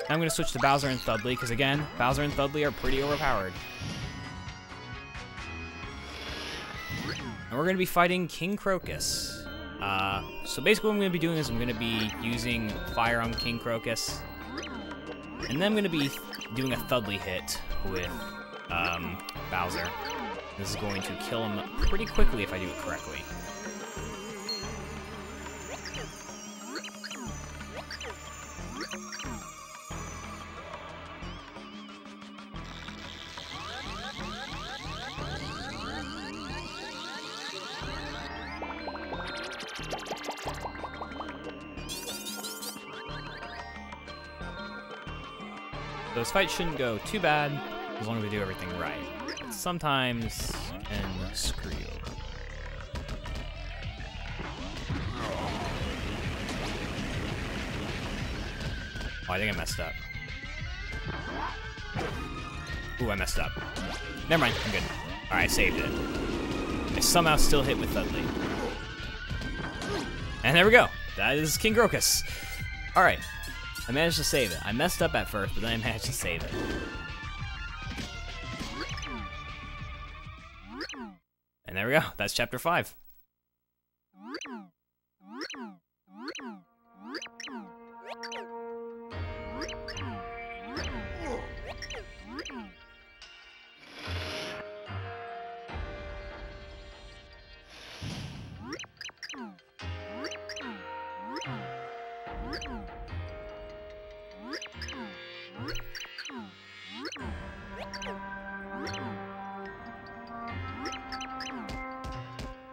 Now I'm going to switch to Bowser and Thudley, because again, Bowser and Thudley are pretty overpowered. And we're going to be fighting King Crocus. So basically what I'm going to be doing is I'm going to be using fire on King Crocus. And then I'm going to be doing a Thudley hit with Bowser. This is going to kill him pretty quickly if I do it correctly. Those fights shouldn't go too bad as long as we do everything right. Sometimes can screw you over. Oh, I think I messed up. Ooh, I messed up. Never mind, I'm good. Alright, I saved it. I somehow still hit with Thudley. And there we go. That is King Grokus. Alright. I managed to save it. I messed up at first, but then I managed to save it. And there we go. That's chapter 5.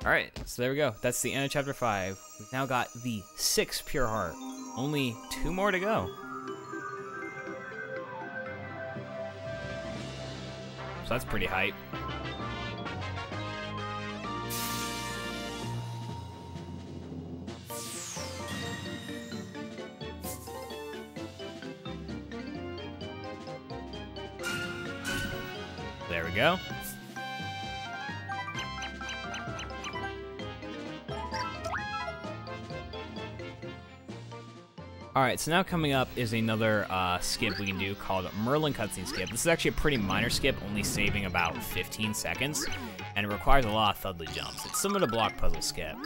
Alright, so there we go. That's the end of chapter 5. We've now got the 6 Pure Heart. Only 2 more to go. So that's pretty hype. There we go. Alright, so now coming up is another skip we can do called Merlin Cutscene Skip. This is actually a pretty minor skip, only saving about 15 seconds, and it requires a lot of Thudley jumps. It's similar to Block Puzzle Skip.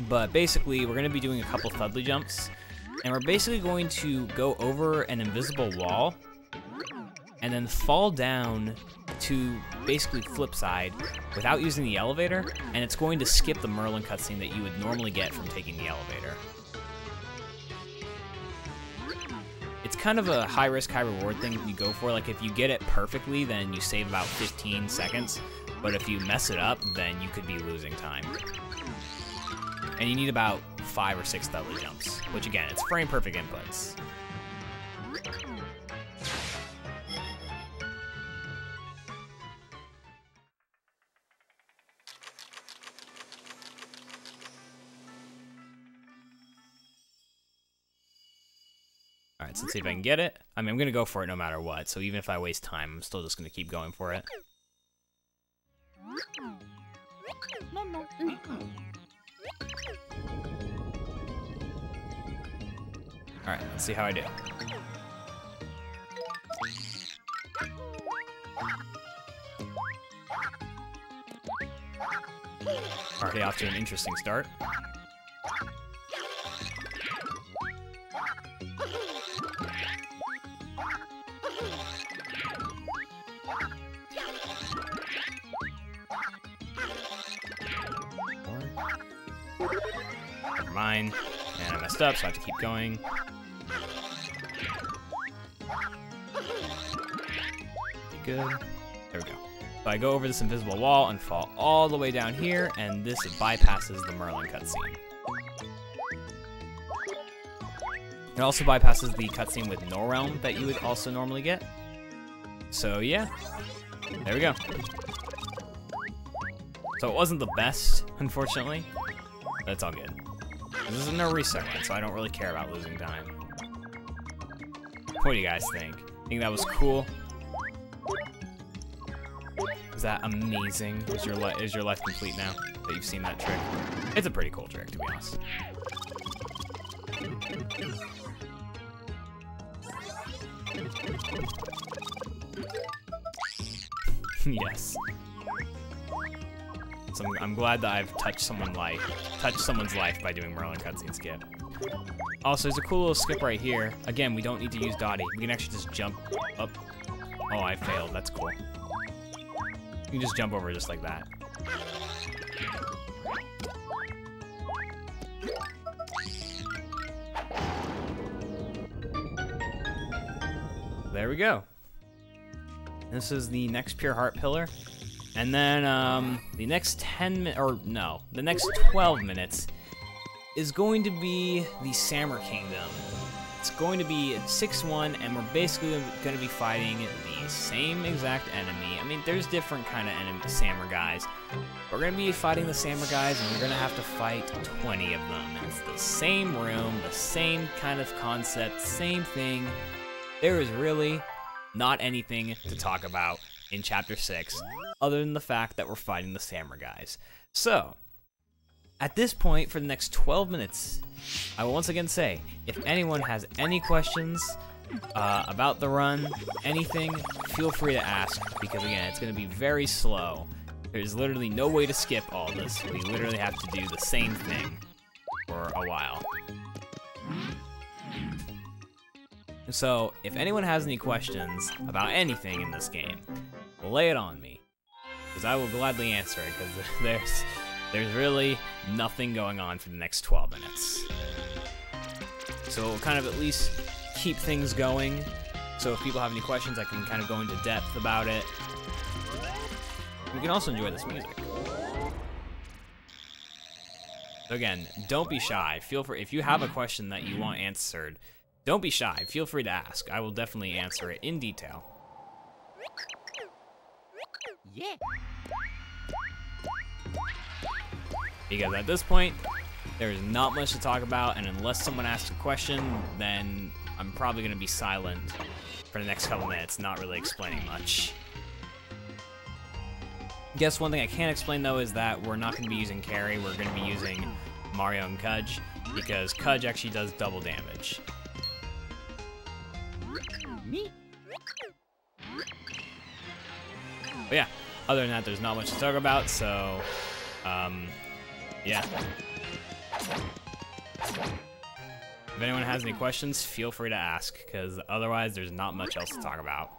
But basically, we're going to be doing a couple Thudley jumps, and we're basically going to go over an invisible wall, and then fall down to basically flip side without using the elevator, and it's going to skip the Merlin cutscene that you would normally get from taking the elevator. It's kind of a high risk, high reward thing you go for. Like if you get it perfectly, then you save about 15 seconds. But if you mess it up, then you could be losing time. And you need about 5 or 6 Thudley jumps, which again, it's frame perfect inputs. Alright, so let's see if I can get it. I mean, I'm going to go for it no matter what, so even if I waste time, I'm still just going to keep going for it. Alright, let's see how I do. Already off to an interesting start. Never mind. And I messed up, so I have to keep going. Be good. There we go. So I go over this invisible wall and fall all the way down here, and this bypasses the Merlin cutscene. It also bypasses the cutscene with Norrealm that you would also normally get. So yeah, there we go. So it wasn't the best, unfortunately, but it's all good. This is no reset run, so I don't really care about losing time. What do you guys think? Think that was cool? Is that amazing? Is your life complete now that you've seen that trick? It's a pretty cool trick, to be honest. Yes. So I'm glad that I've touched someone's life by doing Merlin cutscene skip. Also, there's a cool little skip right here. Again, we don't need to use Dottie. We can actually just jump up. Oh, I failed. That's cool. You can just jump over just like that. There we go. This is the next Pure Heart pillar. And then the next 10 minutes, or no, the next 12 minutes is going to be the Samur Kingdom. It's going to be 6-1, and we're basically going to be fighting the same exact enemy. I mean, there's different kind of enemy samurais. We're going to be fighting the samurais, and we're going to have to fight 20 of them. And it's the same room, the same kind of concept, same thing. There is really not anything to talk about in Chapter 6, other than the fact that we're fighting the samurais. So, at this point, for the next 12 minutes, I will once again say, if anyone has any questions about the run, anything, feel free to ask, because again, it's going to be very slow. There's literally no way to skip all this. We literally have to do the same thing for a while. So, if anyone has any questions about anything in this game, lay it on me, because I will gladly answer it, because there's really nothing going on for the next 12 minutes. So we'll kind of at least keep things going. So if people have any questions, I can kind of go into depth about it. We can also enjoy this music. So again, don't be shy. Feel free, if you have a question that you want answered, don't be shy. Feel free to ask. I will definitely answer it in detail. Yeah. Because at this point, there's not much to talk about, and unless someone asks a question, then I'm probably going to be silent for the next couple minutes, not really explaining much. Guess one thing I can explain, though, is that we're not going to be using Carrie. We're going to be using Mario and Kudge, because Kudge actually does double damage. Me. But yeah, other than that, there's not much to talk about, so, yeah. If anyone has any questions, feel free to ask, because otherwise there's not much else to talk about.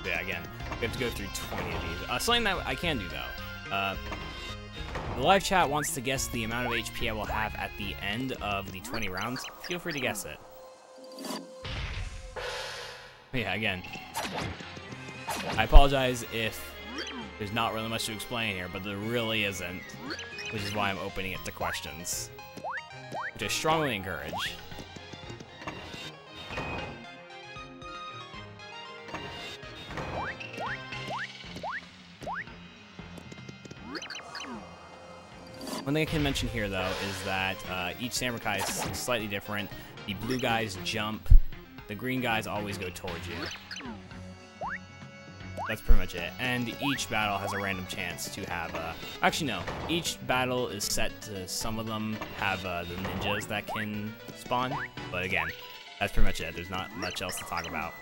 Yeah, again, we have to go through 20 of these. Something that I can do, though. The live chat wants to guess the amount of HP I will have at the end of the 20 rounds. Feel free to guess it. Yeah, again, I apologize if there's not really much to explain here, but there really isn't, which is why I'm opening it to questions, which I strongly encourage. One thing I can mention here, though, is that each samurai is slightly different. The blue guys jump, the green guys always go towards you. That's pretty much it. And each battle has a random chance to have actually, no. Each battle is set to, some of them have the ninjas that can spawn. But again, that's pretty much it. There's not much else to talk about.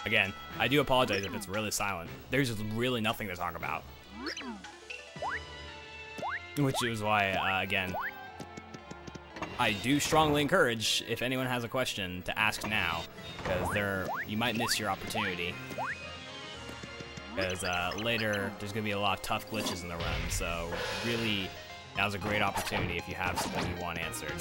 Again, I do apologize if it's really silent. There's really nothing to talk about. Which is why, again, I do strongly encourage, if anyone has a question, to ask now, because you might miss your opportunity. Because later, there's going to be a lot of tough glitches in the run, so really, now's a great opportunity if you have something you want answered.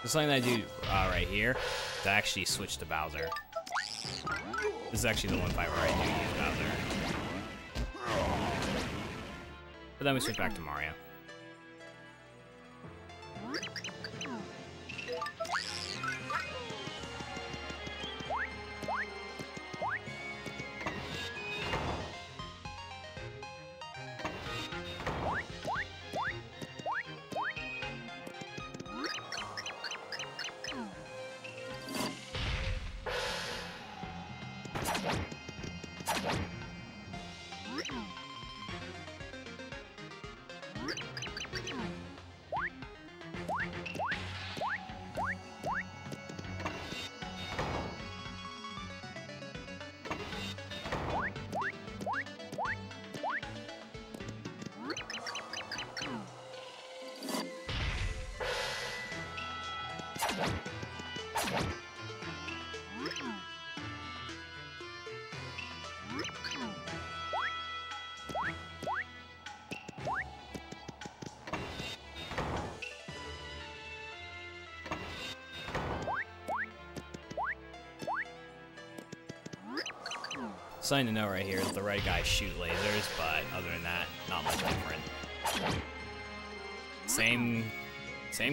So something that I do right here to actually switch to Bowser. This is actually the one fight where I do use Bowser. But then we switch back to Mario. Something to know right here is the red guys shoot lasers, but other than that, not much different. Same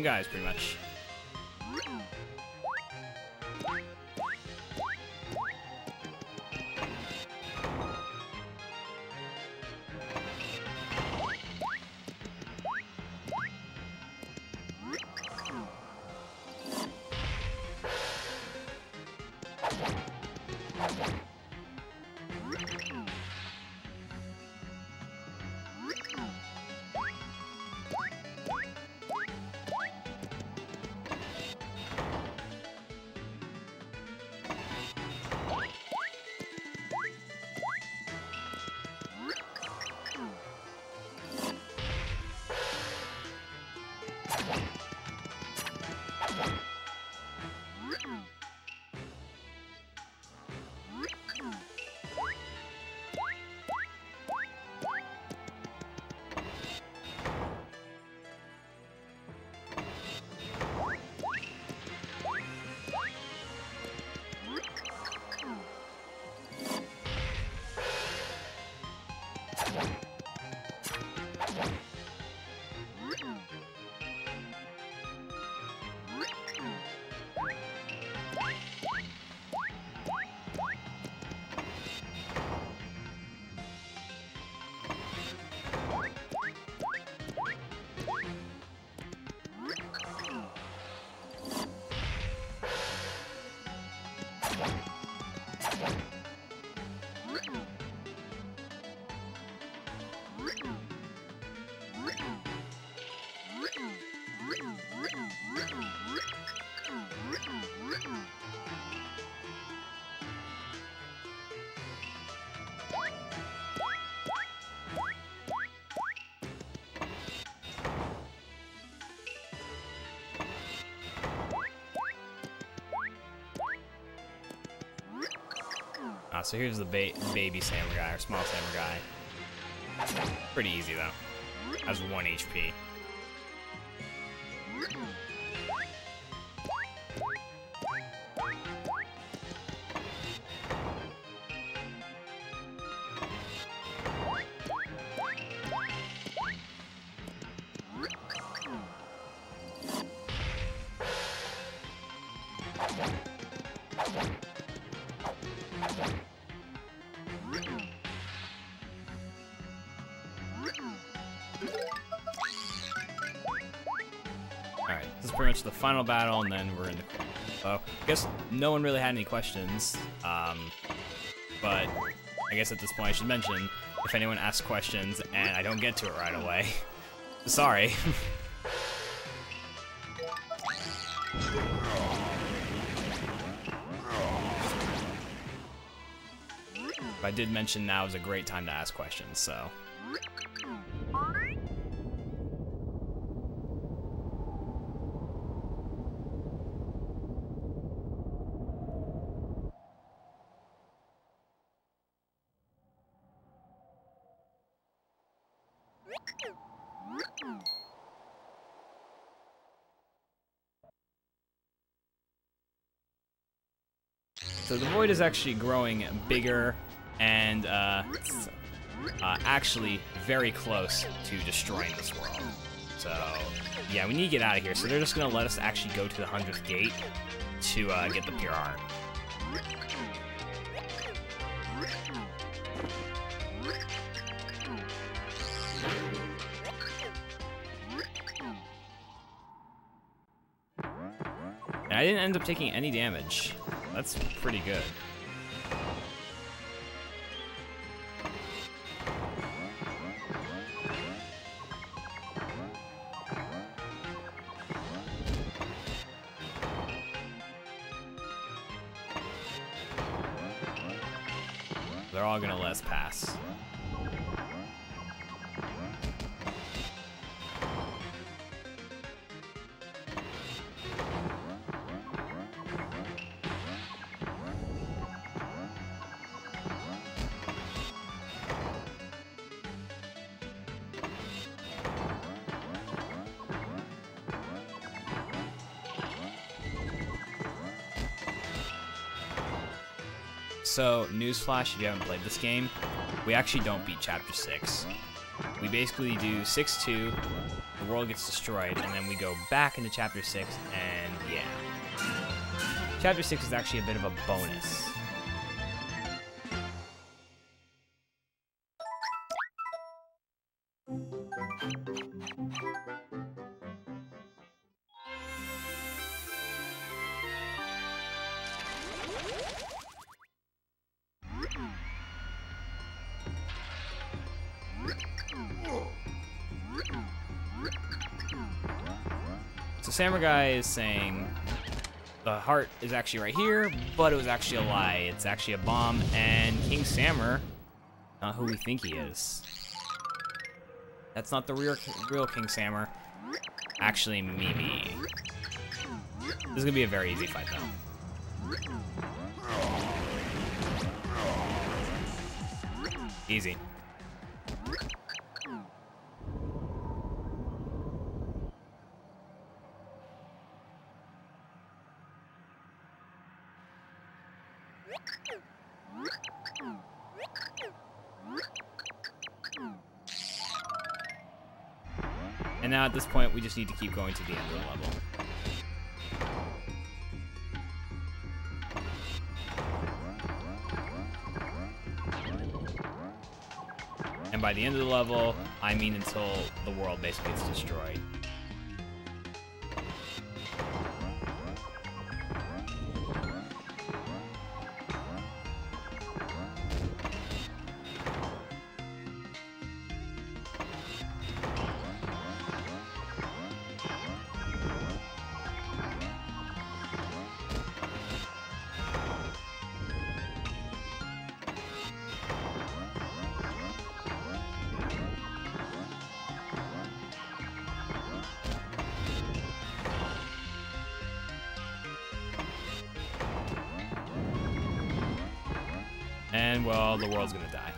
guys, pretty much. So here's the baby samurai, or small samurai. Pretty easy though. Has 1 HP. is pretty much the final battle, and then we're in the corner. So I guess no one really had any questions, but I guess at this point I should mention, if anyone asks questions and I don't get to it right away, sorry. But I did mention now is a great time to ask questions, so. So the void is actually growing bigger and actually very close to destroying this world. So yeah, we need to get out of here. So they're just gonna let us actually go to the 100th gate to get the pure heart. And I didn't end up taking any damage. That's pretty good. They're all gonna let us pass. So, newsflash, if you haven't played this game, we actually don't beat Chapter 6. We basically do 6-2, the world gets destroyed, and then we go back into Chapter 6, and yeah. Chapter 6 is actually a bit of a bonus. So Samurai is saying the heart is actually right here, but it was actually a lie. It's actually a bomb, and King Samur, not who we think he is. That's not the real King Samur. Actually, Mimi. This is gonna be a very easy fight, though. Easy. And now at this point, we just need to keep going to the end of the level. And by the end of the level, I mean until the world basically gets destroyed. And, well, the world's gonna die.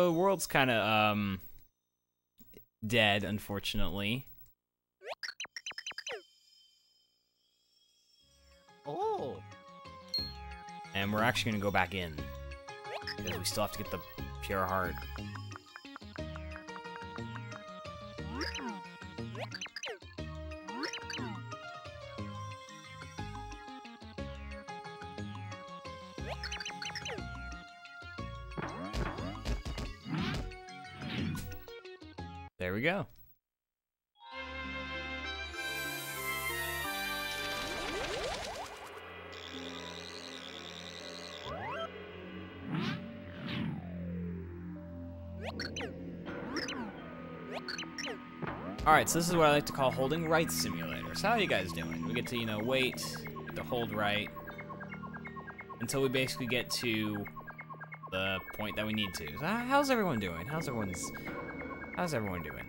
World's kind of, dead, unfortunately. Oh, we're actually gonna go back in. Because we still have to get the pure heart. There we go. Alright, so this is what I like to call holding right simulator. So how are you guys doing? We get to, you know, wait, to hold right, until we basically get to the point that we need to. So how's everyone doing? How's everyone doing?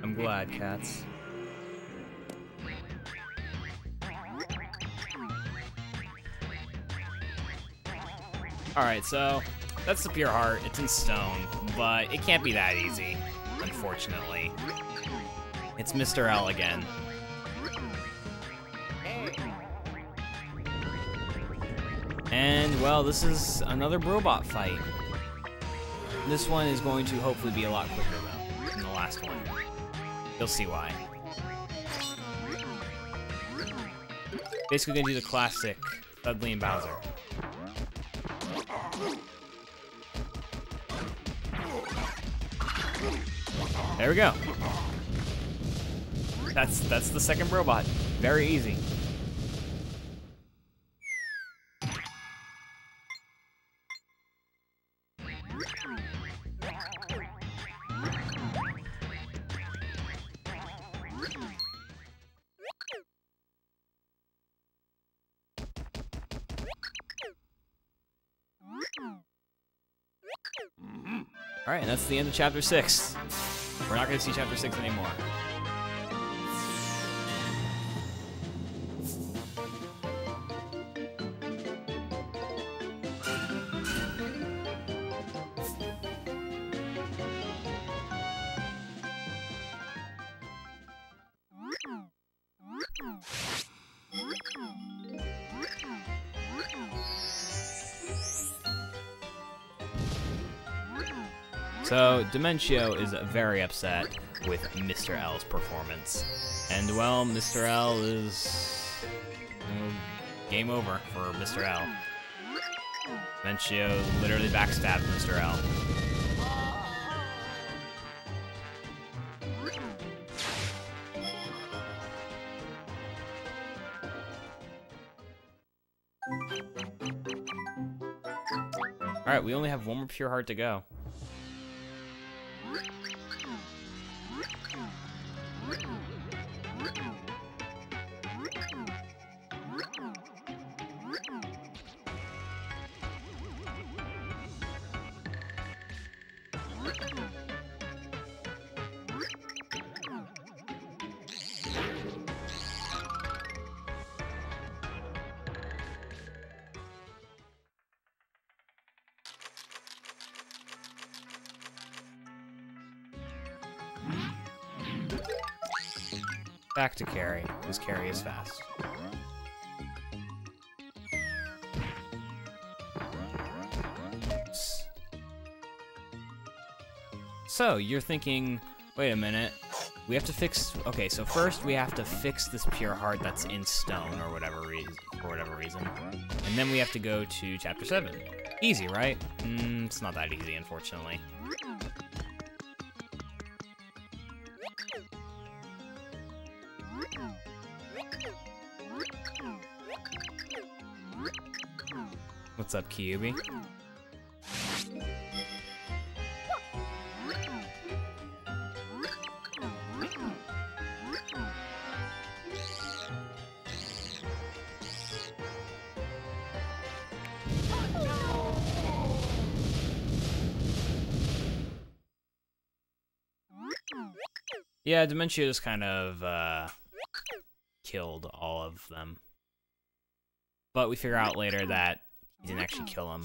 I'm glad, cats. Alright, so that's the pure heart. It's in stone, but it can't be that easy, unfortunately. It's Mr. L again. And, well, this is another robot fight. This one is going to hopefully be a lot quicker, though, than the last one. You'll see why. Basically gonna do the classic Dudley and Bowser. There we go. That's the second robot. Very easy. Alright, and that's the end of Chapter 6. We're not going to see Chapter 6 anymore. So, Dimentio is very upset with Mr. L's performance. And, well, Mr. L is... game over for Mr. L. Dimentio literally backstabbed Mr. L. Alright, we only have one more pure heart to go. Back to Carrie, because Carrie is fast. So, you're thinking, wait a minute, we have to fix, okay, so first we have to fix this pure heart that's in stone or whatever reason. And then we have to go to chapter 7. Easy, right? It's not that easy, unfortunately. What's up, Kyubi? Yeah, Dementia just kind of killed all of them. But we figure out later that he didn't actually kill him.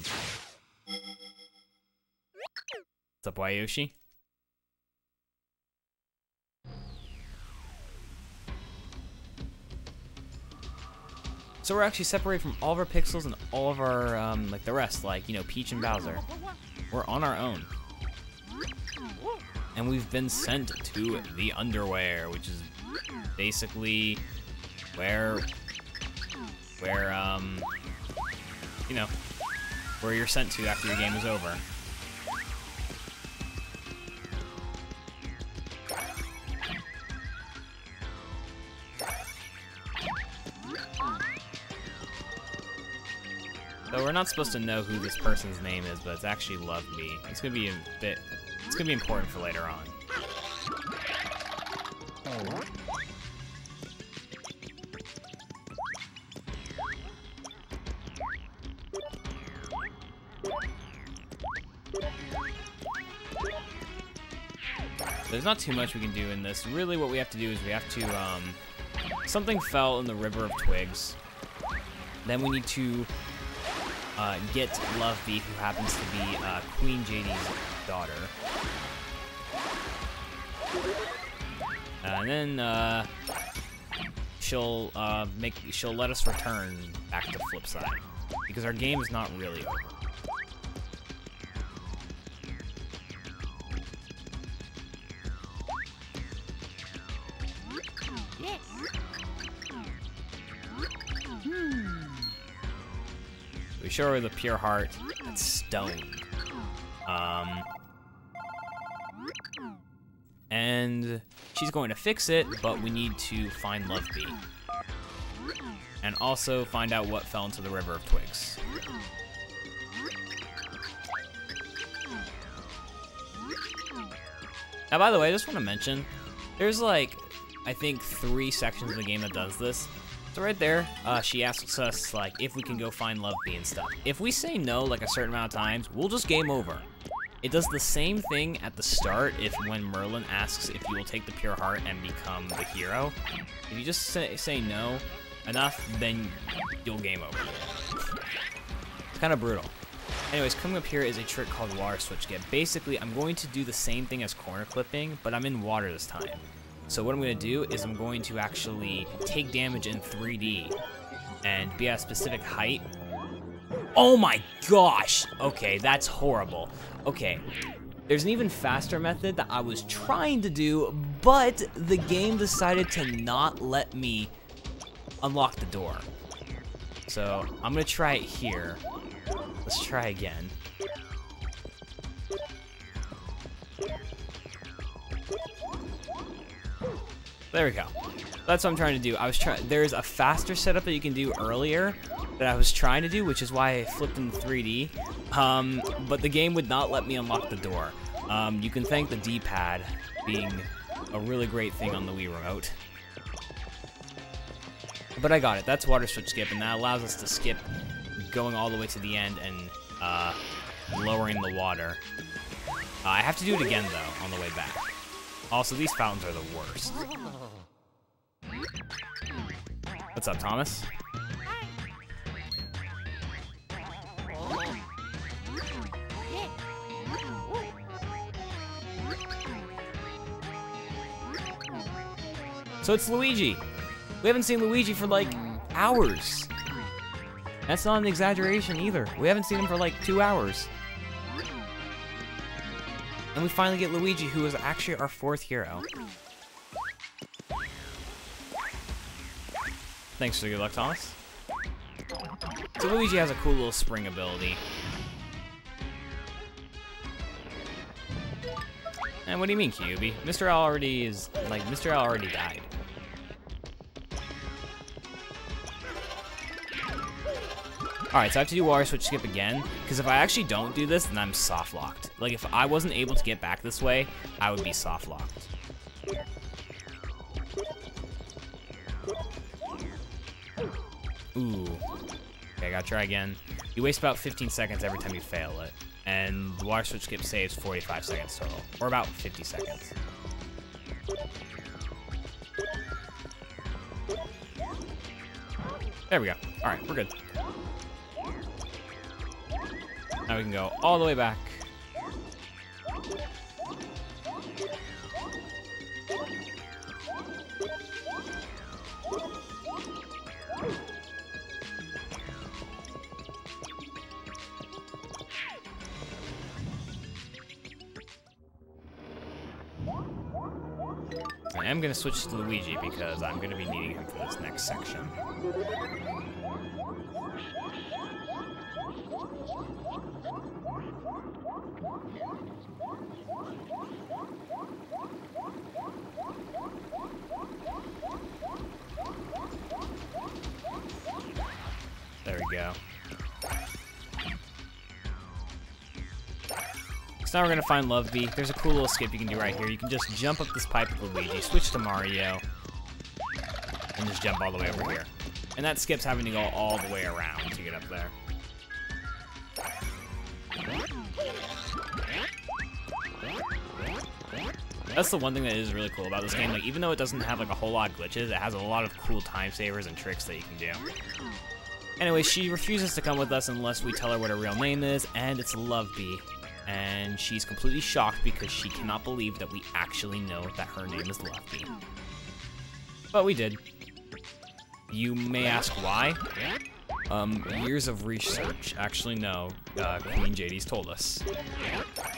What's up, Wayoshi? So we're actually separated from all of our pixels and all of our, like the rest, like, you know, Peach and Bowser. We're on our own. And we've been sent to the Underwear, which is basically where you know, where you're sent to after your game is over. So we're not supposed to know who this person's name is, but it's actually Love Me. It's gonna be a bit, it's gonna be important for later on. There's not too much we can do in this. Really what we have to do is we have to, something fell in the River of Twigs. Then we need to get Love Bee, who happens to be Queen JD's daughter. And then she'll let us return back to Flipside, because our game is not really over. We show her the pure heart. That's stone. And she's going to fix it, but we need to find Love Bee. And also find out what fell into the River of Twigs. Now, by the way, I just want to mention, there's like, I think 3 sections of the game that does this. So right there, she asks us, like, if we can go find Love Bee and stuff. If we say no, like, a certain amount of times, we'll just game over. It does the same thing at the start when Merlin asks if you will take the pure heart and become the hero. If you just say no enough, then you'll game over. It's kind of brutal. Anyways, coming up here is a trick called Water Switch Get. Basically, I'm going to do the same thing as corner clipping, but I'm in water this time. So what I'm going to do is I'm going to actually take damage in 3D and be at a specific height. Oh my gosh! Okay, that's horrible. Okay, there's an even faster method that I was trying to do, but the game decided to not let me unlock the door. So I'm going to try it here. Let's try again. There we go. That's what I'm trying to do. There's a faster setup that you can do earlier that I was trying to do, which is why I flipped in 3D. But the game would not let me unlock the door. You can thank the D-pad being a really great thing on the Wii Remote. But I got it. That's Water Switch Skip, and that allows us to skip going all the way to the end and lowering the water. I have to do it again, though, on the way back. Also, these fountains are the worst. What's up, Thomas? So it's Luigi. We haven't seen Luigi for like hours. That's not an exaggeration either. We haven't seen him for like 2 hours. And we finally get Luigi, who is actually our 4th hero. Thanks for the good luck, Thomas. So Luigi has a cool little spring ability. And what do you mean, Kyubi? Mr. L already is, like, Mr. L already died. Alright, so I have to do water switch skip again, because if I actually don't do this, then I'm soft locked. Like, if I wasn't able to get back this way, I would be soft locked. Ooh. Okay, I gotta try again. You waste about 15 seconds every time you fail it. And the water switch skip saves 45 seconds total. Or about 50 seconds. There we go. Alright, we're good. Now we can go all the way back. I am going to switch to Luigi because I'm going to be needing him for this next section. There we go. So now we're gonna find Love Bee. There's a cool little skip you can do right here. You can just jump up this pipe with Luigi, switch to Mario, and just jump all the way over here. And that skip's having to go all the way around to get up there. That's the one thing that is really cool about this game. Like, even though it doesn't have like a whole lot of glitches, it has a lot of cool time savers and tricks that you can do. Anyway, she refuses to come with us unless we tell her what her real name is, and it's Love Bee. And she's completely shocked because she cannot believe that we actually know that her name is Love Bee. But we did. You may ask why? Years of research. Actually, no. Queen JD's told us.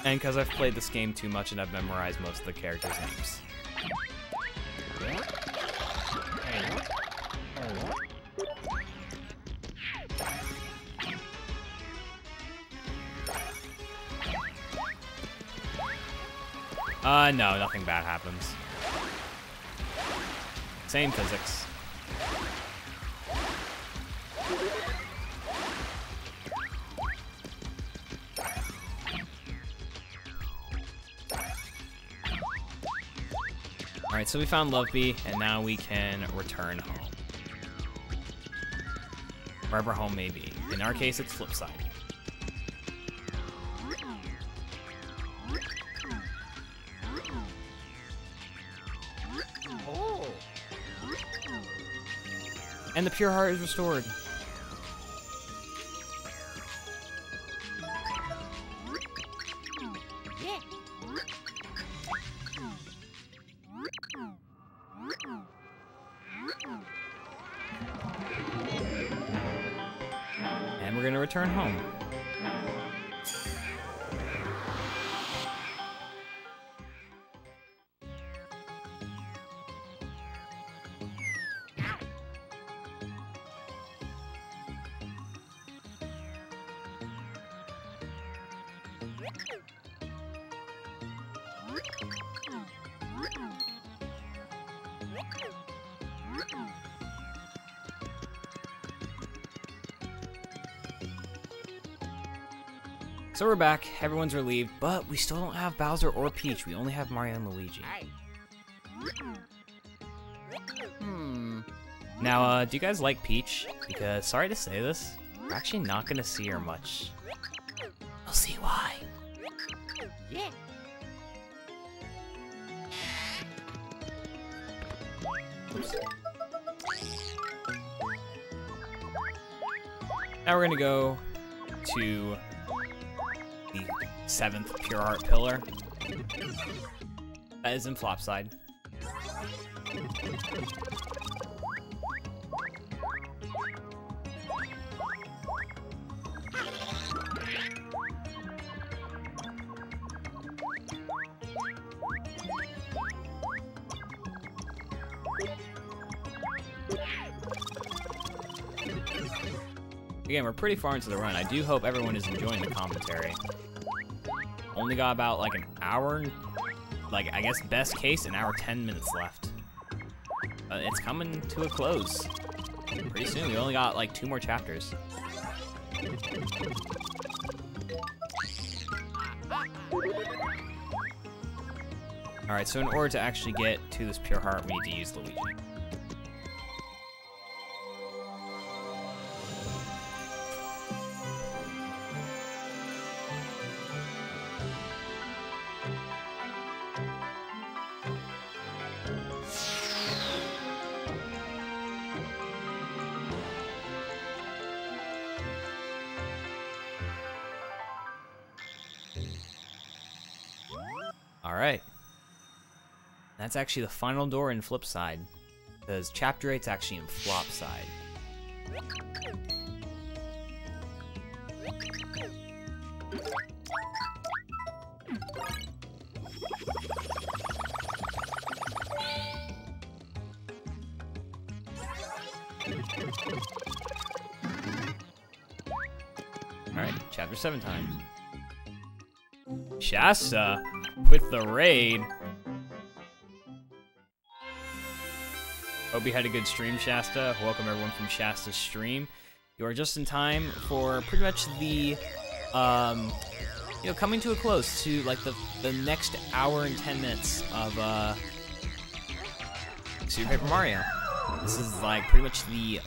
And because I've played this game too much and I've memorized most of the characters' names. No, nothing bad happens. Same physics. Alright, so we found Love Bee, and now we can return home. Wherever home may be. In our case, it's Flipside. And the pure heart is restored. And we're gonna return home. So we're back, everyone's relieved, but we still don't have Bowser or Peach. We only have Mario and Luigi. Now, do you guys like Peach? Because, sorry to say this, we're actually not gonna see her much. We'll see why. Yeah. Oops. Now we're gonna go to the 7th Pure Heart Pillar. That is in Flopside. Again, we're pretty far into the run. I do hope everyone is enjoying the commentary. Only got about like an hour, like I guess best case, an hour 10 minutes left. It's coming to a close pretty soon. We only got like 2 more chapters. Alright, so in order to actually get to this pure heart, we need to use Luigi. Alright. That's actually the final door in flip side, because chapter 8's actually in flop side. Alright, chapter 7 time. Shasta with the raid. Hope you had a good stream, Shasta. Welcome everyone from Shasta's stream. You are just in time for pretty much the, coming to a close to like the next hour and 10 minutes of Super Paper Mario. This is like pretty much the,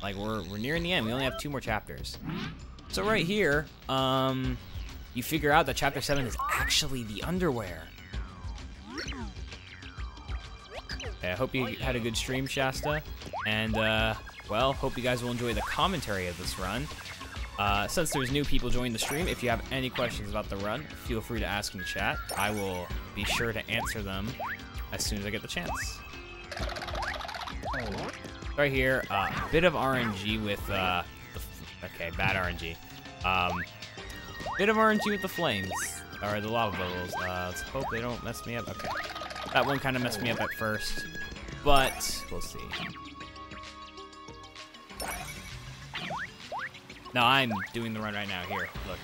like we're nearing the end. We only have 2 more chapters. So right here, you figure out that chapter 7 is actually the underwear. I hope you had a good stream, Shasta, and, well, hope you guys will enjoy the commentary of this run. Since there's new people joining the stream, if you have any questions about the run, feel free to ask in the chat. I will be sure to answer them as soon as I get the chance. Right here, a bit of RNG with, okay, bad RNG. Bit of RNG with the flames, or the lava bubbles. Let's hope they don't mess me up. Okay. That one kind of messed me up at first, but we'll see. No, I'm doing the run right now. Here, look.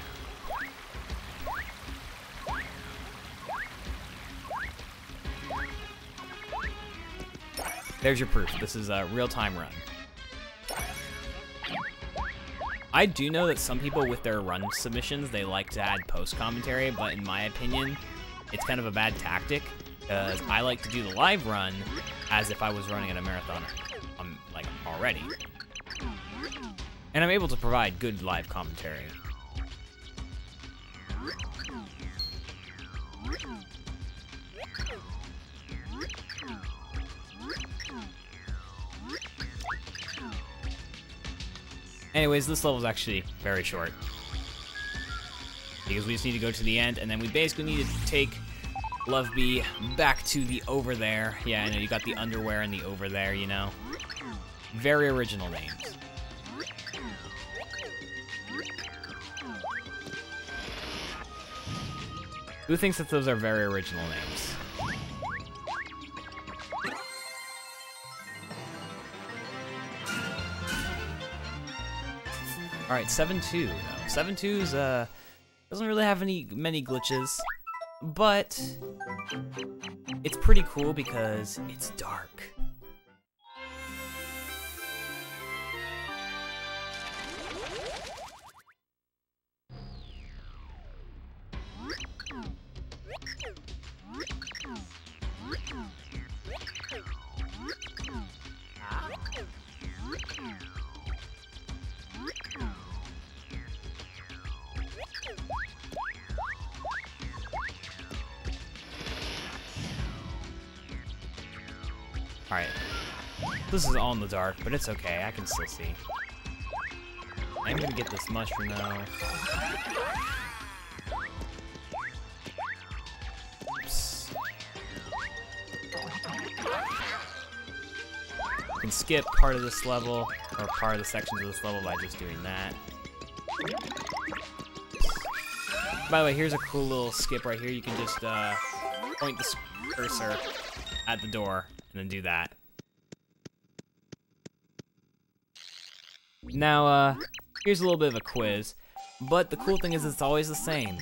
There's your proof. This is a real-time run. I do know that some people with their run submissions, they like to add post-commentary, but in my opinion, it's kind of a bad tactic. Because I like to do the live run as if I was running at a marathoner, like, already. And I'm able to provide good live commentary. Anyways, this level is actually very short. Because we just need to go to the end, and then we basically need to take Love Bee back to the over there. Yeah, I know, you got the underwear and the over there, you know. Very original names. Who thinks that those are very original names? Alright, 7-2 though. 7-2's doesn't really have many glitches. But it's pretty cool because it's dark. Alright. This is all in the dark, but it's okay. I can still see. I'm gonna get this mushroom though. Oops. You can skip part of this level, or part of the sections of this level by just doing that. By the way, here's a cool little skip right here. You can just point the cursor at the door and then do that. here's a little bit of a quiz. But the cool thing is it's always the same.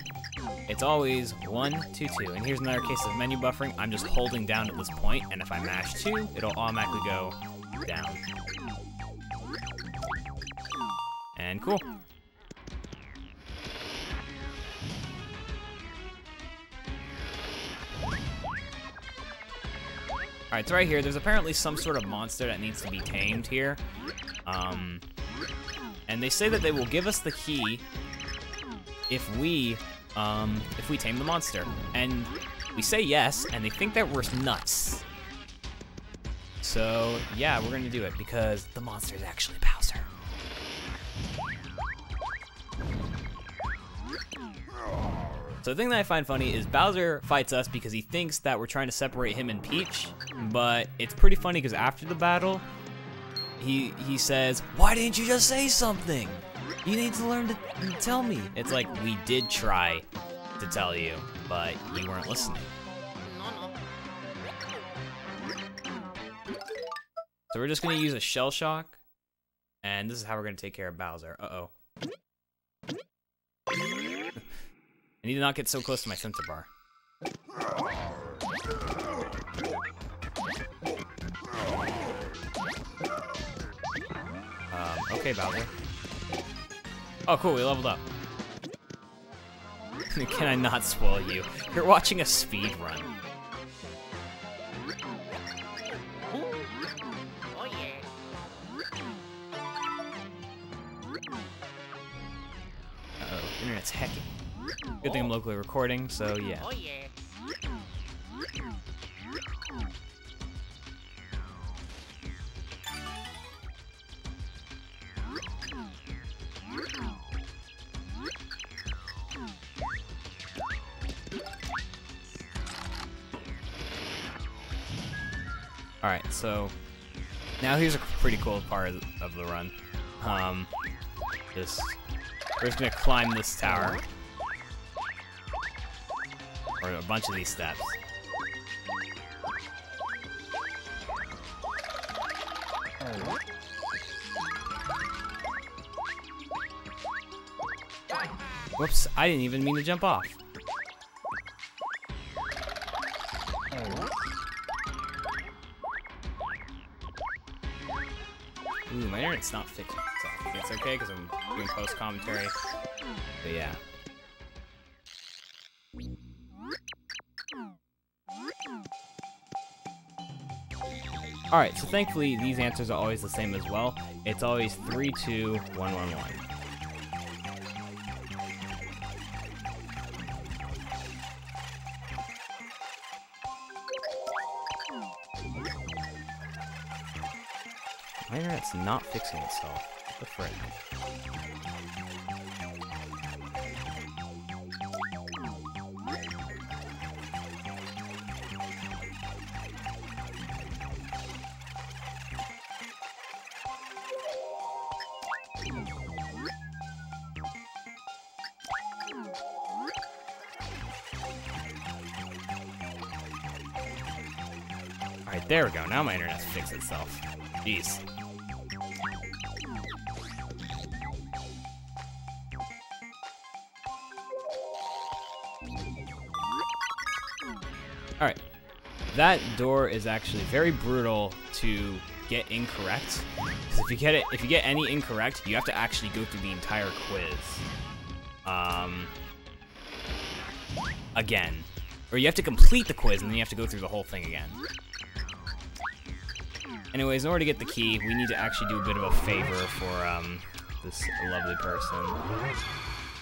It's always 1, 2, 2. And here's another case of menu buffering. I'm just holding down at this point, and if I mash 2, it'll automatically go down. And cool. Alright, so right here, there's apparently some sort of monster that needs to be tamed here. And they say that they will give us the key if we tame the monster. And we say yes, and they think that we're nuts. So, yeah, we're gonna do it, because the monster is actually Bowser. So the thing that I find funny is Bowser fights us because he thinks that we're trying to separate him and Peach, but it's pretty funny because after the battle, he says, "Why didn't you just say something? You need to learn to tell me." It's like, we did try to tell you, but you weren't listening. So we're just gonna use a Shell Shock, and this is how we're gonna take care of Bowser. Uh-oh. I need to not get so close to my sensor bar. Okay, Bowser. Oh, cool, we leveled up. Can I not spoil you? You're watching a speed run. Oh yeah. Uh-oh, internet's hecking. Good thing I'm locally recording, so yeah. Oh yeah. Alright, so now here's a pretty cool part of the run. We're just gonna climb this tower. Or a bunch of these steps. Whoops, I didn't even mean to jump off. Ooh, my internet's not fixing itself. It's okay because I'm doing post-commentary. But yeah. Alright, so thankfully these answers are always the same as well. It's always 3, 2, 1, 1, 1. My internet's not fixing itself. What the frick? Alright, there we go. Now my internet's fixed itself. Jeez. Alright. That door is actually very brutal to get incorrect. Because if you get any incorrect, you have to actually go through the entire quiz. Again. Or you have to complete the quiz and then you have to go through the whole thing again. Anyways, in order to get the key, we need to actually do a bit of a favor for this lovely person.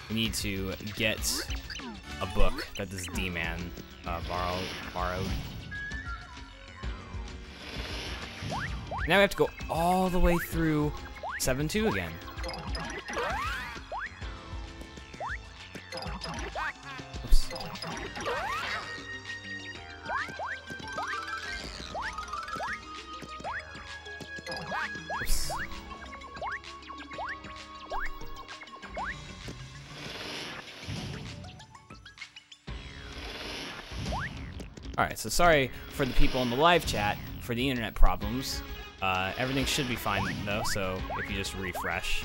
We need to get a book that this D-man borrowed. Now we have to go all the way through 7-2 again. Oops. Oops. Alright, so sorry for the people in the live chat for the internet problems. Everything should be fine though, so if you just refresh.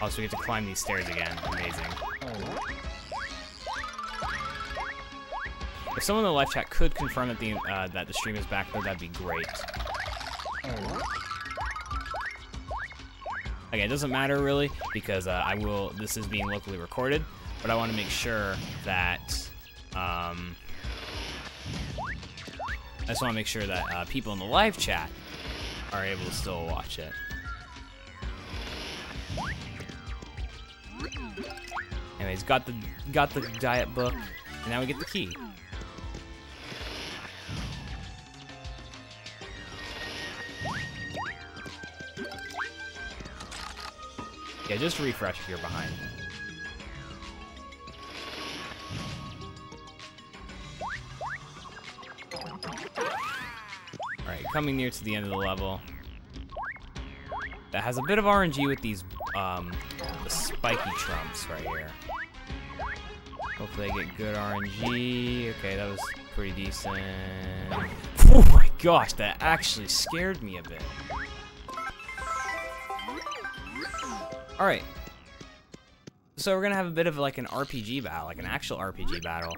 Also, we get to climb these stairs again. Amazing. If someone in the live chat could confirm that the stream is back, though, that'd be great. Okay, it doesn't matter really because this is being locally recorded, but I want to make sure that I just want to make sure that people in the live chat are able to still watch it. Anyways, got the diet book, and now we get the key. Yeah, just refresh if you're behind. Alright, coming near to the end of the level. That has a bit of RNG with these the spiky trumps right here. Hopefully I get good RNG. Okay, that was pretty decent. Oh my gosh, that actually scared me a bit. Alright. So we're gonna have a bit of like an RPG battle, like an actual RPG battle.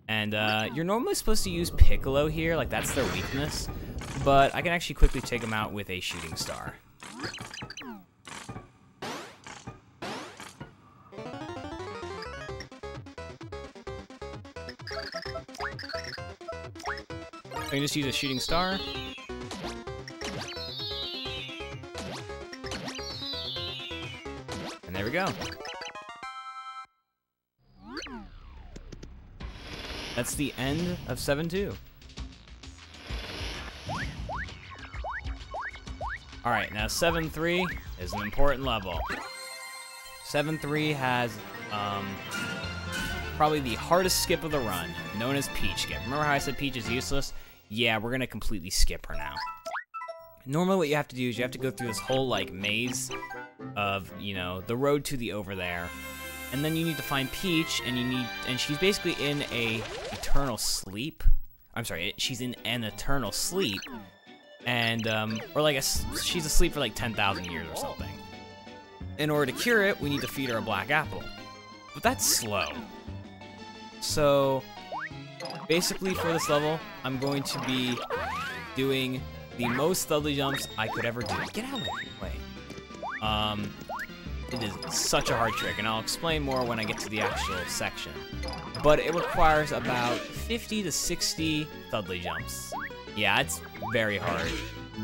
And you're normally supposed to use Piccolo here, like that's their weakness. But I can actually quickly take them out with a shooting star. I can just use a shooting star. And there we go. That's the end of 7-2. Alright, now 7-3 is an important level. 7-3 has probably the hardest skip of the run, known as Peach Skip. Remember how I said Peach is useless? Yeah, we're gonna completely skip her now. Normally what you have to do is you have to go through this whole like maze of, you know, the road to the over there. And then you need to find Peach, and she's basically in a eternal sleep. I'm sorry, she's in an eternal sleep. And, or like she's asleep for like 10,000 years or something. In order to cure it, we need to feed her a black apple. But that's slow. So, basically for this level, I'm going to be doing the most Thudley jumps I could ever do. Get out of my way. It is such a hard trick, and I'll explain more when I get to the actual section. But it requires about 50 to 60 Thudley jumps. Yeah, it's very hard,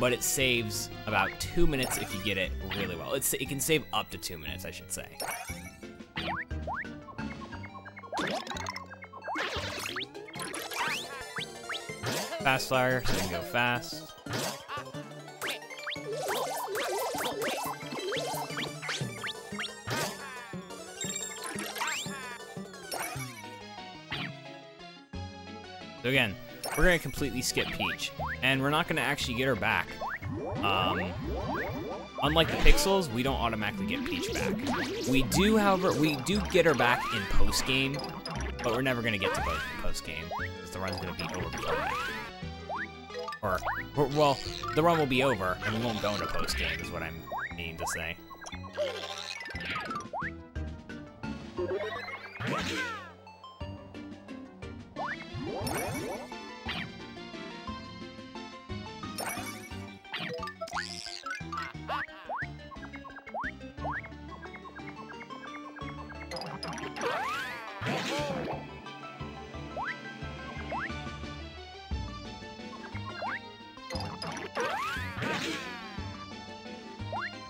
but it saves about 2 minutes if you get it really well. It can save up to 2 minutes, I should say. Fast fire, so you can go fast. So again, we're gonna completely skip Peach, and we're not gonna actually get her back. Unlike the Pixels, we don't automatically get Peach back. We do, however, we do get her back in post-game, but we're never gonna get to post-game, because the run's gonna be over before that. Or, well, the run will be over, and we won't go into post-game, is what I'm meaning to say.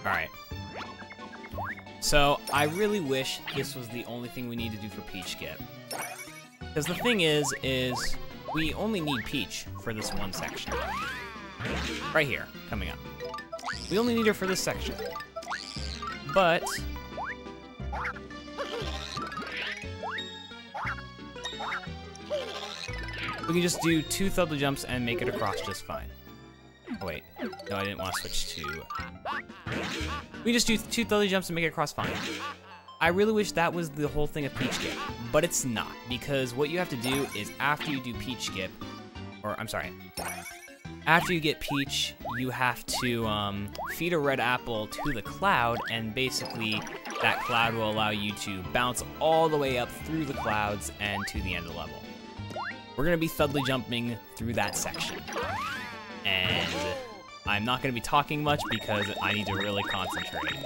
Alright. So, I really wish this was the only thing we need to do for Peach Skip. Because the thing is we only need Peach for this one section. Right here, coming up. We only need her for this section. But we can just do 2 Thudley jumps and make it across just fine. Oh wait, no, I didn't want to switch to... We just do 2 Thudley jumps and make it across fine. I really wish that was the whole thing of Peach Skip, but it's not, because what you have to do is after you do Peach Skip, or I'm sorry, After you get Peach, you have to feed a red apple to the cloud, and basically that cloud will allow you to bounce all the way up through the clouds and to the end of the level. We're going to be Thudley jumping through that section. And I'm not going to be talking much because I need to really concentrate.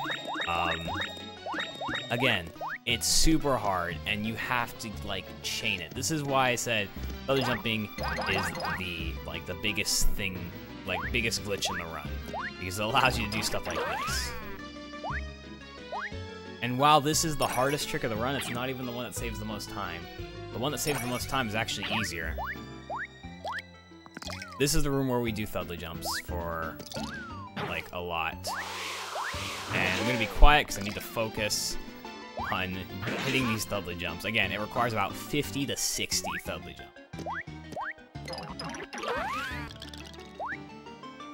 Again, it's super hard, and you have to, like, chain it. This is why I said Thudley jumping is the biggest thing, like, biggest glitch in the run. Because it allows you to do stuff like this. And while this is the hardest trick of the run, it's not even the one that saves the most time. The one that saves the most time is actually easier. This is the room where we do Thudley jumps for, like, a lot. And I'm going to be quiet because I need to focus on hitting these Thudley jumps. Again, it requires about 50 to 60 Thudley jumps.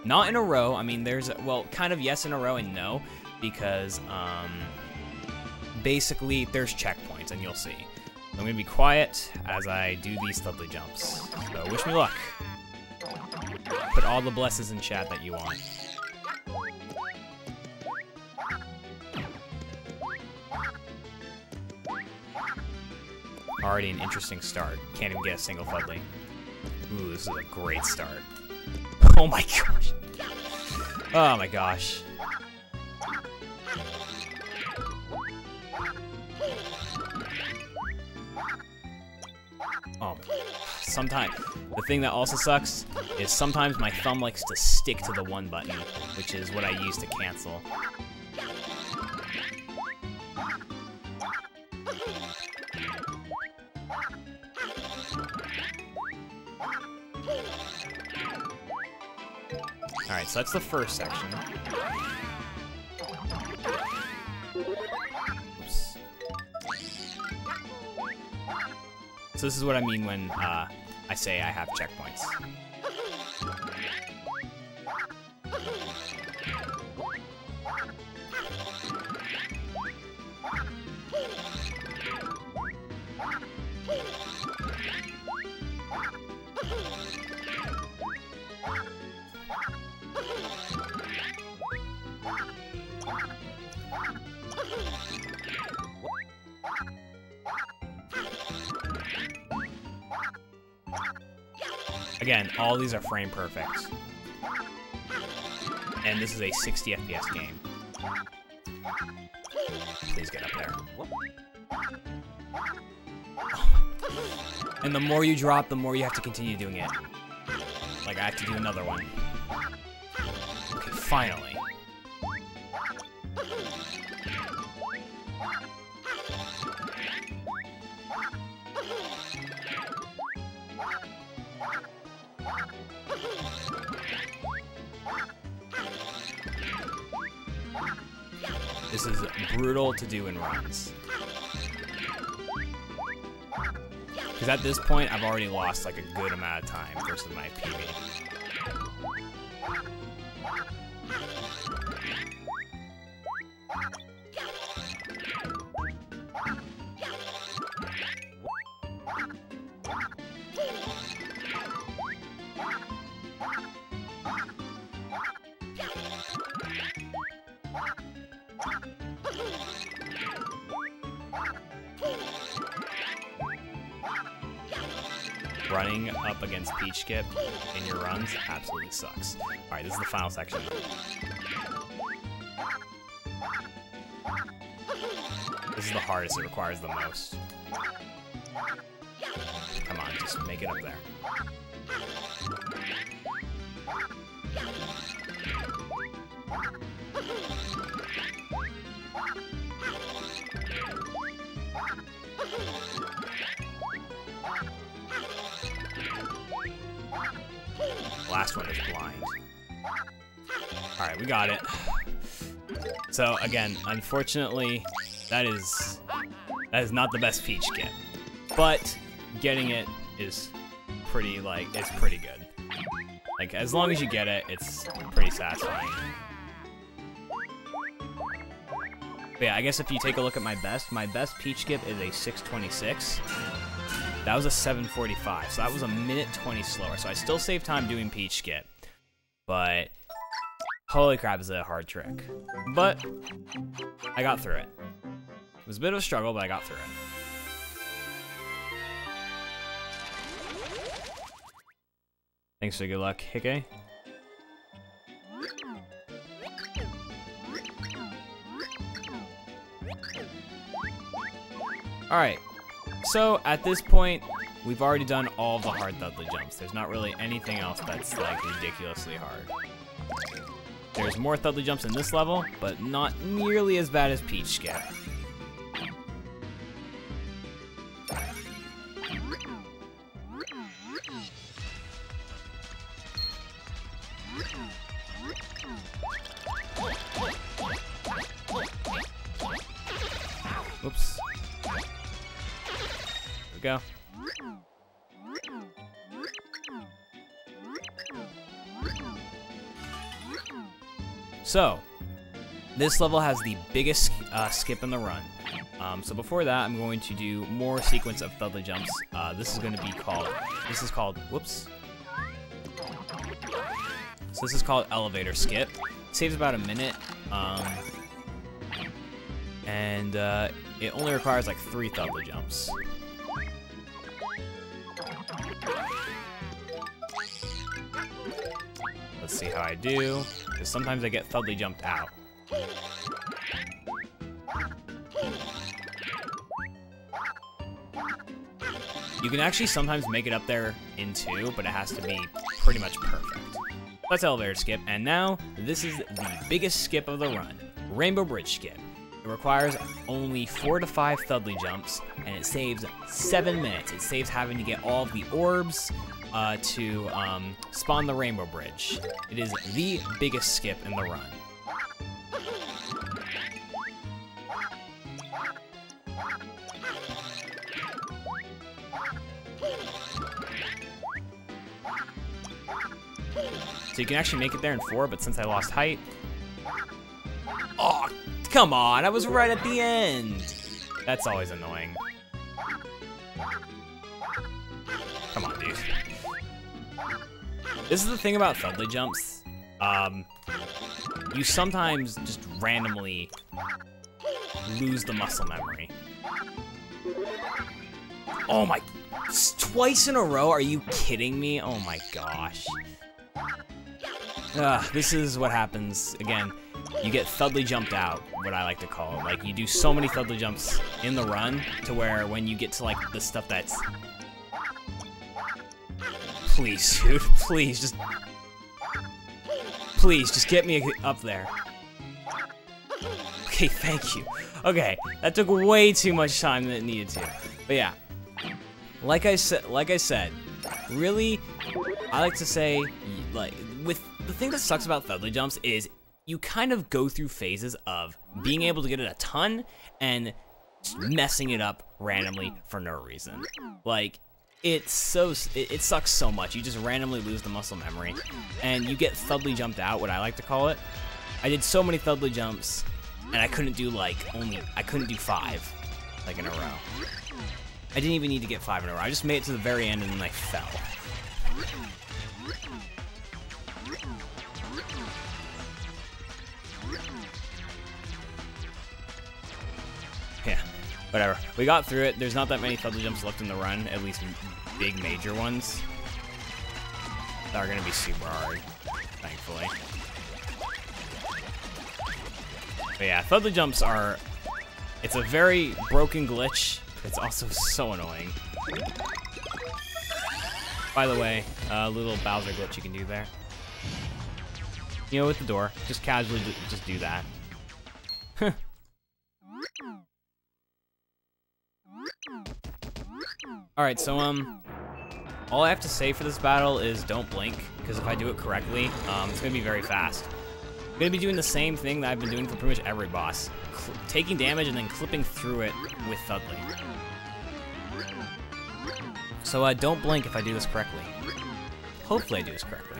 Not in a row. I mean, there's, well, kind of yes in a row and no, because basically there's checkpoints, and you'll see. I'm going to be quiet as I do these Thudley jumps. So wish me luck. Put all the blesses in chat that you want. Already an interesting start. Can't even get a single Thudley. Ooh, this is a great start. Oh my gosh. Oh my gosh. Oh, sometimes the thing that also sucks is sometimes my thumb likes to stick to the one button, which is what I use to cancel. Alright, so that's the first section. Oops. So this is what I mean when I say I have checkpoints. Again, all these are frame perfect. And this is a 60 FPS game. Please get up there. And the more you drop, the more you have to continue doing it. Like, I have to do another one. Okay, finally. This is brutal to do in runs. Because at this point, I've already lost like a good amount of time versus my PB. Running up against Peach Skip in your runs absolutely sucks. Alright, this is the final section. This is the hardest, it requires the most. Come on, just make it up there. Last one is blind. Alright, we got it. So again, unfortunately, that is not the best Peach Skip. But getting it is pretty, like, it's pretty good. Like, as long as you get it, it's pretty satisfying. But yeah, I guess if you take a look at my best Peach Skip is a 626. That was a 745, so that was a minute 20 slower. So I still saved time doing Peach Skip. but holy crap, is it a hard trick. But I got through it. It was a bit of a struggle, but I got through it. Thanks for good luck, Hike. Alright, so at this point, we've already done all the hard Thudley jumps. There's not really anything else that's like ridiculously hard. There's more Thudley jumps in this level, but not nearly as bad as Peach Skip. Oops. There we go. So, this level has the biggest skip in the run. So before that, I'm going to do more sequence of Thudley jumps. This is called, whoops. So this is called Elevator Skip. Saves about a minute. And it only requires like 3 Thudley jumps. Let's see how I do, because sometimes I get Thudley jumped out. You can actually sometimes make it up there in 2, but it has to be pretty much perfect. That's Elevator Skip, and now this is the biggest skip of the run, Rainbow Bridge Skip. It requires only 4 to 5 Thudley jumps, and it saves 7 minutes. It saves having to get all of the orbs to spawn the Rainbow Bridge. It is the biggest skip in the run. So you can actually make it there in 4, but since I lost height... Oh, come on, I was right at the end. That's always annoying. Come on, dude. This is the thing about Thudley jumps. You sometimes just randomly lose the muscle memory. Oh my, twice in a row? Are you kidding me? Oh my gosh. This is what happens. Again, you get Thudley jumped out, what I like to call it. Like, you do so many Thudley jumps in the run to where when you get to, like, the stuff that's... Please, dude. Please, just get me up there. Okay, thank you. Okay, that took way too much time than it needed to. But yeah, like I said, really, I like to say, like, with the thing that sucks about Thudley jumps is you kind of go through phases of being able to get it a ton and messing it up randomly for no reason. Like, it sucks so much. You just randomly lose the muscle memory, and you get Thudley jumped out, what I like to call it. I did so many Thudley jumps, and I couldn't do I couldn't do 5, like, in a row. I didn't even need to get 5 in a row. I just made it to the very end, and then I fell. Yeah, whatever. We got through it. There's not that many Thudley jumps left in the run, at least big major ones. That are gonna be super hard, thankfully. But yeah, Thudley jumps are... It's a very broken glitch. It's also so annoying. By the way, a little Bowser glitch you can do there. You know, with the door. Just casually just do that. Alright, so, all I have to say for this battle is don't blink, because if I do it correctly, it's going to be very fast. I'm going to be doing the same thing that I've been doing for pretty much every boss. Taking damage and then clipping through it with Thudley. So, don't blink if I do this correctly. Hopefully I do this correctly.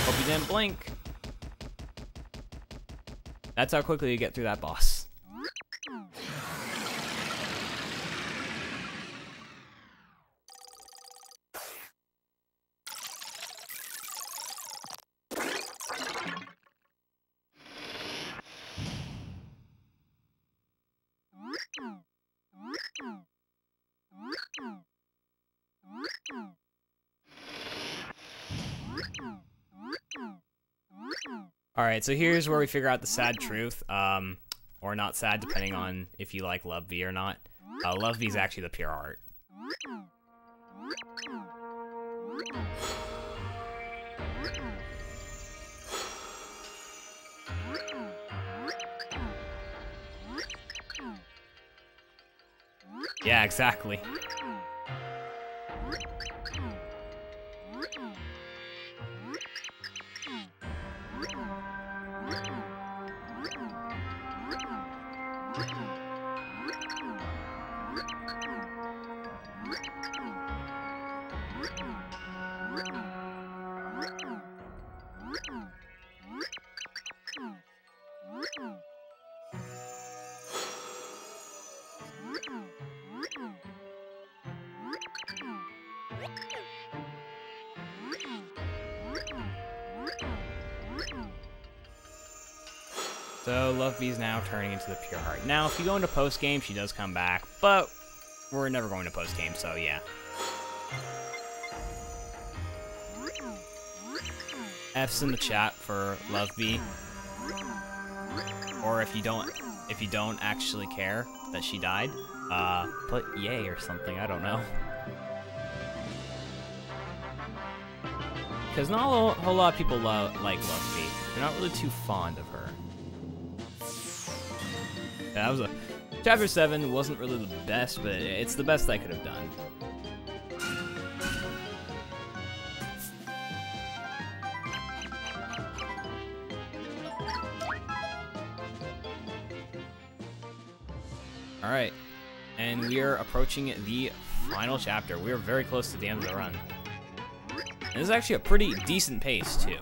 Hope you didn't blink. That's how quickly you get through that boss. Alright, so here's where we figure out the sad truth, or not sad, depending on if you like Love V or not. Love V is actually the pure heart. Yeah, exactly. So Love V's now turning into the pure heart. Now, if you go into post game, she does come back, but we're never going to post game, so yeah. F's in the chat for Love V. Or if you don't actually care that she died, put yay or something, I don't know. Because not a whole lot of people like Love V. They're not really too fond of her. That was Chapter 7 wasn't really the best, but it's the best I could have done. Alright, and we are approaching the final chapter. We are very close to the end of the run. And this is actually a pretty decent pace, too.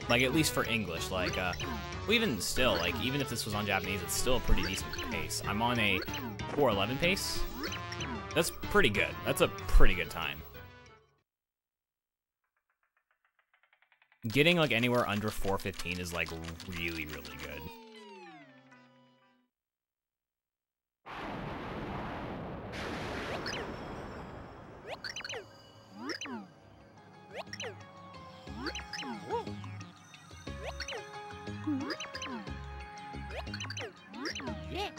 Like, at least for English, like, well, even still, like, even if this was on Japanese, it's still a pretty decent pace. I'm on a 4:11 pace. That's pretty good. That's a pretty good time. Getting, like, anywhere under 4:15 is, like, really, really good. Yeah.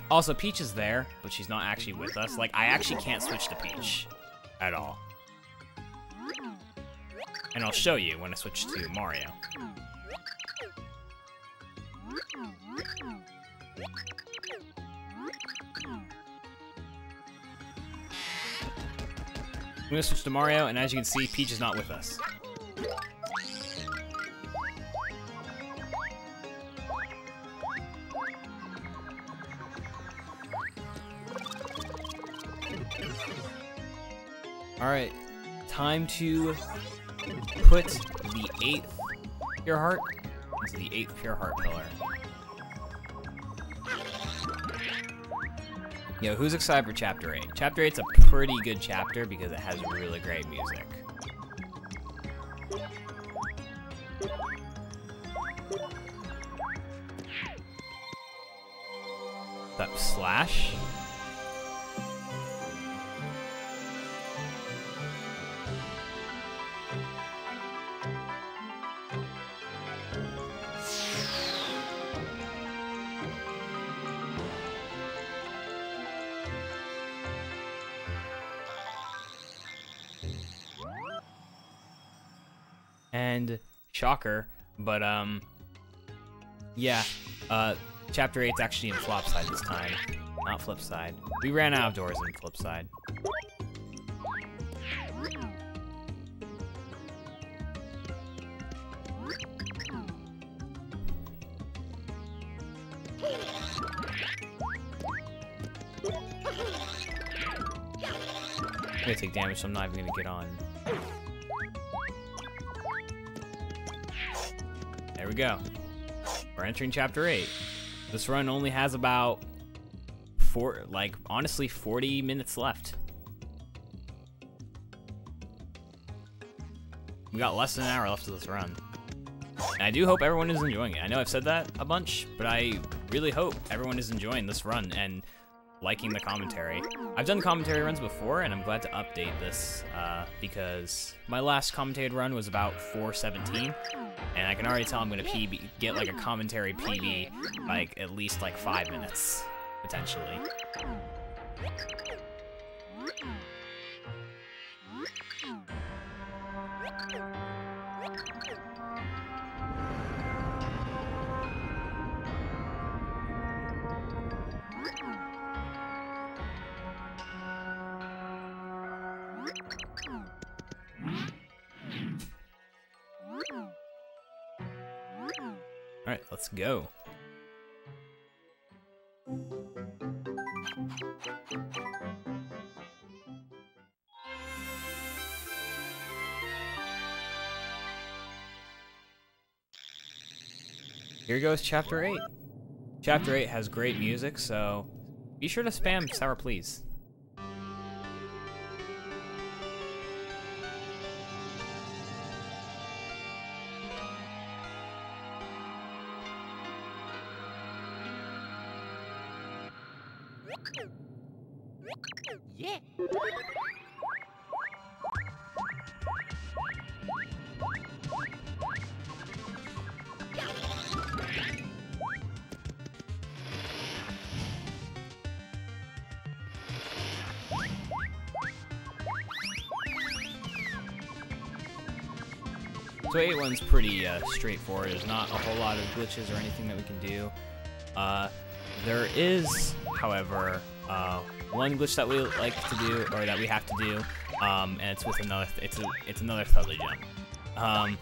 Also, Peach is there, but she's not actually with us. Like, I actually can't switch to Peach at all. And I'll show you when I switch to Mario. I'm gonna switch to Mario, and as you can see, Peach is not with us. Alright, time to put the 8th Pure Heart into the 8th Pure Heart pillar. Yo, who's excited for Chapter 8? Chapter 8's a pretty good chapter because it has really great music. What's up, Slash? And shocker, but yeah, Chapter 8's actually in flop side this time, not flip side. We ran out of doors in flip side. gonna take damage, so I'm not even gonna get on. There we go. We're entering Chapter 8. This run only has about honestly 40 minutes left. We got less than an hour left of this run. And I do hope everyone is enjoying it. I know I've said that a bunch, but I really hope everyone is enjoying this run and liking the commentary. I've done commentary runs before, and I'm glad to update this because my last commentated run was about 4:17, and I can already tell I'm gonna get like a commentary PB like at least like 5 minutes potentially. All right, let's go. Here goes Chapter 8. Chapter 8 has great music, so be sure to spam Sour Please. Yeah. So 8-1's pretty straightforward. There's not a whole lot of glitches or anything that we can do. There is, however, one glitch that we like to do, or that we have to do, and it's with another. It's another Thudley jump.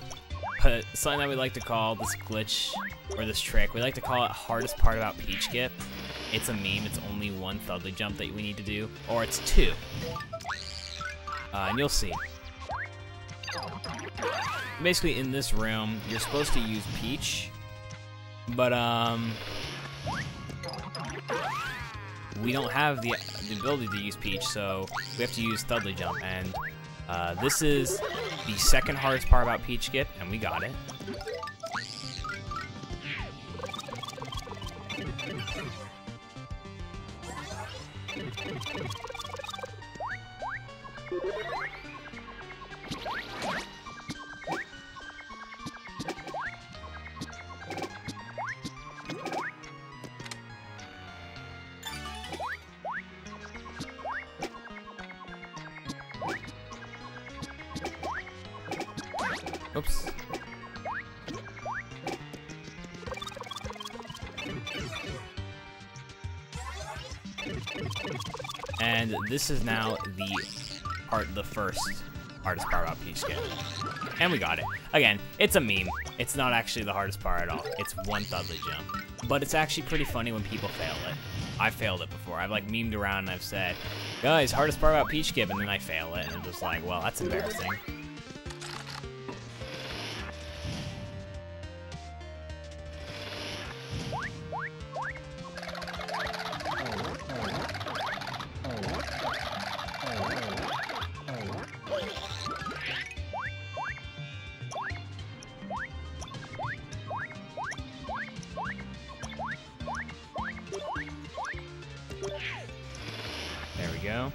But something that we like to call this glitch or this trick, we like to call it hardest part about Peach Skip. It's a meme. It's only one Thudley jump that we need to do, or it's two. And you'll see. Basically, in this room, you're supposed to use Peach, but we don't have the ability to use Peach, so we have to use Thudley Jump, and this is the second hardest part about Peach Skip, and we got it. Oops. And this is now the first hardest part about Peach Skip. And we got it. Again, it's a meme. It's not actually the hardest part at all. It's one Thudley jump. But it's actually pretty funny when people fail it. I failed it before. I've like memed around and I've said, guys, hardest part about Peach Skip, and then I fail it, and I'm just like, well, that's embarrassing. There we go.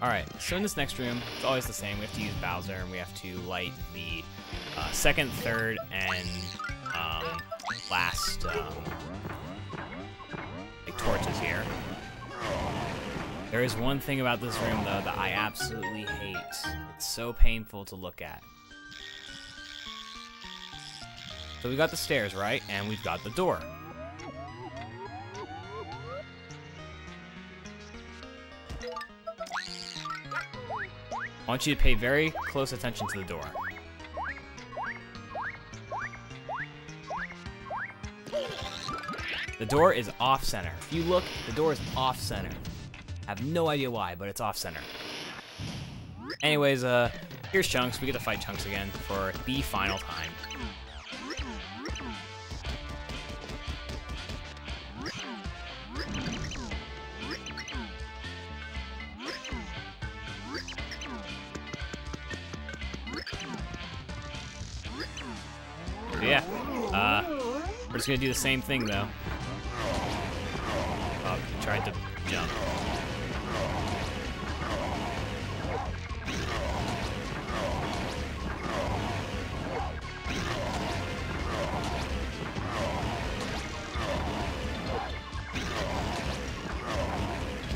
Alright, so in this next room, it's always the same. We have to use Bowser, and we have to light the second, third, and last like torches here. There is one thing about this room, though, that I absolutely hate. It's so painful to look at. So we got the stairs, right? And we've got the door. I want you to pay very close attention to the door. The door is off-center. If you look, the door is off-center. I have no idea why, but it's off-center. Anyways, here's Chunks. We get to fight Chunks again for the final time. Yeah, we're just gonna do the same thing though. Oh, he tried to jump.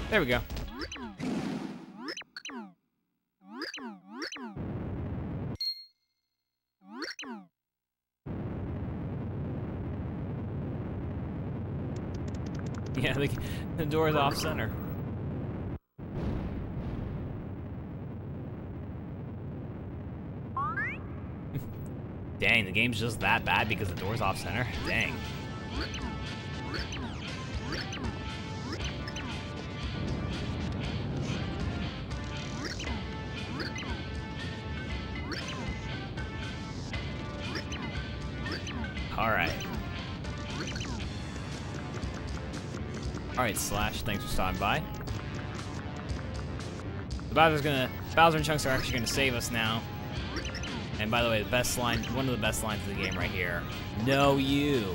There we go. Yeah, the door is off center. Dang, the game's just that bad because the door's off center? Dang. Alright, Slash, thanks for stopping by. The Bowser and Chunks are actually gonna save us now. And by the way, the best line, one of the best lines of the game right here. No you.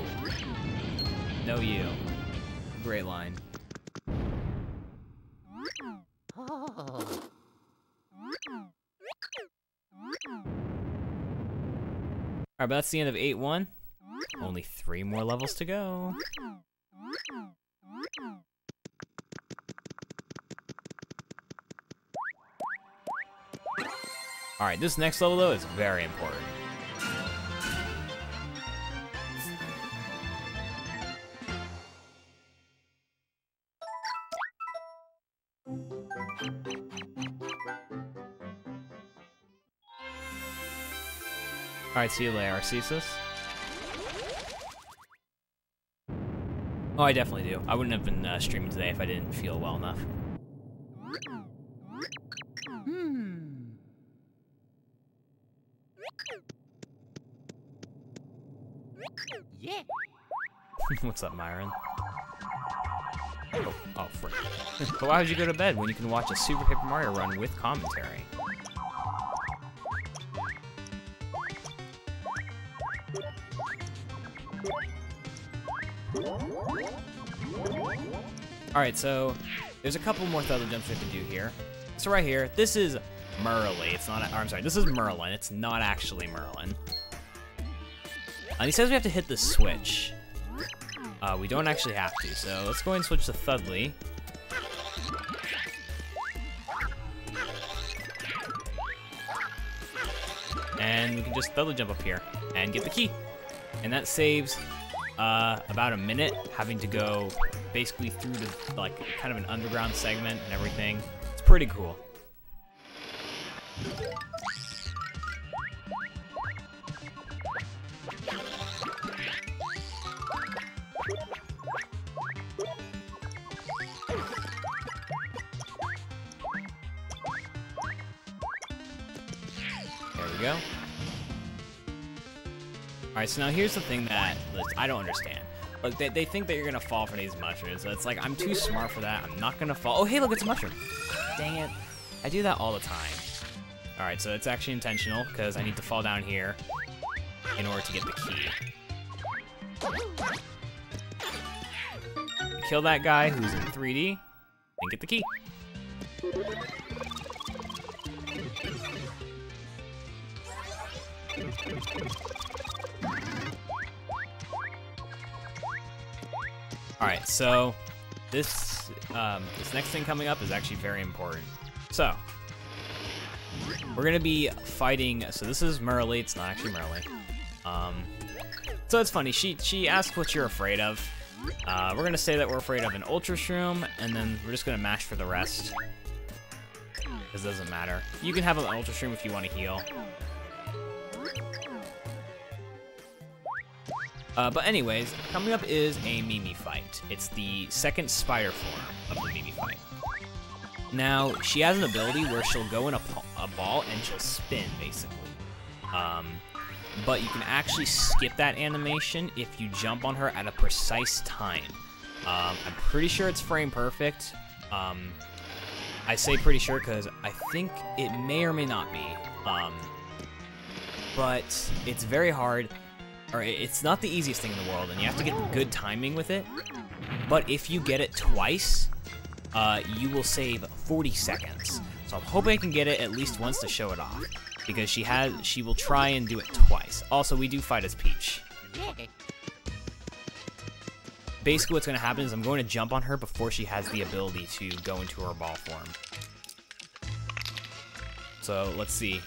No you. Great line. Oh. Alright, but that's the end of 8-1. Only 3 more levels to go. Alright, this next level though is very important. Alright, see you later, Arceus. Oh, I definitely do. I wouldn't have been streaming today if I didn't feel well enough. Yeah. What's up, Myron? Oh, frick. But why would you go to bed when you can watch a Super Paper Mario run with commentary? Alright, so there's a couple more Thunder Jumps we have to do here. So right here, this is Merlee. It's not, I'm sorry, this is Merlin. It's not actually Merlin. And he says we have to hit the switch. We don't actually have to, so let's go ahead and switch to Thudley. And we can just Thudley jump up here and get the key. And that saves about a minute having to go basically through the, like, kind of an underground segment and everything. It's pretty cool. There we go. Alright, so now here's the thing that I don't understand. Like, they think that you're gonna fall for these mushrooms. So it's like, I'm too smart for that. I'm not gonna fall. Oh, hey, look, it's a mushroom. Dang it. I do that all the time. Alright, so it's actually intentional, because I need to fall down here in order to get the key. Kill that guy who's in 3D, and get the key. Alright, so this next thing coming up is actually very important. So, we're gonna be fighting, so this is Merlee, it's not actually Merlee. So it's funny, she asked what you're afraid of. We're gonna say that we're afraid of an Ultra Shroom, and then we're just gonna mash for the rest. This doesn't matter. You can have an Ultra Stream if you want to heal. But anyways, coming up is a Mimi fight. It's the second spider form of the Mimi fight. Now, she has an ability where she'll go in a ball and she'll spin, basically. But you can actually skip that animation if you jump on her at a precise time. I'm pretty sure it's frame perfect. I say pretty sure because I think it may or may not be. But it's very hard. Or it's not the easiest thing in the world, and you have to get good timing with it. But if you get it twice, you will save 40 seconds. So I'm hoping I can get it at least once to show it off, because she will try and do it twice. Also, we do fight as Peach. Basically, what's going to happen is I'm going to jump on her before she has the ability to go into her ball form. So let's see.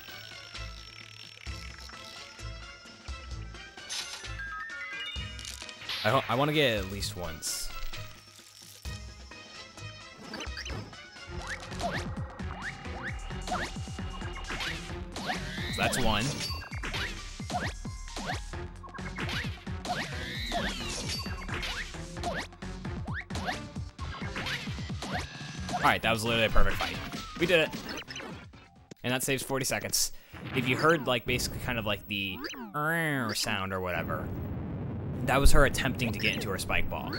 I want to get it at least once. So that's one. Alright, that was literally a perfect fight. We did it. And that saves 40 seconds. If you heard, like, basically kind of like the sound or whatever, that was her attempting to get into her spike ball.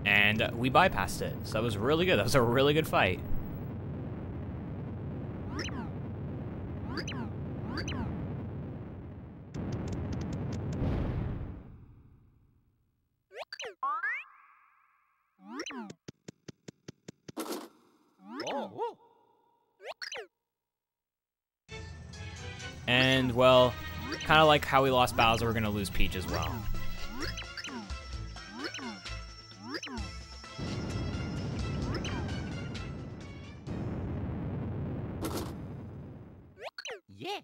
And we bypassed it, so that was really good. That was a really good fight. And, well, kind of like how we lost Bowser, we're going to lose Peach as well. Yeah.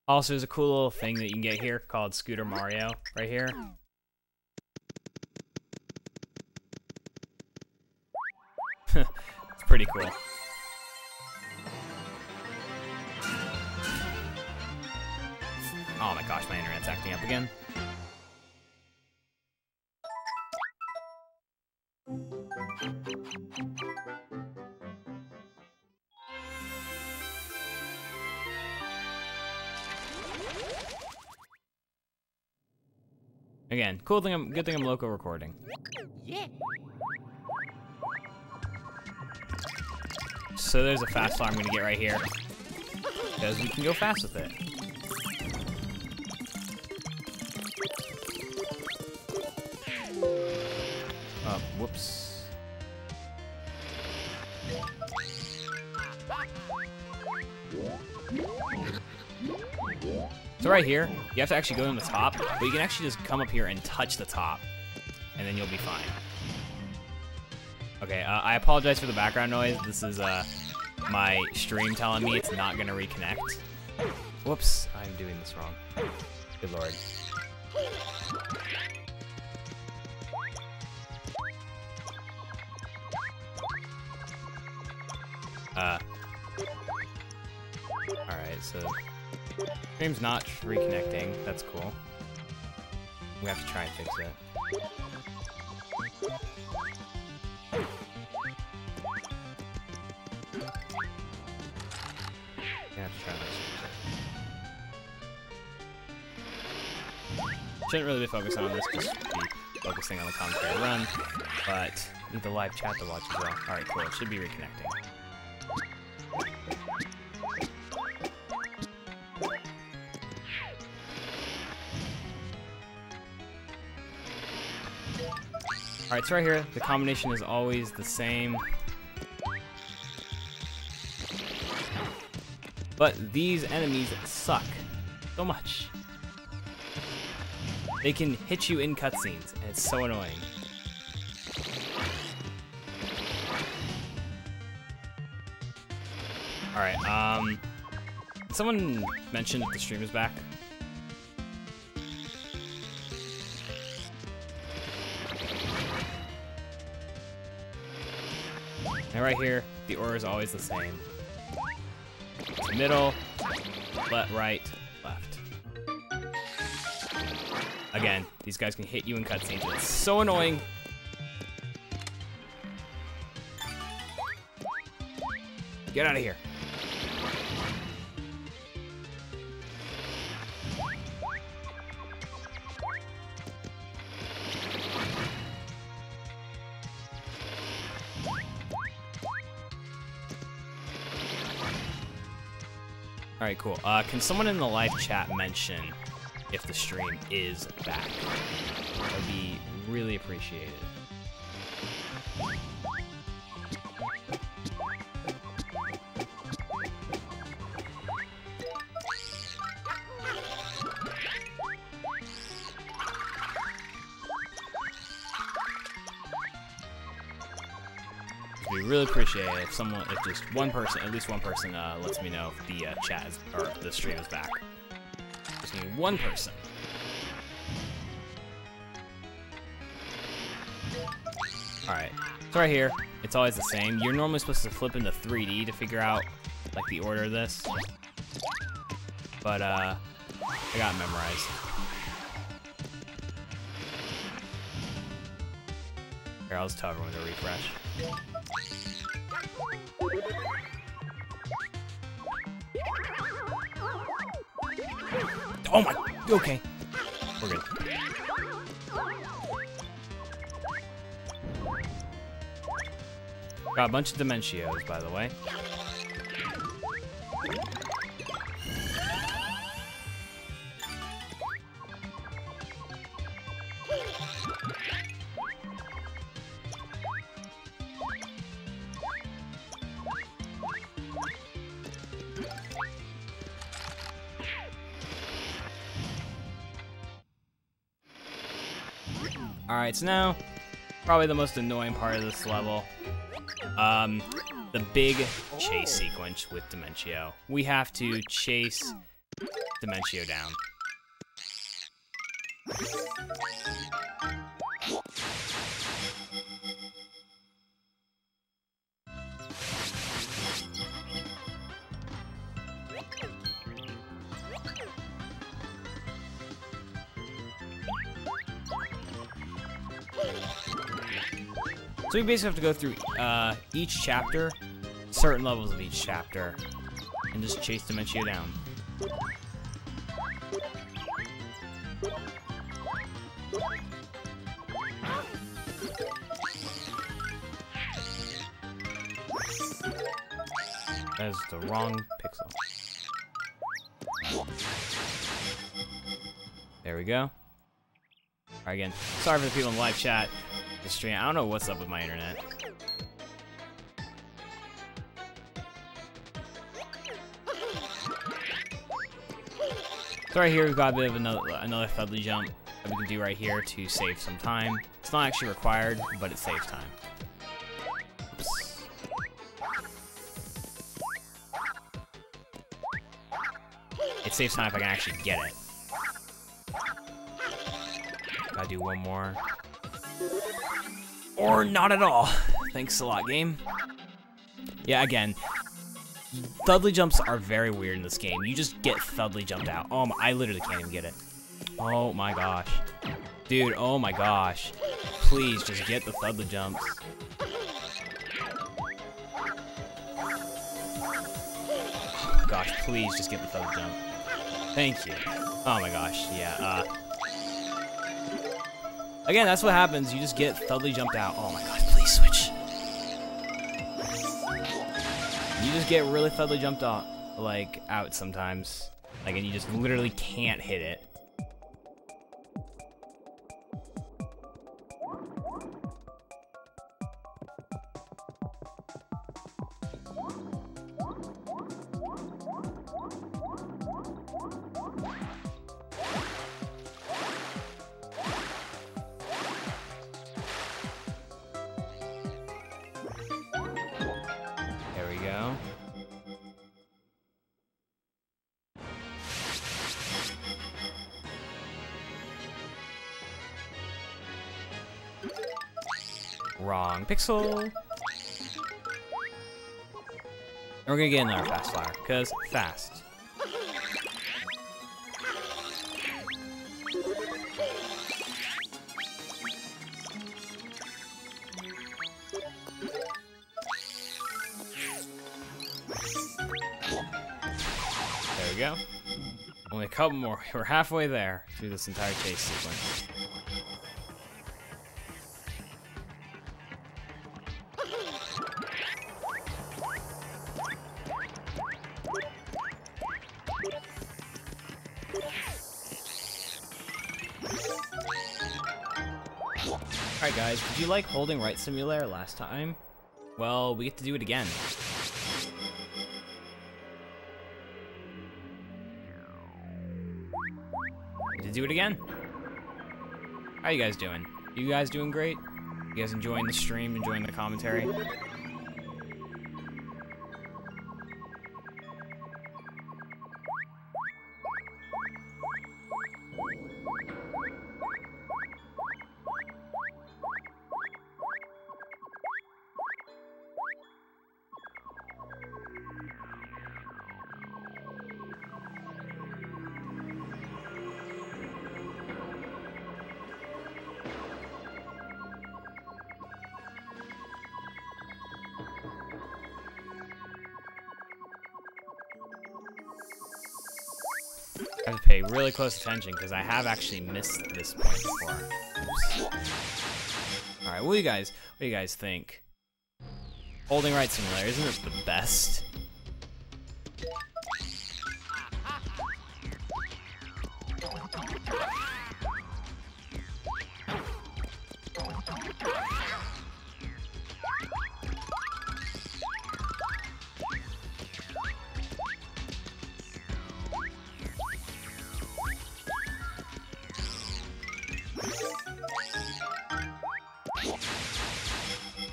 Also, there's a cool little thing that you can get here called Scooter Mario, right here. It's pretty cool. Oh my gosh, my internet's acting up again. Again, good thing I'm local recording. Yeah. So there's a fast flower I'm gonna get right here, because we can go fast with it. Oh, whoops. So right here, you have to actually go on the top, but you can actually just come up here and touch the top, and then you'll be fine. Okay, I apologize for the background noise. This is my stream telling me it's not gonna reconnect. Whoops, I'm doing this wrong. Good lord. Alright, so stream's not reconnecting. That's cool. We have to try and fix it. Shouldn't really be focusing on this, just be focusing on the commentary run, but need the live chat to watch as well. Alright, cool, it should be reconnecting. Alright, so right here, the combination is always the same. But these enemies suck so much. They can hit you in cutscenes, and it's so annoying. Alright, someone mentioned if the stream is back. And right here, the order is always the same. Middle, left, right, left. Again, these guys can hit you in cutscenes. It's so annoying. Get out of here. Alright, cool. Can someone in the live chat mention if the stream is back? That would be really appreciated. We really appreciate it if just one person, at least one person, lets me know if the chat is, or the stream is back. Just need one person. All right, so right here, it's always the same. You're normally supposed to flip into 3D to figure out like the order of this, but I got it memorized. Here, I'll just tell everyone to refresh. Oh my, okay. We're good. Got a bunch of Dementios, by the way. Alright, so now, probably the most annoying part of this level. The big chase sequence with Dementio. We have to chase Dementio down. So we basically have to go through each chapter, certain levels of each chapter, and just chase Dementio down. That is the wrong pixel. There we go. Alright, again, sorry for the people in the live chat. The stream. I don't know what's up with my internet. So right here we've got a bit of another Thudley jump that we can do right here to save some time. It's not actually required, but it saves time. Oops. It saves time if I can actually get it. Gotta do one more. Or not at all. Thanks a lot, game. Yeah, again, Thudley jumps are very weird in this game. You just get Thudley jumped out. Oh my, I literally can't even get it. Oh my gosh. Dude, oh my gosh. Please, just get the Thudley jumps. Oh my gosh, please just get the Thudley jump. Thank you. Oh my gosh, yeah, again, that's what happens. You just get Thudley jumped out. Oh my god, please switch. You just get really Thudley jumped out, like, out sometimes. Like, and you just literally can't hit it. Wrong pixel. And we're gonna get another fast flower, because fast. There we go. Only a couple more. We're halfway there through this entire chase sequence. Alright guys, did you like Holding Right Simulator last time? Well, we get to do it again. To do it again. How you guys doing? You guys doing great? You guys enjoying the stream, enjoying the commentary? I have to pay really close attention because I have actually missed this point before. All right, what do you guys think? Holding Right Simulator, isn't it the best?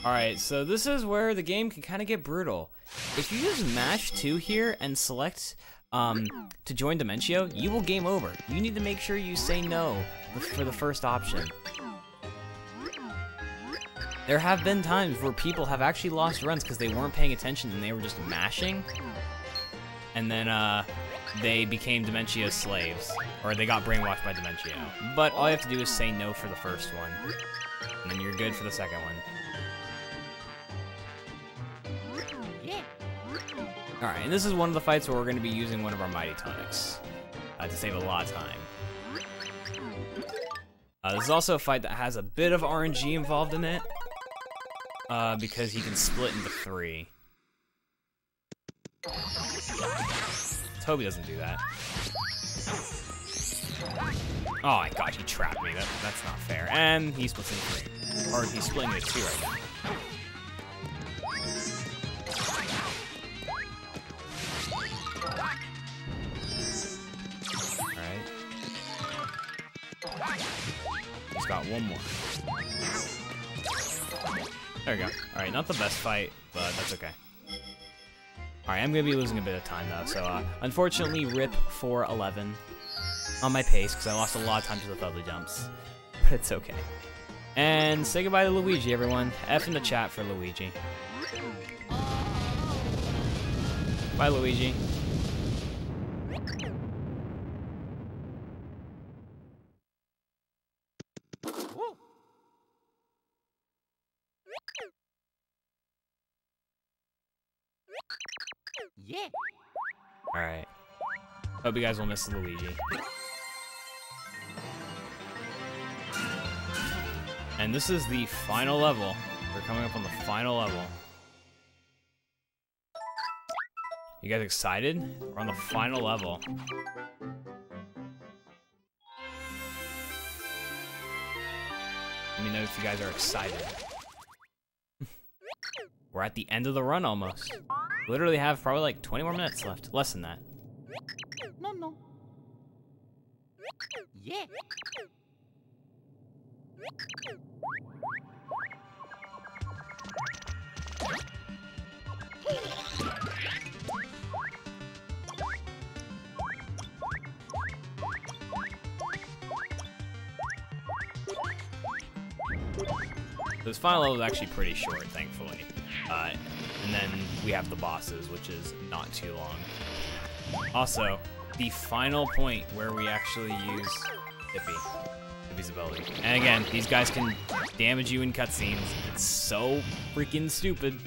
Alright, so this is where the game can kind of get brutal. If you just mash 2 here and select to join Dimentio, you will game over. You need to make sure you say no for the first option. There have been times where people have actually lost runs because they weren't paying attention and they were just mashing. And then they became Dimentio's slaves. Or they got brainwashed by Dimentio. But all you have to do is say no for the first one. And then you're good for the second one. Alright, and this is one of the fights where we're going to be using one of our Mighty Tonics to save a lot of time. This is also a fight that has a bit of RNG involved in it, because he can split into 3. Let's hope he doesn't do that. Oh my gosh, he trapped me. That's not fair. And he splits into 3. Or he's splitting into 2 right now. He's got one more. There we go. Alright, not the best fight, but that's okay. Alright, I'm going to be losing a bit of time though, so unfortunately RIP 411 on my pace, because I lost a lot of time to the ugly jumps. But it's okay. And say goodbye to Luigi, everyone. F in the chat for Luigi. Bye, Luigi. Yeah. Alright. Hope you guys will miss Luigi. And this is the final level. We're coming up on the final level. You guys excited? We're on the final level. Let me know if you guys are excited. We're at the end of the run almost. Literally have probably like 20 more minutes left. Less than that. No. Yeah. This final level is actually pretty short, thankfully. normally. And then we have the bosses, which is not too long. Also, the final point where we actually use Hippie's ability. And again, these guys can damage you in cutscenes. It's so freaking stupid.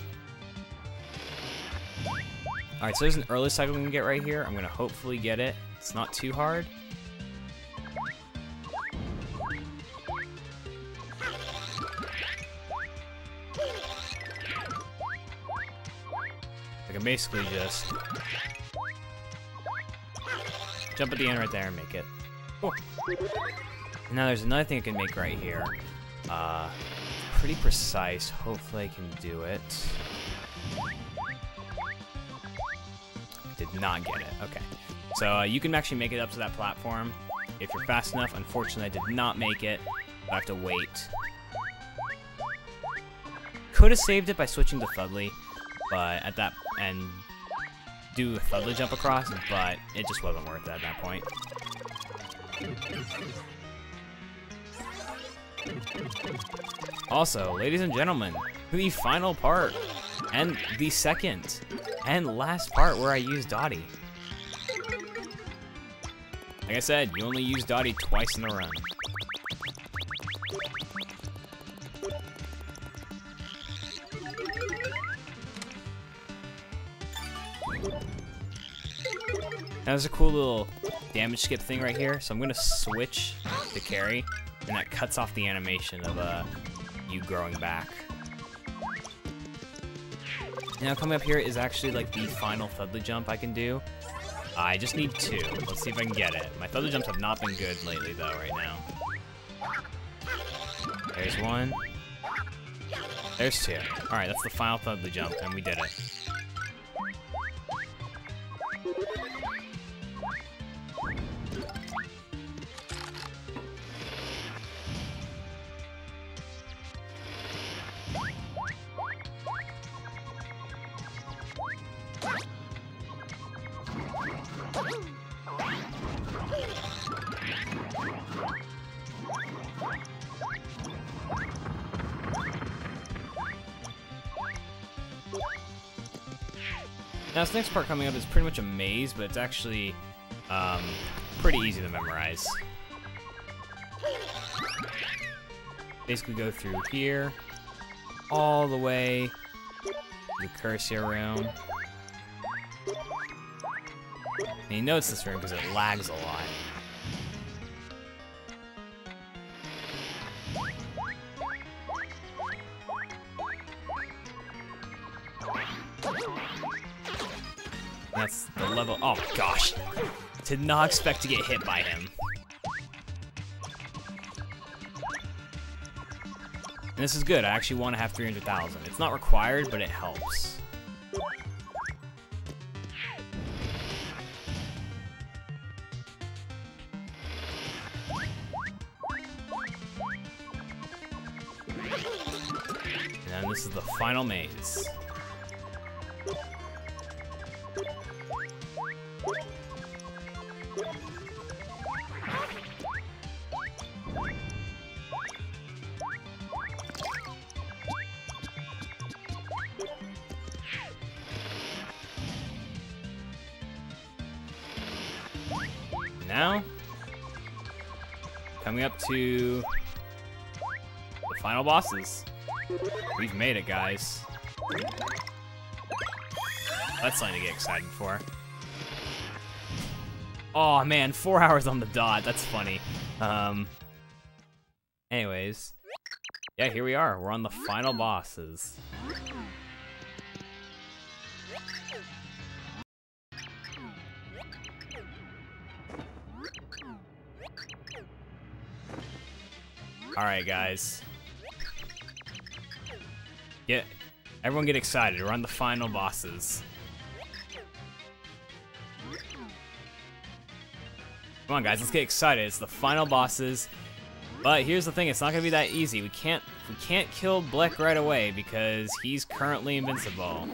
Alright, so there's an early cycle we can get right here. I'm gonna hopefully get it. It's not too hard. I can basically just jump at the end right there and make it. Cool. Now there's another thing I can make right here. Pretty precise. Hopefully I can do it. Did not get it. Okay. So you can actually make it up to that platform if you're fast enough. Unfortunately, I did not make it. I have to wait. Could have saved it by switching to Thudley, but at that and do a Thudley jump across, but it just wasn't worth it at that point. Also, ladies and gentlemen, the final part, and the second and last part where I use Dottie. Like I said, you only use Dottie twice in the run. Now there's a cool little damage skip thing right here, so I'm gonna switch to carry, and that cuts off the animation of you growing back. Now coming up here is actually like the final Thudley jump I can do. I just need 2. Let's see if I can get it. My Thudley jumps have not been good lately though, right now. There's 1. There's 2. Alright, that's the final Thudley jump, and we did it. Now this next part coming up is pretty much a maze, but it's actually pretty easy to memorize. Basically go through here, all the way to the Cursia room. And you notice this room because it lags a lot. That's the level. Oh my gosh. Did not expect to get hit by him. And this is good. I actually want to have 300,000. It's not required, but it helps. And then this is the final maze. Now, coming up to the final bosses. We've made it, guys. That's something to get excited for. Oh man, 4 hours on the dot. That's funny. Anyways, yeah, here we are. We're on the final bosses. Alright, guys. Everyone get excited. We're on the final bosses. Come on, guys. Let's get excited. It's the final bosses. But here's the thing. It's not going to be that easy. We can't kill Bleck right away because he's currently invincible.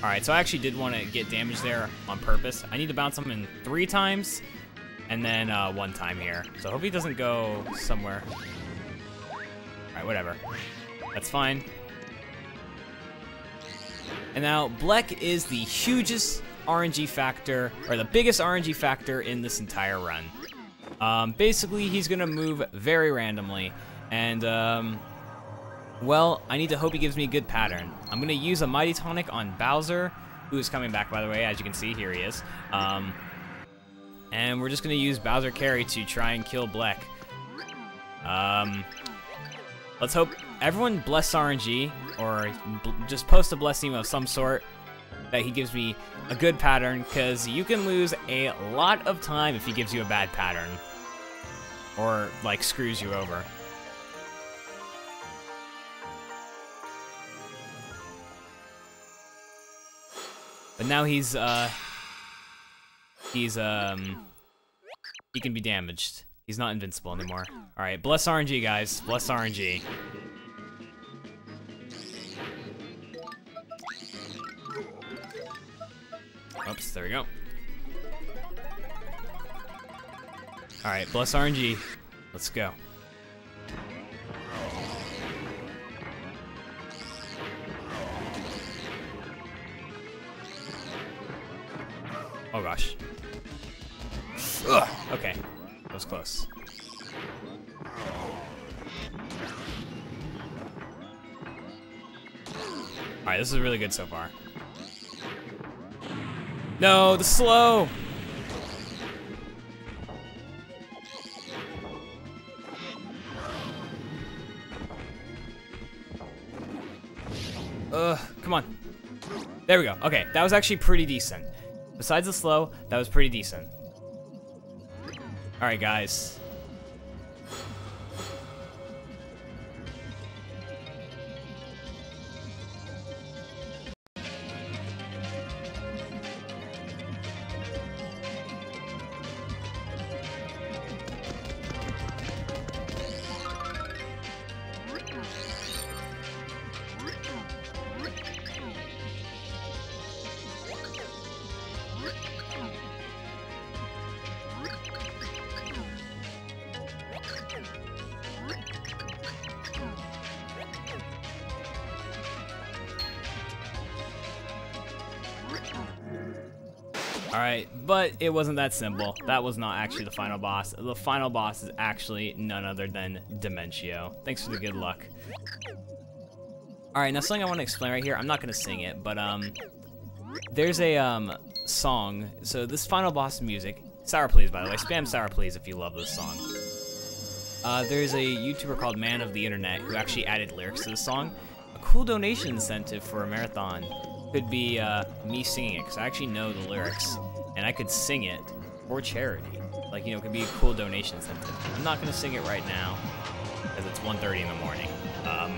Alright, so I actually did want to get damage there on purpose. I need to bounce him in 3 times. And then 1 time here. So I hope he doesn't go somewhere. Alright, whatever. That's fine. And now, Bleck is the hugest RNG factor, or the biggest RNG factor in this entire run. Basically, he's gonna move very randomly, and, well, I need to hope he gives me a good pattern. I'm gonna use a Mighty Tonic on Bowser, who is coming back, by the way, as you can see, here he is. And we're just gonna use Bowser Carry to try and kill Bleck. Let's hope everyone bless RNG, or just post a blessing of some sort that he gives me a good pattern, because you can lose a lot of time if he gives you a bad pattern. Or, like, screws you over. But now he can be damaged. He's not invincible anymore. Alright, bless RNG, guys. Bless RNG. Oops, there we go. Alright, bless RNG. Let's go. Oh gosh. Ugh. Okay, that was close. Alright, this is really good so far. No, the slow! Come on. There we go. Okay, that was actually pretty decent. Besides the slow, that was pretty decent. Alright, guys. Alright, but it wasn't that simple. That was not actually the final boss. The final boss is actually none other than Dimentio. Thanks for the good luck. Alright, now something I want to explain right here. I'm not going to sing it, but there's a song. So this final boss music, Sour Please, by the way. Spam Sour Please if you love this song. There's a YouTuber called Man of the Internet who actually added lyrics to the song. A cool donation incentive for a marathon could be me singing it, because I actually know the lyrics, and I could sing it for charity. Like, you know, it could be a cool donation incentive. I'm not going to sing it right now, because it's 1:30 in the morning. I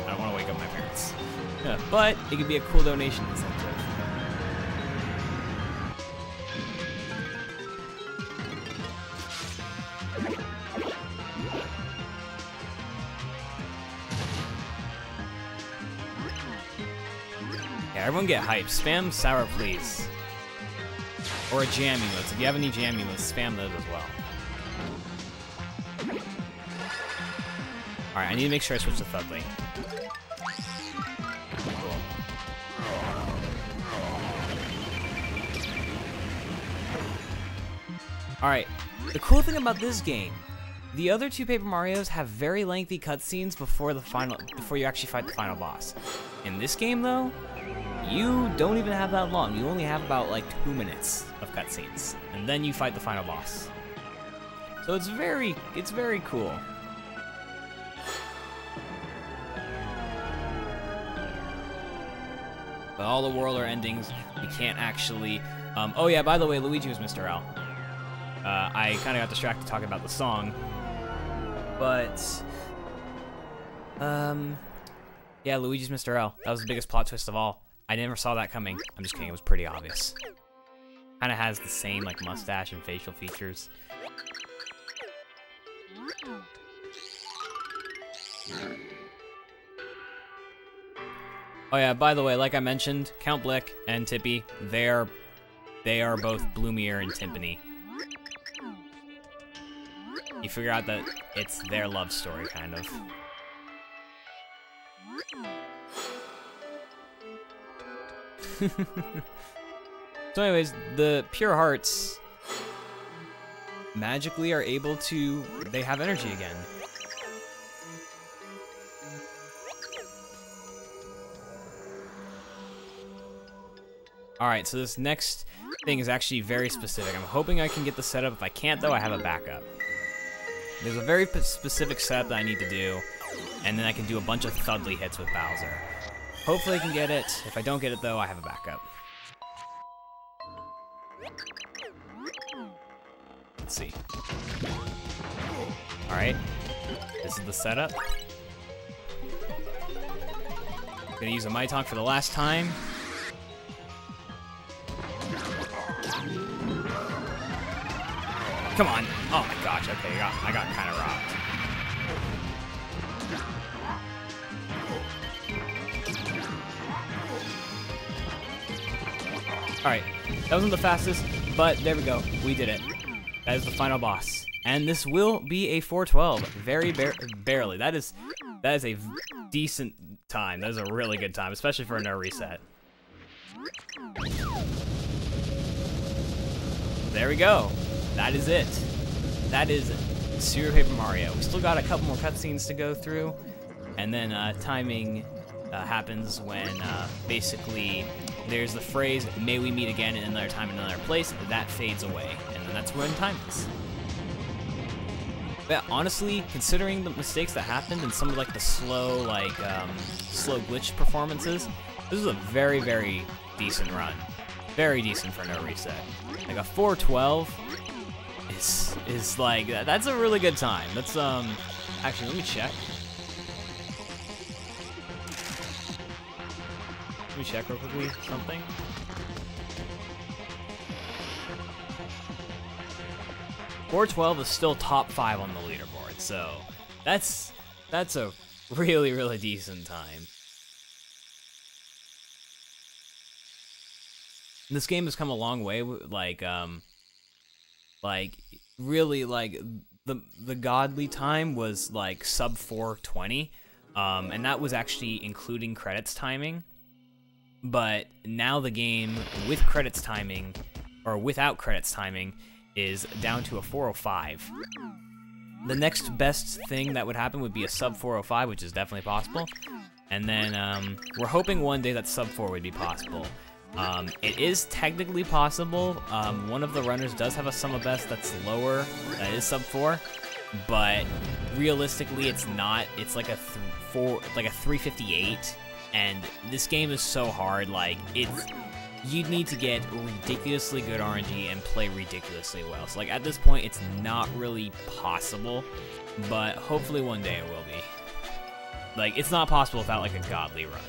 don't want to wake up my parents. Yeah, but it could be a cool donation incentive. Everyone get hyped. Spam Sour Please. Or a jam emotes. If you have any jam emotes, spam those as well. Alright, I need to make sure I switch to Thudley. Cool. Alright, the cool thing about this game, the other two Paper Marios have very lengthy cutscenes before you actually fight the final boss. In this game though, you don't even have that long. You only have about like 2 minutes of cutscenes, and then you fight the final boss. So it's very cool. But all the world are endings. We can't actually. Oh yeah, by the way, Luigi was Mr. L. I kind of got distracted talking about the song, but yeah, Luigi's Mr. L. That was the biggest plot twist of all. I never saw that coming. I'm just kidding, it was pretty obvious. Kinda has the same like mustache and facial features. Oh yeah, by the way, like I mentioned, Count Bleck and Tippy, they are both Bloomier and Timpani. You figure out that it's their love story, kind of. So anyways, the Pure Hearts magically are able to, they have energy again. Alright, so this next thing is actually very specific. I'm hoping I can get the setup. If I can't though, I have a backup. There's a very specific setup that I need to do, and then I can do a bunch of Thudley hits with Bowser. Hopefully I can get it. If I don't get it though, I have a backup. Let's see. Alright, this is the setup. Gonna use a Mytonk for the last time. Come on. Oh my gosh, okay, I got kind of rocked. Alright, that wasn't the fastest, but there we go. We did it. That is the final boss. And this will be a 412, very barely. That is a decent time. That is a really good time, especially for a no reset. There we go. That is it. That is Super Paper Mario. We still got a couple more cutscenes to go through, and then timing happens when basically there's the phrase, "May we meet again in another time in another place," that fades away, and then that's when time is. But honestly, considering the mistakes that happened and some of like the slow glitch performances, this is a very, very decent run. Very decent for no reset. Like a 412 is like, that's a really good time. That's actually, let me check. Let me check real quickly something. .412 is still top 5 on the leaderboard, so that's a really, really decent time. This game has come a long way, like really, like the godly time was like sub 420, and that was actually including credits timing. But now the game with credits timing, or without credits timing, is down to a 405. The next best thing that would happen would be a sub 405, which is definitely possible. And then we're hoping one day that sub 4 would be possible. It is technically possible. One of the runners does have a sum of best that's lower, that is sub 4, but realistically it's not. It's like a 358, and this game is so hard. Like you'd need to get ridiculously good RNG and play ridiculously well. So like at this point, it's not really possible, but hopefully one day it will be. Like it's not possible without like a godly run.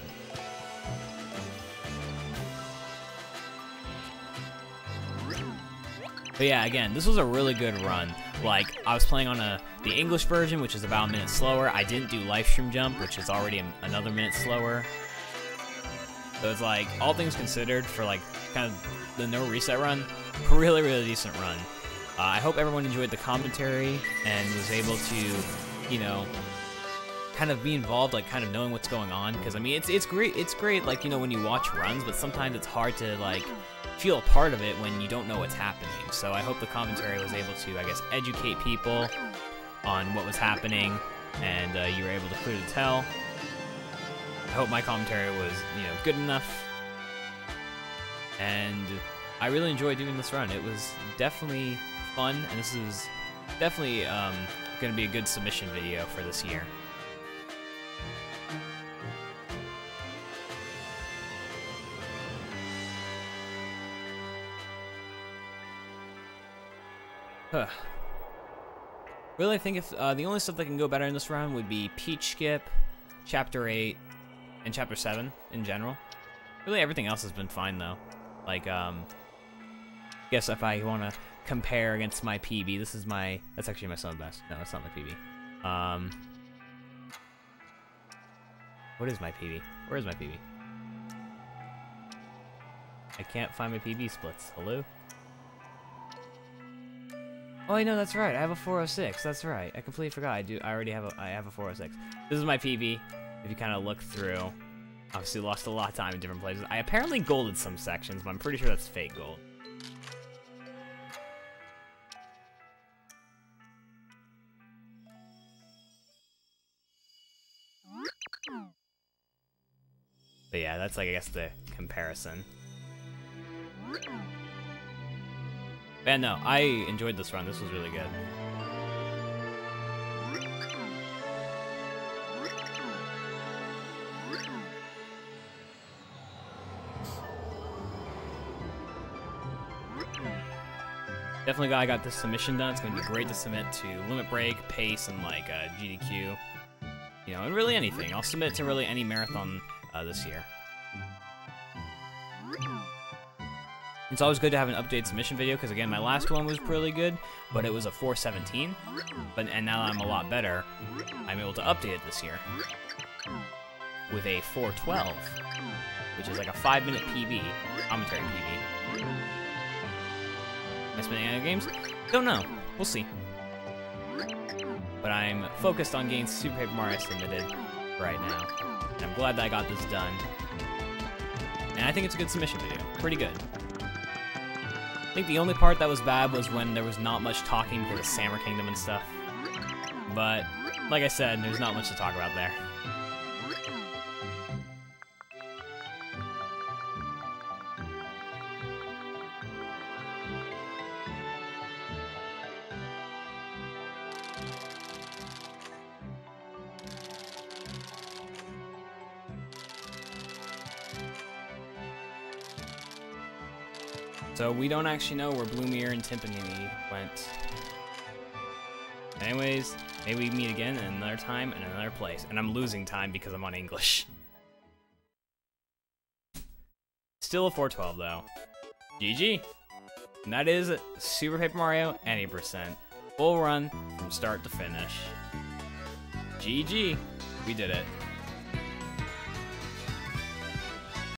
But yeah, again, this was a really good run. Like, I was playing on the English version, which is about a minute slower. I didn't do live stream jump, which is already another minute slower. So it's like, all things considered, for like kind of the no reset run, really, really decent run. I hope everyone enjoyed the commentary and was able to, you know, kind of be involved, like kind of knowing what's going on. Because I mean, it's great, like, you know, when you watch runs, but sometimes it's hard to like feel a part of it when you don't know what's happening. So I hope the commentary was able to, I guess, educate people on what was happening, and you were able to clearly tell. I hope my commentary was, you know, good enough. And I really enjoyed doing this run. It was definitely fun, and this is definitely going to be a good submission video for this year. Really, I think if the only stuff that can go better in this run would be Peach Skip, Chapter 8, and Chapter 7 in general. Really, everything else has been fine though. Like, guess if I want to compare against my PB, this is my. That's actually my son's best. No, that's not my PB. What is my PB? Where is my PB? I can't find my PB splits. Hello? Oh, I know, that's right. I have a 406. That's right. I completely forgot. I already have I have a 406. This is my PB. if you kind of look through. Obviously lost a lot of time in different places. I apparently golded some sections, but I'm pretty sure that's fake gold. But yeah, that's like, I guess, the comparison. Yeah, no, I enjoyed this run. This was really good. Definitely glad I got this submission done. It's going to be great to submit to Limit Break, Pace, and like GDQ. You know, and really anything. I'll submit to really any marathon this year. It's always good to have an updated submission video because, again, my last one was really good, but it was a 4:17. And now I'm a lot better, I'm able to update it this year with a 4:12, which is like a 5-minute PB, commentary PB. Am I spending any other games? Don't know. We'll see. But I'm focused on getting Super Paper Mario submitted right now. And I'm glad that I got this done. And I think it's a good submission video. Pretty good. I think the only part that was bad was when there was not much talking because of Sammer Kingdom and stuff. But, like I said, there's not much to talk about there. So we don't actually know where Bloomier and Timpani went. Anyways, maybe we meet again in another time and another place. And I'm losing time because I'm on English. Still a 4:12 though. GG. And that is Super Paper Mario 80%. Full run from start to finish. GG. We did it.